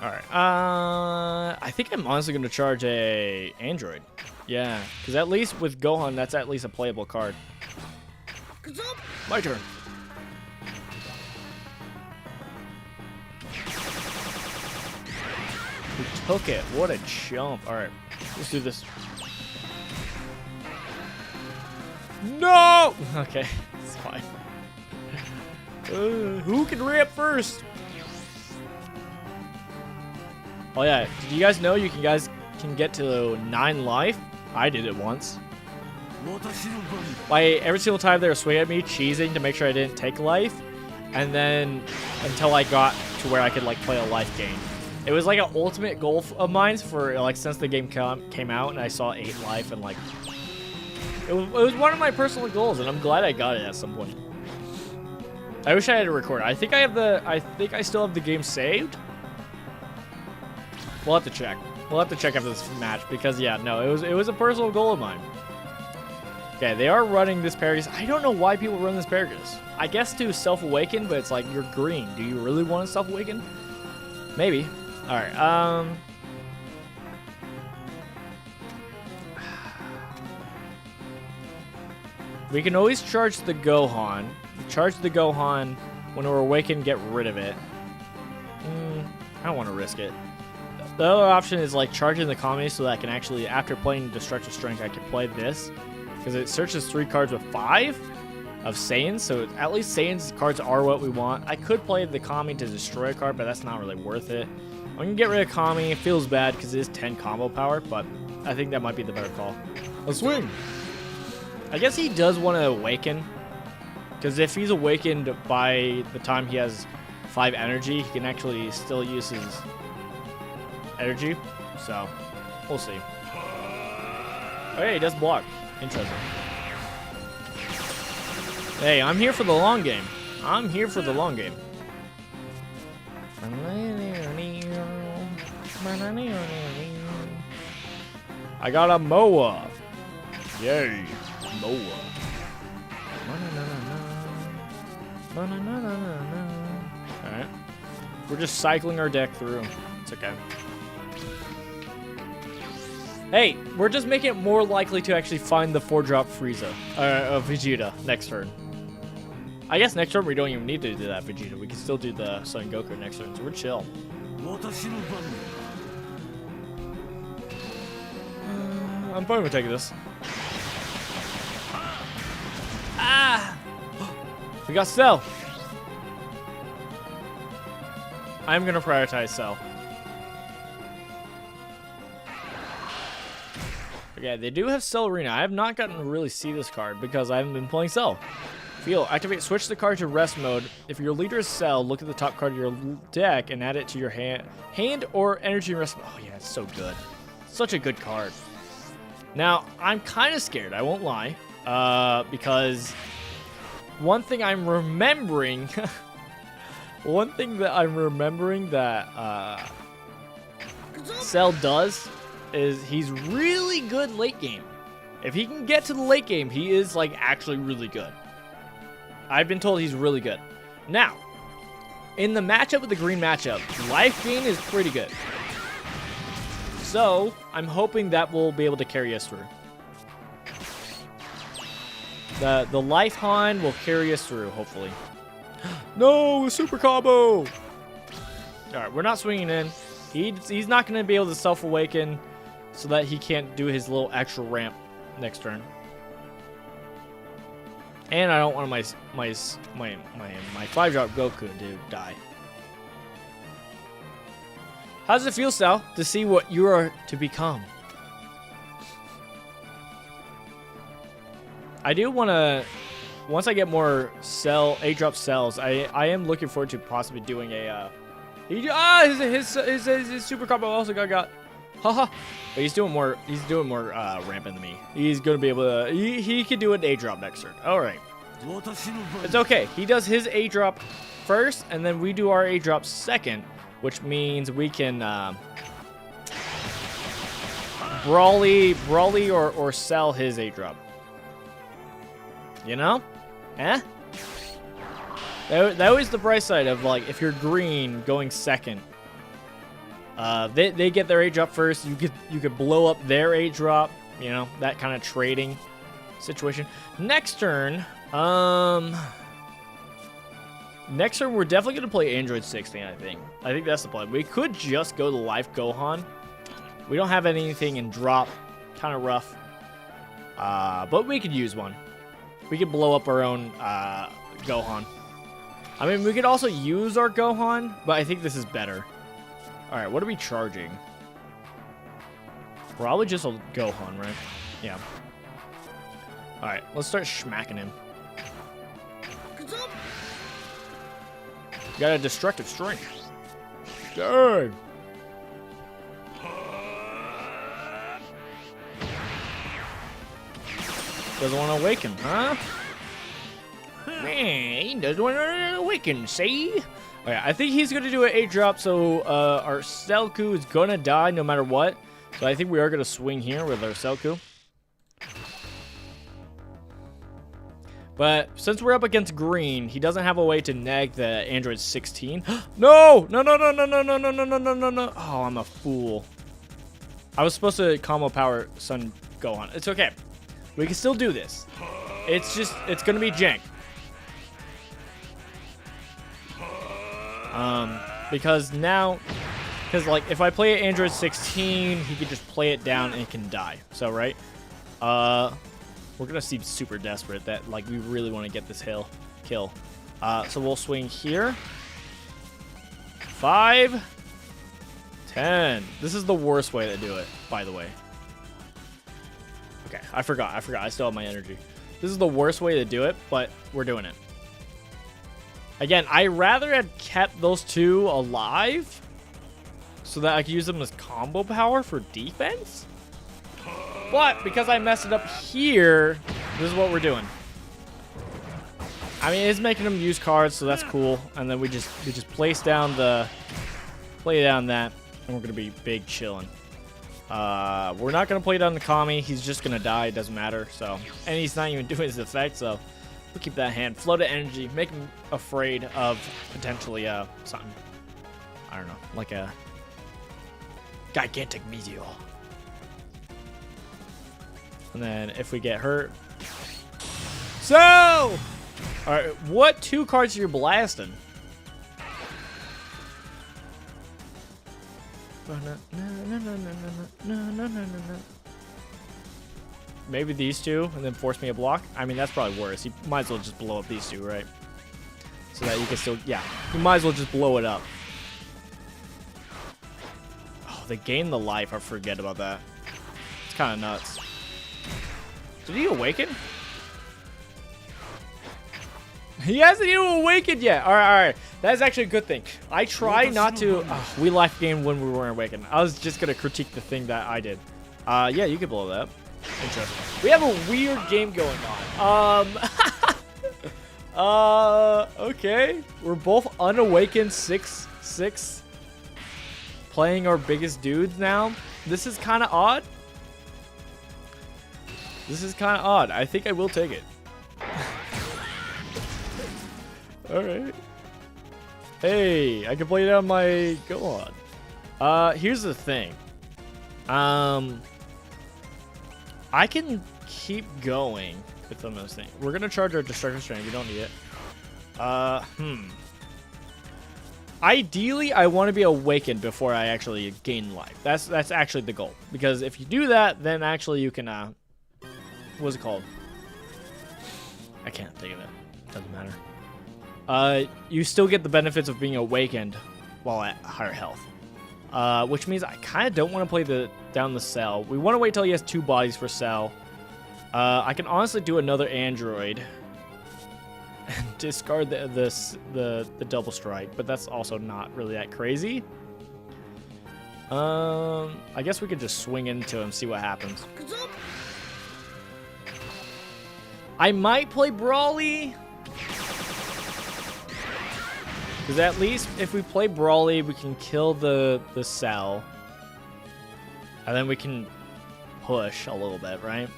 Alright, I think I'm honestly going to charge a Android. Yeah, because at least with Gohan, that's at least a playable card. My turn. We took it. What a chump. Alright, let's do this. No! Okay, it's fine. Who can ramp first? Oh yeah, did you guys know you guys can get to 9 life? I did it once. Like, every single time they were swinging at me, cheesing to make sure I didn't take life. And then, until I got to where I could, like, play a life game. It was like an ultimate goal of mine for, like, since the game came out and I saw 8 life and, like... It was one of my personal goals, and I'm glad I got it at some point. I wish I had a record. I think I still have the game saved. We'll have to check. We'll have to check after this match because yeah, no, it was a personal goal of mine. Okay, they are running this Paragus. I don't know why people run this Paragus. I guess to self-awaken, but it's like you're green. Do you really want to self-awaken? Maybe. All right. We can always charge the Gohan. Charge the Gohan when we're awakened. Get rid of it. I don't want to risk it. The other option is like charging the Kami so that I can actually, after playing Destructive Strength, I can play this. Because it searches 3 cards with 5 of Saiyans, so at least Saiyan's cards are what we want. I could play the Kami to destroy a card, but that's not really worth it. I can get rid of Kami. It feels bad because it is 10 combo power, but I think that might be the better call. A swing! I guess he does want to awaken. Because if he's awakened by the time he has 5 energy, he can actually still use his energy, so we'll see. Okay, he does block. Interesting. Hey, I'm here for the long game. I'm here for the long game. I got a Moa. Yay, Moa. Alright. We're just cycling our deck through. It's okay. Hey, we're just making it more likely to actually find the 4-drop Frieza, Vegeta next turn. I guess next turn we don't even need to do that Vegeta. We can still do the Son Goku next turn, so we're chill. I'm fine with taking this. Ah! We got Cell. I'm gonna prioritize Cell. Okay, they do have Cell Arena. I have not gotten to really see this card because I haven't been playing Cell. Feel, activate, switch the card to rest mode. If your leader is Cell, look at the top card of your deck and add it to your hand or energy rest mode. Oh yeah, it's so good. Such a good card. Now, I'm kind of scared, I won't lie, because one thing I'm remembering, that Cell does is he's really good late game. If he can get to the late game, he is like actually really good. I've been told he's really good. Now, in the matchup with the green matchup, life gain is pretty good. So, I'm hoping that will be able to carry us through. The life Han will carry us through, hopefully. No, super combo! Alright, we're not swinging in. He's not going to be able to self-awaken so that he can't do his little extra ramp next turn. And I don't want my 5-drop Goku to die. How does it feel, Sal, to see what you are to become? I do want to, once I get more 8-drop cells, I am looking forward to possibly doing a, his super combo also got Haha. But he's doing more rampant than me. He's gonna be able to. He can do an A drop next turn. All right. It's okay. He does his A drop first, and then we do our A drop second, which means we can Brawly or sell his A drop. You know? Eh? That was the bright side of, like, if you're green going second. They get their A drop first. You could blow up their A drop. You know, that kind of trading situation. Next turn, we're definitely gonna play Android 16. I think that's the plan. We could just go to Life Gohan. We don't have anything in drop, kind of rough. But we could use one. We could blow up our own Gohan. I mean, we could also use our Gohan, but I think this is better. All right, what are we charging? Probably just a Gohan, right? Yeah. All right, let's start smacking him. Got a destructive strength. Dang. Doesn't want to awaken, huh? Man, he doesn't want to awaken, see? Okay, I think he's going to do an 8-drop, so our Selku is going to die no matter what. So I think we are going to swing here with our Selku. But since we're up against green, he doesn't have a way to nag the Android 16. No! No, no, no, no, no, no, no, no, no, no, no, no. Oh, I'm a fool. I was supposed to combo power Sun Gohan. It's okay. We can still do this. It's going to be jank. Because like, if I play Android 16, he could just play it down and it can die. So, right? We're going to seem super desperate that, like, we really want to get this kill. So we'll swing here. 5, 10. This is the worst way to do it, by the way. Okay, I forgot. I still have my energy. This is the worst way to do it, but we're doing it. Again, I rather had kept those two alive so that I could use them as combo power for defense. But because I messed it up here, this is what we're doing. I mean, it's making them use cards, so that's cool. And then we just play down that, and we're gonna be big chilling. We're not gonna play down the Kami. He's just gonna die. It doesn't matter. So, and he's not even doing his effect. So we'll keep that hand. Float of energy. Make him afraid of potentially something. I don't know, like a gigantic meteor. And then if we get hurt. So! Alright, what 2 cards are you blasting? Maybe these 2 and then force me a block? I mean, that's probably worse. You might as well just blow up these 2, right? So that you can still, yeah. You might as well just blow it up. Oh, they gain the life. I forget about that. It's kind of nuts. Did he awaken? He hasn't even awakened yet. All right. That's actually a good thing. I try not to. We life gained when we weren't awakened. I was just gonna critique the thing that I did. Yeah, you can blow that up. Interesting. We have a weird game going on. Okay. We're both unawakened 6-6. Playing our biggest dudes now. This is kind of odd. I think I will take it. Alright. Hey, I can play down my Gohan. Here's the thing. I can keep going with some of those things. We're gonna charge our Destructive Strength. We don't need it. Ideally, I want to be awakened before I actually gain life. That's actually the goal. Because if you do that, then actually you can what's it called? I can't think of it. Doesn't matter. You still get the benefits of being awakened while at higher health. Which means I kind of don't want to play down the Cell. We want to wait till he has 2 bodies for Cell. I can honestly do another Android and discard the double strike, but that's also not really that crazy. I guess we could just swing into him, see what happens. I might play Brawly. Because at least if we play Brawly, we can kill the cell. And then we can push a little bit, right?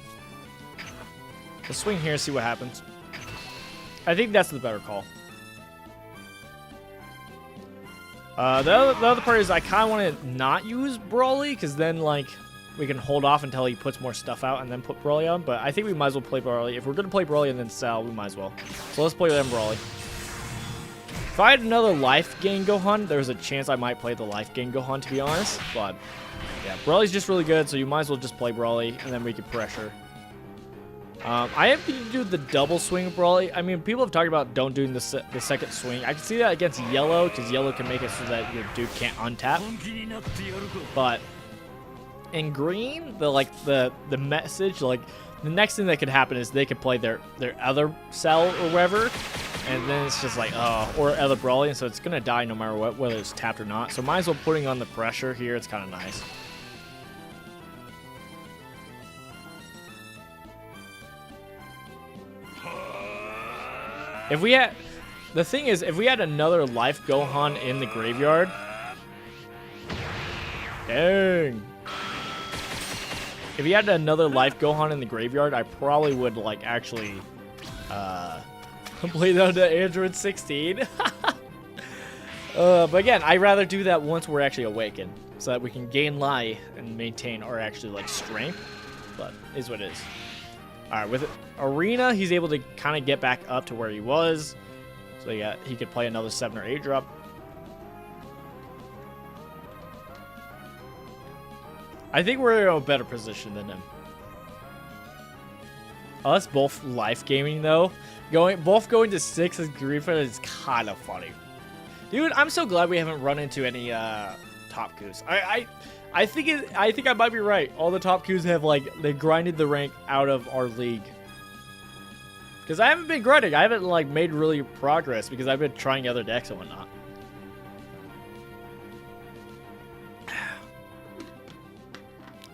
Let's swing here, see what happens. I think that's the better call. The other part is I kind of want to not use Brawly, because then, like, we can hold off until he puts more stuff out and then put Brawly on. But I think we might as well play Brawly. If we're going to play Brawly and then sell, we might as well. So let's play them Brawly. If I had another life gain Gohan, there's a chance I might play the life gain Gohan, to be honest. But, yeah, Brawly's just really good, so you might as well just play Brawly, and then we can pressure. I am going to do the double swing of Brawly. I mean, people have talked about don't doing the second swing. I can see that against Yellow, because Yellow can make it so that your dude can't untap. But in Green, the message, like, the next thing that could happen is they could play their other cell or whatever, and then it's just like, or other Brawly, and so it's going to die no matter what, whether it's tapped or not. So might as well putting on the pressure here. It's kind of nice. If we had, the thing is, if we had another life Gohan in the graveyard, dang. If he had another life Gohan in the graveyard, I probably would, like, actually, complete that to Android 16. But again, I'd rather do that once we're actually awakened, so that we can gain life and maintain our actually, like, strength. But it is what it is. Alright, with Arena, he's able to kind of get back up to where he was. So yeah, he could play another 7 or 8 drop. I think we're in a better position than him. Us both life gaming though. Both going to 6 as Griefer is kind of funny. Dude, I'm so glad we haven't run into any top coups. I think I might be right. All the top coups have, like, they grinded the rank out of our league. Because I haven't been grinding. I haven't, like, made really progress because I've been trying other decks and whatnot.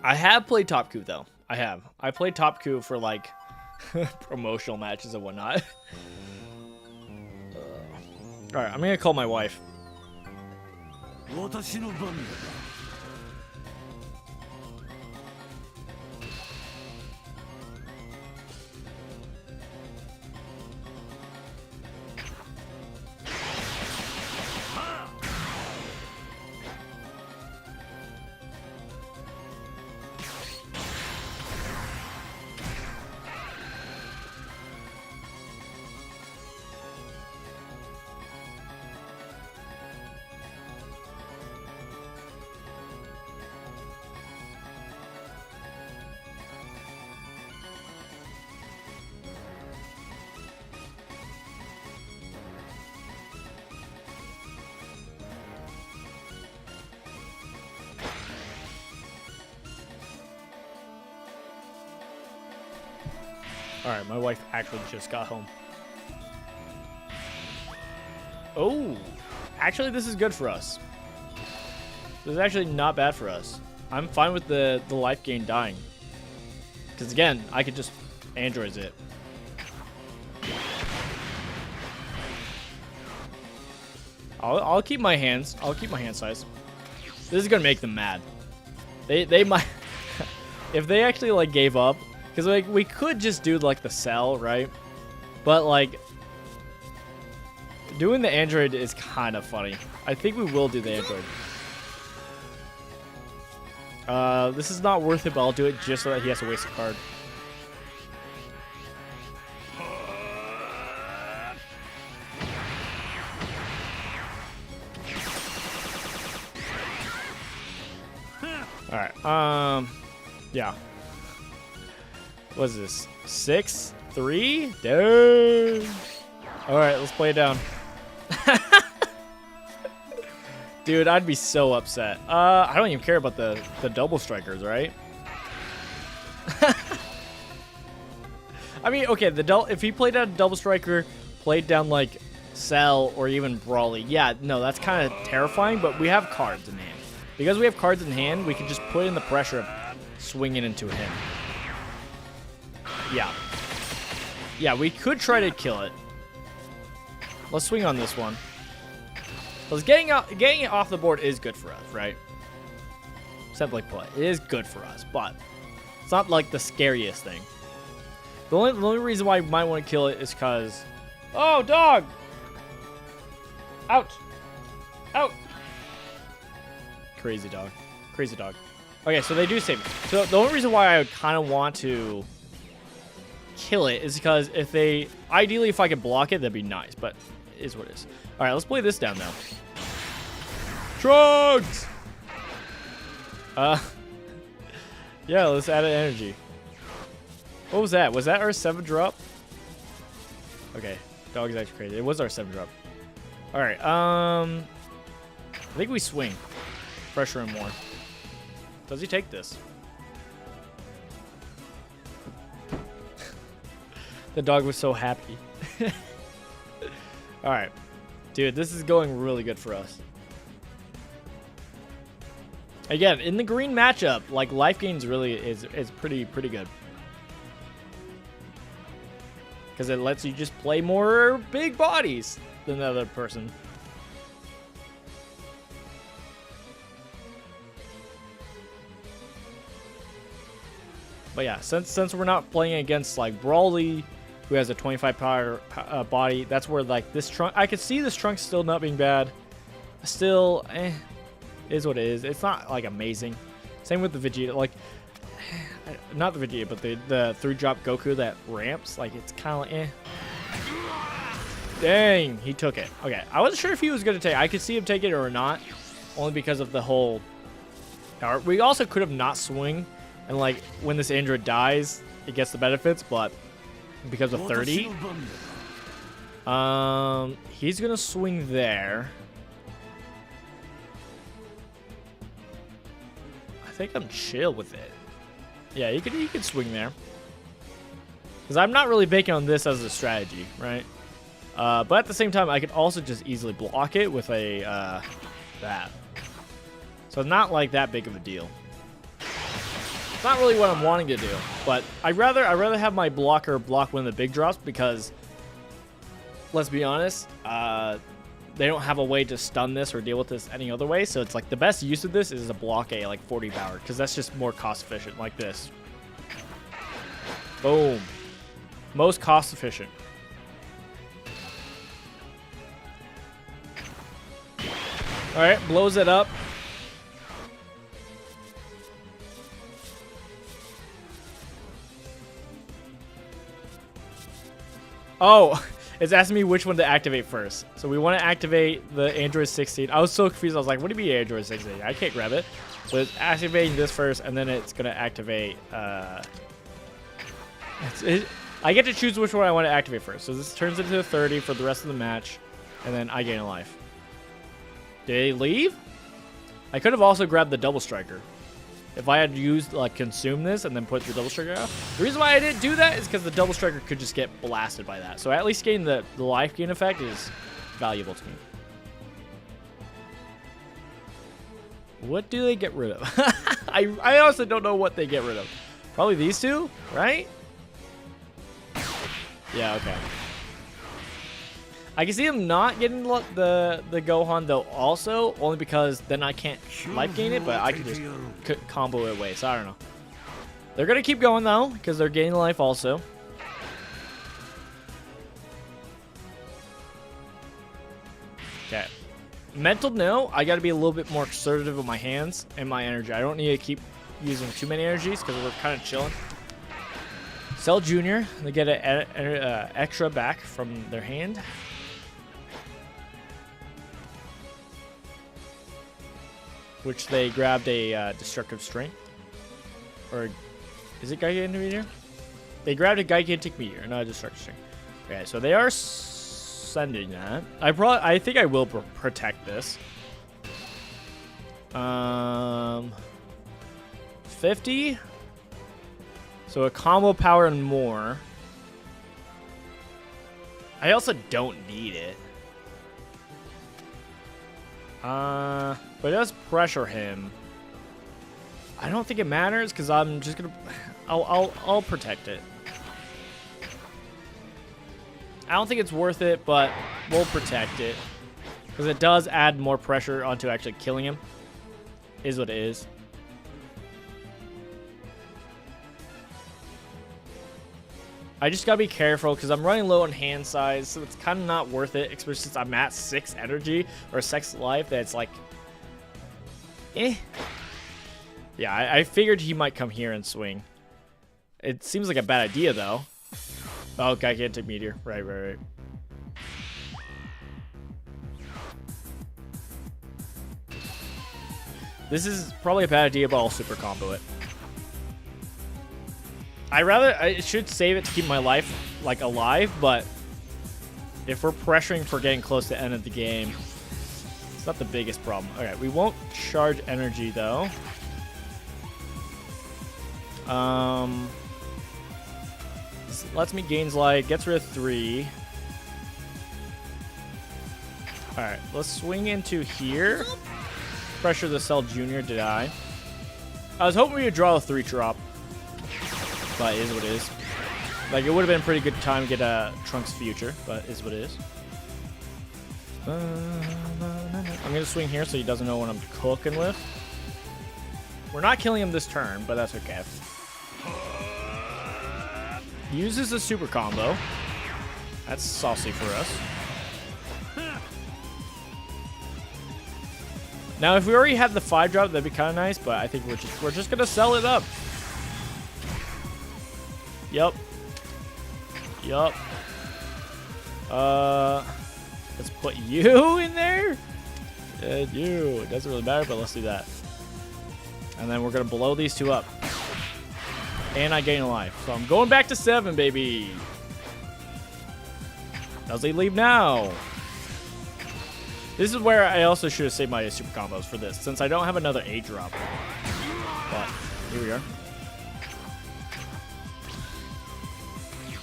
I have played top coup though. I have. I played top coup for, like, promotional matches and whatnot. Alright, I'm gonna call my wife. Alright, my wife actually just got home. Oh! Actually, this is good for us. This is actually not bad for us. I'm fine with the life gain dying. Because again, I could just androids it. I'll keep my hands. I'll keep my hand size. This is gonna make them mad. They might if they actually, like, gave up. Because, like, we could just do, like, the cell, right? But, like, doing the android is kind of funny. I think we will do the android. This is not worth it, but I'll do it just so that he has to waste a card. Alright, yeah. What is this? 6-3? Dang. Alright, let's play it down. Dude, I'd be so upset. I don't even care about the double strikers, right? I mean, okay, if he played out a double striker, played down, like, Cell or even Brawly, yeah, no, that's kind of terrifying, but we have cards in hand. Because we have cards in hand, we can just put in the pressure of swinging into him. Yeah. Yeah, we could try to kill it. Let's swing on this one. Because getting it off the board is good for us, right? Simply put, it is good for us, but it's not like the scariest thing. The only reason why you might want to kill it is because... Oh, dog! Out! Out! Crazy dog. Crazy dog. Okay, so they do save me. So the only reason why I would kind of want to kill it is because if they... Ideally, if I could block it, that'd be nice, but it is what it is. Alright, let's play this down now. Drugs! Yeah, let's add an energy. What was that? Was that our 7-drop? Okay, dog's actually crazy. It was our 7-drop. Alright, I think we swing. Pressure him more. Does he take this? The dog was so happy. Alright. Dude, this is going really good for us. Again, in the green matchup, like, life gains really is pretty good. Because it lets you just play more big bodies than the other person. But yeah, since we're not playing against like Brawly, who has a 25 power body, that's where like this trunk, I could see this trunk still not being bad. Still, is what it is. It's not like amazing. Same with the Vegeta, like not the Vegeta, but the 3-drop Goku that ramps. Like it's kind of like Dang, he took it. Okay, I wasn't sure if he was gonna take. I could see him take it or not, only because of the whole. We also could have not swing. And like when this android dies, it gets the benefits, but because of 30, he's gonna swing there. I think I'm chill with it. Yeah, he could swing there. Because I'm not really banking on this as a strategy, right? But at the same time, I could also just easily block it with a that. So not like that big of a deal. It's not really what I'm wanting to do, but I'd rather have my blocker block one of the big drops because, let's be honest, they don't have a way to stun this or deal with this any other way. So it's like the best use of this is a block a like 40 power because that's just more cost efficient, like this. Boom, most cost efficient. All right, blows it up. Oh, it's asking me which one to activate first. So we want to activate the Android 16. I was so confused. I was like, what do you mean Android 16? I can't grab it. So it's activating this first, and then it's going to activate... I get to choose which one I want to activate first. So this turns into a 30 for the rest of the match, and then I gain a life. Did they leave? I could have also grabbed the double striker. If I had used, like, consume this and then put the double striker out. The reason why I didn't do that is because the double striker could just get blasted by that. So at least getting the life gain effect is valuable to me. What do they get rid of? I honestly don't know what they get rid of. Probably these two, right? Yeah, okay. I can see him not getting the Gohan though also, only because then I can't life gain it, but I can just combo it away, so I don't know. They're going to keep going though, because they're gaining life also. Okay. Mental, no. I got to be a little bit more assertive with my hands and my energy. I don't need to keep using too many energies because we're kind of chilling. Cell Jr., they get an extra back from their hand. Which they grabbed a destructive strength. Or is it gigantic meteor? They grabbed a gigantic meteor, not a destructive strength. Okay, so they are sending that. I think I will protect this. 50. So a combo power and more. I also don't need it. But it does pressure him. I don't think it matters because I'm just gonna. I'll protect it. I don't think it's worth it, but we'll protect it because it does add more pressure onto actually killing him. Is what it is. I just gotta be careful because I'm running low on hand size, so it's kind of not worth it, especially since I'm at 6 energy or 6 life. That's like, eh. Yeah, I figured he might come here and swing. It seems like a bad idea though. Oh, gigantic meteor. Right. This is probably a bad idea, but I'll super combo it. I should save it to keep my life, like, alive, but if we're pressuring for getting close to the end of the game, it's not the biggest problem. Okay, we won't charge energy, though. This lets me gains life, gets rid of 3. Alright, let's swing into here. Pressure the Cell Junior, did I? I was hoping we would draw a 3-drop. But it is what it is. Like, it would have been a pretty good time to get a Trunks Future, but it is what it is. I'm going to swing here so he doesn't know what I'm cooking with. We're not killing him this turn, but that's okay. Uses a super combo. That's saucy for us. Now, if we already had the 5-drop, that'd be kind of nice, but I think we're just going to sell it up. Yup. Let's put you in there. You. It doesn't really matter, but let's do that. And then we're gonna blow these 2 up. And I gain a life. So I'm going back to 7, baby. Does he leave now? This is where I also should have saved my super combos for this, since I don't have another 8-drop. But here we are.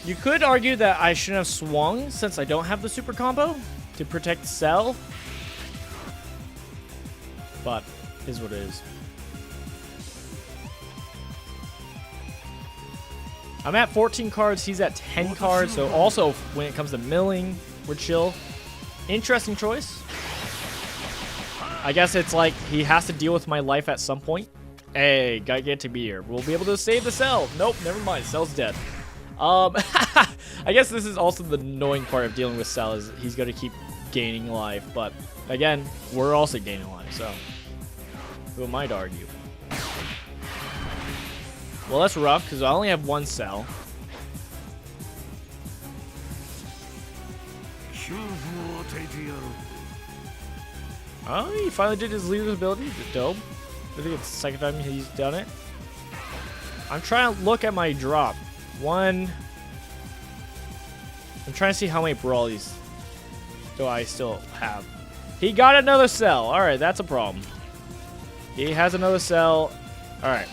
You could argue that I shouldn't have swung since I don't have the super combo to protect Cell. But is what it is. I'm at 14 cards, he's at 10 cards, so also when it comes to milling, we're chill. Interesting choice. I guess it's like he has to deal with my life at some point. Hey, gigantic meteor. We'll be able to save the Cell. Nope, never mind, Cell's dead. I guess this is also the annoying part of dealing with Cell is he's going to keep gaining life, but again, we're also gaining life, so who am I to argue? Well, that's rough because I only have 1 Cell. Oh, he finally did his leader's ability. Dope. I think it's the second time he's done it. I'm trying to look at my drop. 1. I'm trying to see how many Brawlies do I still have. He got another Cell. Alright, that's a problem. He has another Cell. Alright.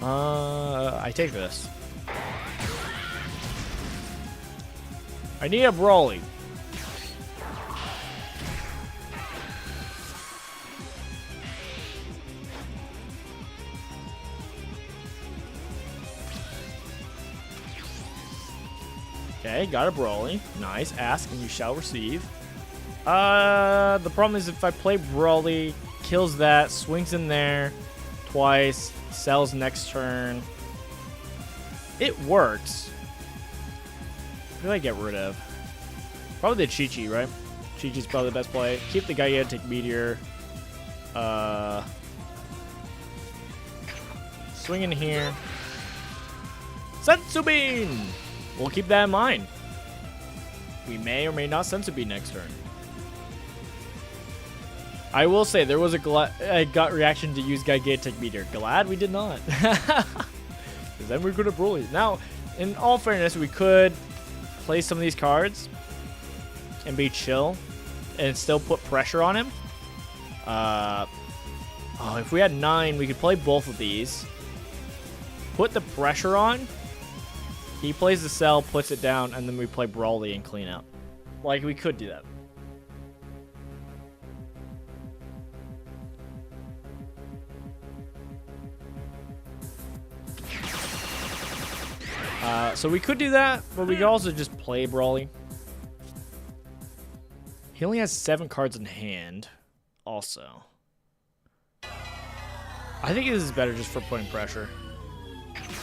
I take this. I need a Brawly. Okay, got a Brawly. Nice. Ask and you shall receive. The problem is if I play Brawly, kills that, swings in there twice, sells next turn. It works. What do I get rid of? Probably the Chi-Chi, right? Chi-Chi's probably the best play. Keep the gigantic meteor. Swing in here. Senzu Bean! We'll keep that in mind. We may or may not Senzu Bean next turn. I will say, there was a gut reaction to use gigantic meteor. Glad we did not. Because then we're good at Broly. Now, in all fairness, we could play some of these cards and be chill and still put pressure on him. Oh, if we had 9, we could play both of these. Put the pressure on. He plays the Cell, puts it down, and then we play Brawly and clean out. Like, we could do that. So we could do that, but we could also just play Brawly. He only has 7 cards in hand, also. I think this is better just for putting pressure.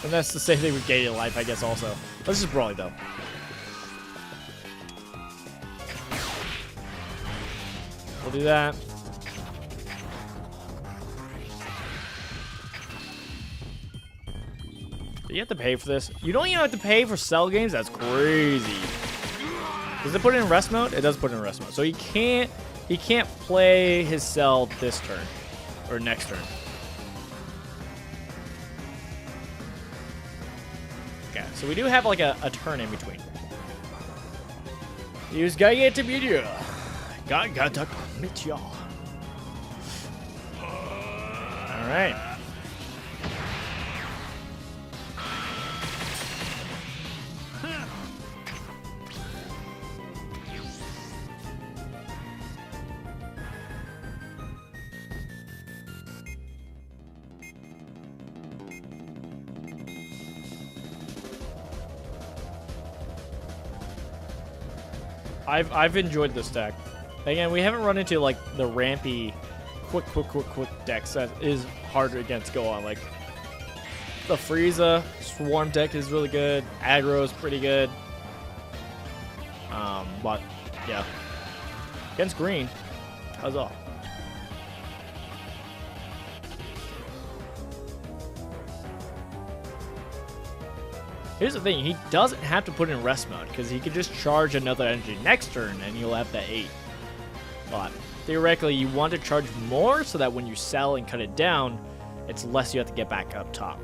And that's the same thing with gated life, I guess, also. Let's just Brawly, though. We'll do that. Do you have to pay for this? You don't even have to pay for cell games? That's crazy. Does it put it in rest mode? It does put it in rest mode. So he can't play his cell this turn. Or next turn. Okay, so we do have like a turn in between. Use Gaiget to beat you. Got to commit y'all. Alright. I've enjoyed this deck. Again, we haven't run into like the rampy, quick decks that is harder against go on. Like the Frieza Swarm deck is really good. Aggro is pretty good. But yeah, against green, how's all? Here's the thing, he doesn't have to put in rest mode because he could just charge another energy next turn and you'll have that 8. But theoretically, you want to charge more so that when you sell and cut it down, it's less you have to get back up top.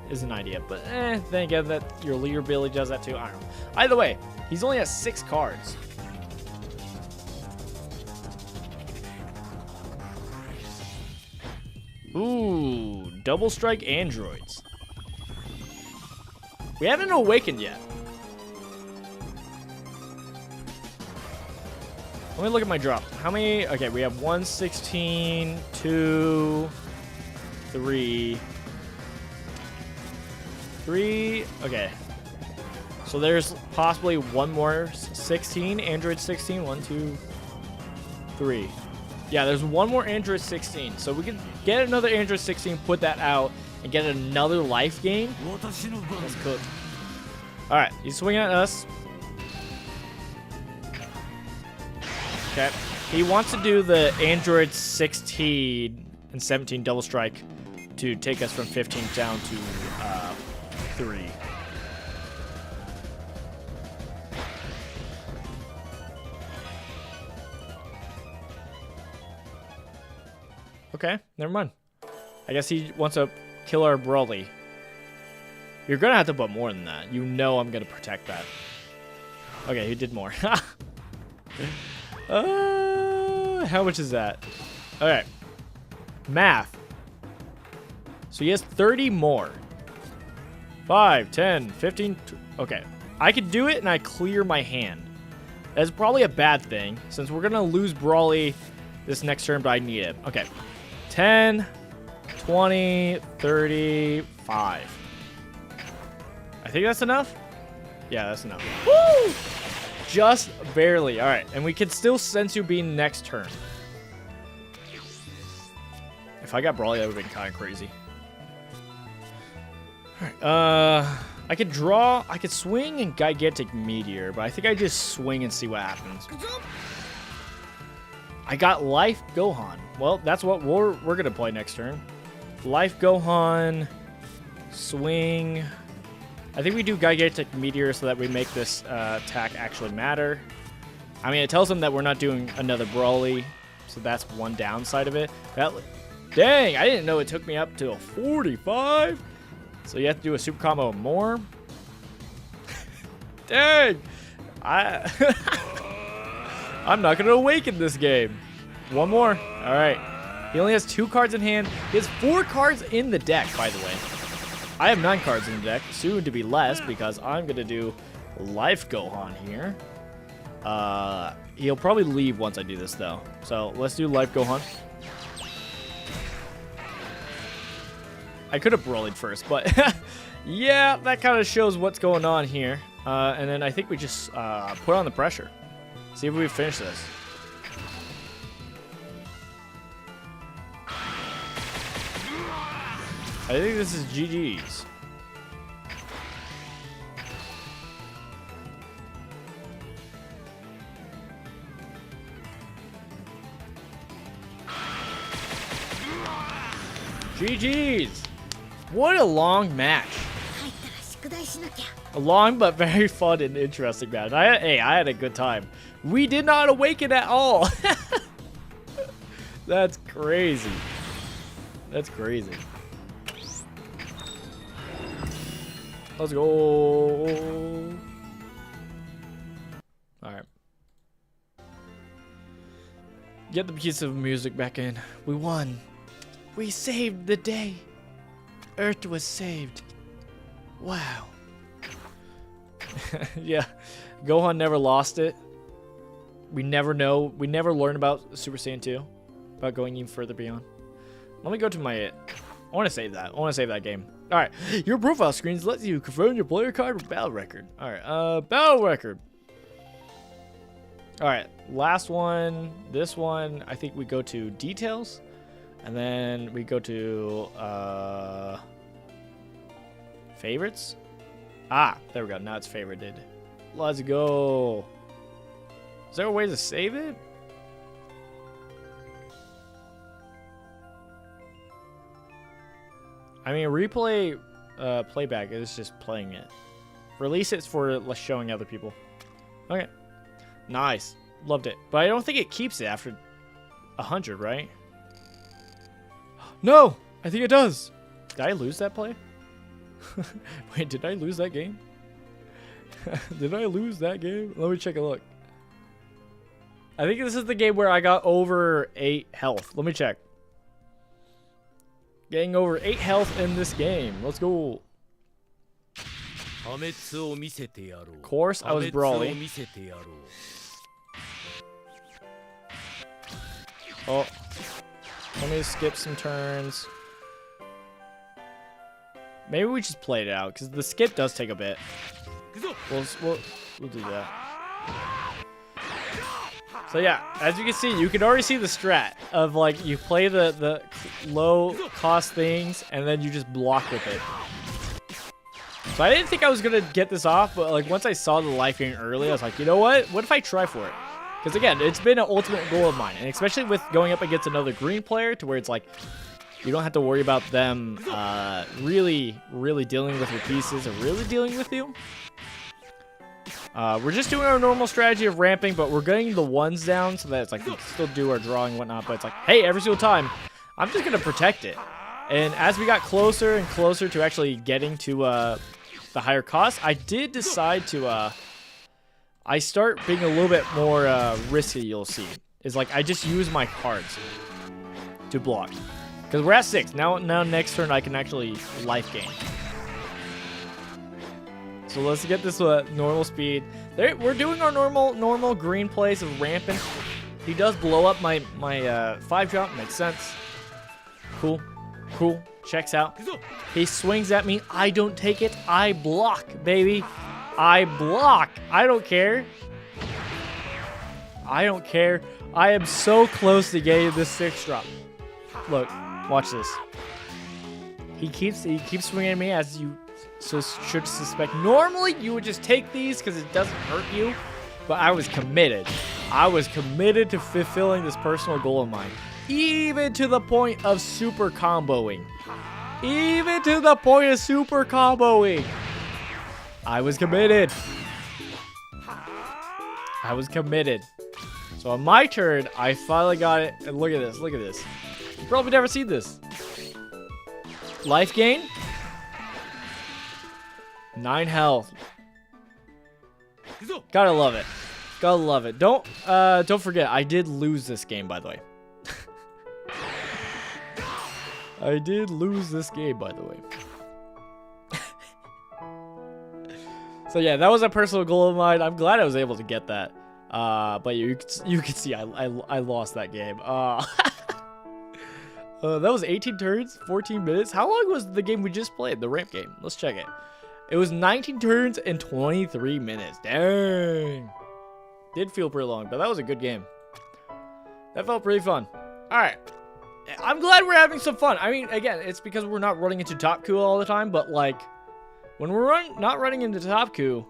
Is an idea, but then again, that your leader ability does that too. I don't know. Either way, he's only at 6 cards. Ooh, double strike androids. We haven't awakened yet. Let me look at my drop. How many? Okay, we have 1, 16, 2, 3. 3. Okay. So there's possibly one more 16. Android 16. 1, 2, 3. Yeah, there's one more Android 16. So we can get another Android 16, put that out, and get another life gain. Let's cook. Alright, he's swinging at us. Okay. He wants to do the Android 16 and 17 double strike to take us from 15 down to 3. Okay, never mind. I guess he wants to kill our Brawly. You're gonna have to put more than that. You know I'm gonna protect that. Okay, he did more. How much is that? Okay. Math. So he has 30 more. 5, 10, 15. Okay. I could do it and I clear my hand. That's probably a bad thing since we're gonna lose Brawly this next turn, but I need it. Okay. 10, 20, 35. I think that's enough. Yeah, that's enough. Woo! Just barely. All right, and we can still Sensu Bean next turn. If I got Brawly, that would have been kind of crazy. All right. I could draw. I could swing and Gigantic Meteor, but I think I just swing and see what happens. I got Life Gohan. Well, that's what we're gonna play next turn. Life Gohan, swing. I think we do Gigantic Meteor so that we make this attack actually matter. I mean, it tells them that we're not doing another Brawly, so that's one downside of it. Dang, I didn't know it took me up to a 45. So you have to do a super combo more. Dang, I'm not gonna awaken this game. One more. All right. He only has 2 cards in hand. He has 4 cards in the deck, by the way. I have 9 cards in the deck, soon to be less, because I'm going to do Life Gohan here. He'll probably leave once I do this, though. So let's do Life Gohan. I could have Broly'd first, but yeah, that kind of shows what's going on here. And then I think we just put on the pressure. See if we finish this. I think this is GG's. GG's. What a long match. A long but very fun and interesting match. I had a good time. We did not awaken at all. That's crazy. That's crazy. Let's go. All right. Get the piece of music back in. We won. We saved the day. Earth was saved. Wow. Yeah. Gohan never lost it. We never know. We never learn about Super Saiyan 2. About going even further beyond. Let me go to my... I want to save that. I want to save that game. Alright. Your profile screens lets you confirm your player card or battle record. Alright. Battle record. Alright. Last one. This one. I think we go to details. And then we go to... favorites? Ah, there we go. Now it's favorited. Let's go. Is there a way to save it? I mean, replay playback is just playing it. Release it's for showing other people. Okay. Nice. Loved it. But I don't think it keeps it after 100, right? No! I think it does. Did I lose that play? Wait, did I lose that game? Did I lose that game? Let me check a look. I think this is the game where I got over 8 health. Let me check. Getting over 8 health in this game. Let's go. Of course, I was Broly. Oh. Let me skip some turns. Maybe we just played it out, because the skip does take a bit. We'll do that. So yeah, as you can see, you can already see the strat of like you play the low cost things and then you just block with it. So I didn't think I was gonna get this off, but like once I saw the life gain early, I was like, you know what? What if I try for it? Because again, it's been an ultimate goal of mine, and especially with going up against another green player, to where it's like you don't have to worry about them really dealing with your pieces or really dealing with you. We're just doing our normal strategy of ramping, but we're getting the ones down so that it's like we can still do our drawing and whatnot, but it's like, hey, every single time, I'm just going to protect it. And as we got closer and closer to actually getting to the higher cost, I did decide to, I start being a little bit more risky, you'll see. Is like, I just use my cards to block. Because we're at 6. Now next turn, I can actually life gain. So let's get this normal speed. There, we're doing our normal green plays of ramping. He does blow up my 5 jump. Makes sense. Cool. Checks out. He swings at me. I don't take it. I block, baby. I block. I don't care. I don't care. I am so close to getting this 6 drop. Look, watch this. He keeps swinging at me, as you should suspect. Normally, you would just take these because it doesn't hurt you, but I was committed. I was committed to fulfilling this personal goal of mine, even to the point of super comboing. Even to the point of super comboing. I was committed. I was committed. So on my turn, I finally got it. And look at this. Look at this. You probably never seen this. Life gain. 9 health. Gotta love it. Gotta love it. Don't forget, I did lose this game, by the way. I did lose this game, by the way. So yeah, that was a personal goal of mine. I'm glad I was able to get that. But you can see I lost that game. That was 18 turns, 14 minutes. How long was the game we just played? The ramp game. Let's check it. It was 19 turns and 23 minutes. Dang. Did feel pretty long, but that was a good game. That felt pretty fun. All right. I'm glad we're having some fun. I mean, again, it's because we're not running into top coup all the time, but like when we're not running into top coup,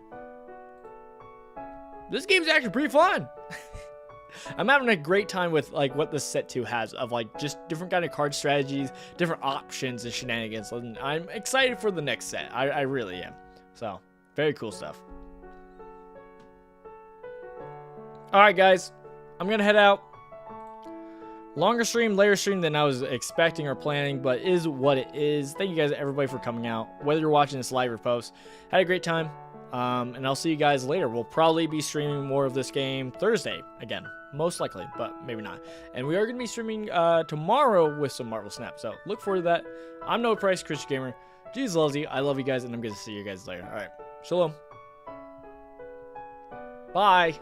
this game's actually pretty fun. I'm having a great time with like what this set 2 has of like just different kind of card strategies, different options and shenanigans. And I'm excited for the next set. I really am. So very cool stuff. All right, guys, I'm going to head out. Longer stream, later stream than I was expecting or planning, but is what it is. Thank you guys, everybody, for coming out. Whether you're watching this live or post, had a great time. And I'll see you guys later. We'll probably be streaming more of this game Thursday again, most likely, but maybe not. And we are going to be streaming tomorrow with some Marvel Snap. So look forward to that. I'm Noah Price, Christian Gamer. Jesus loves you. I love you guys, and I'm going to see you guys later. All right. Shalom. Bye.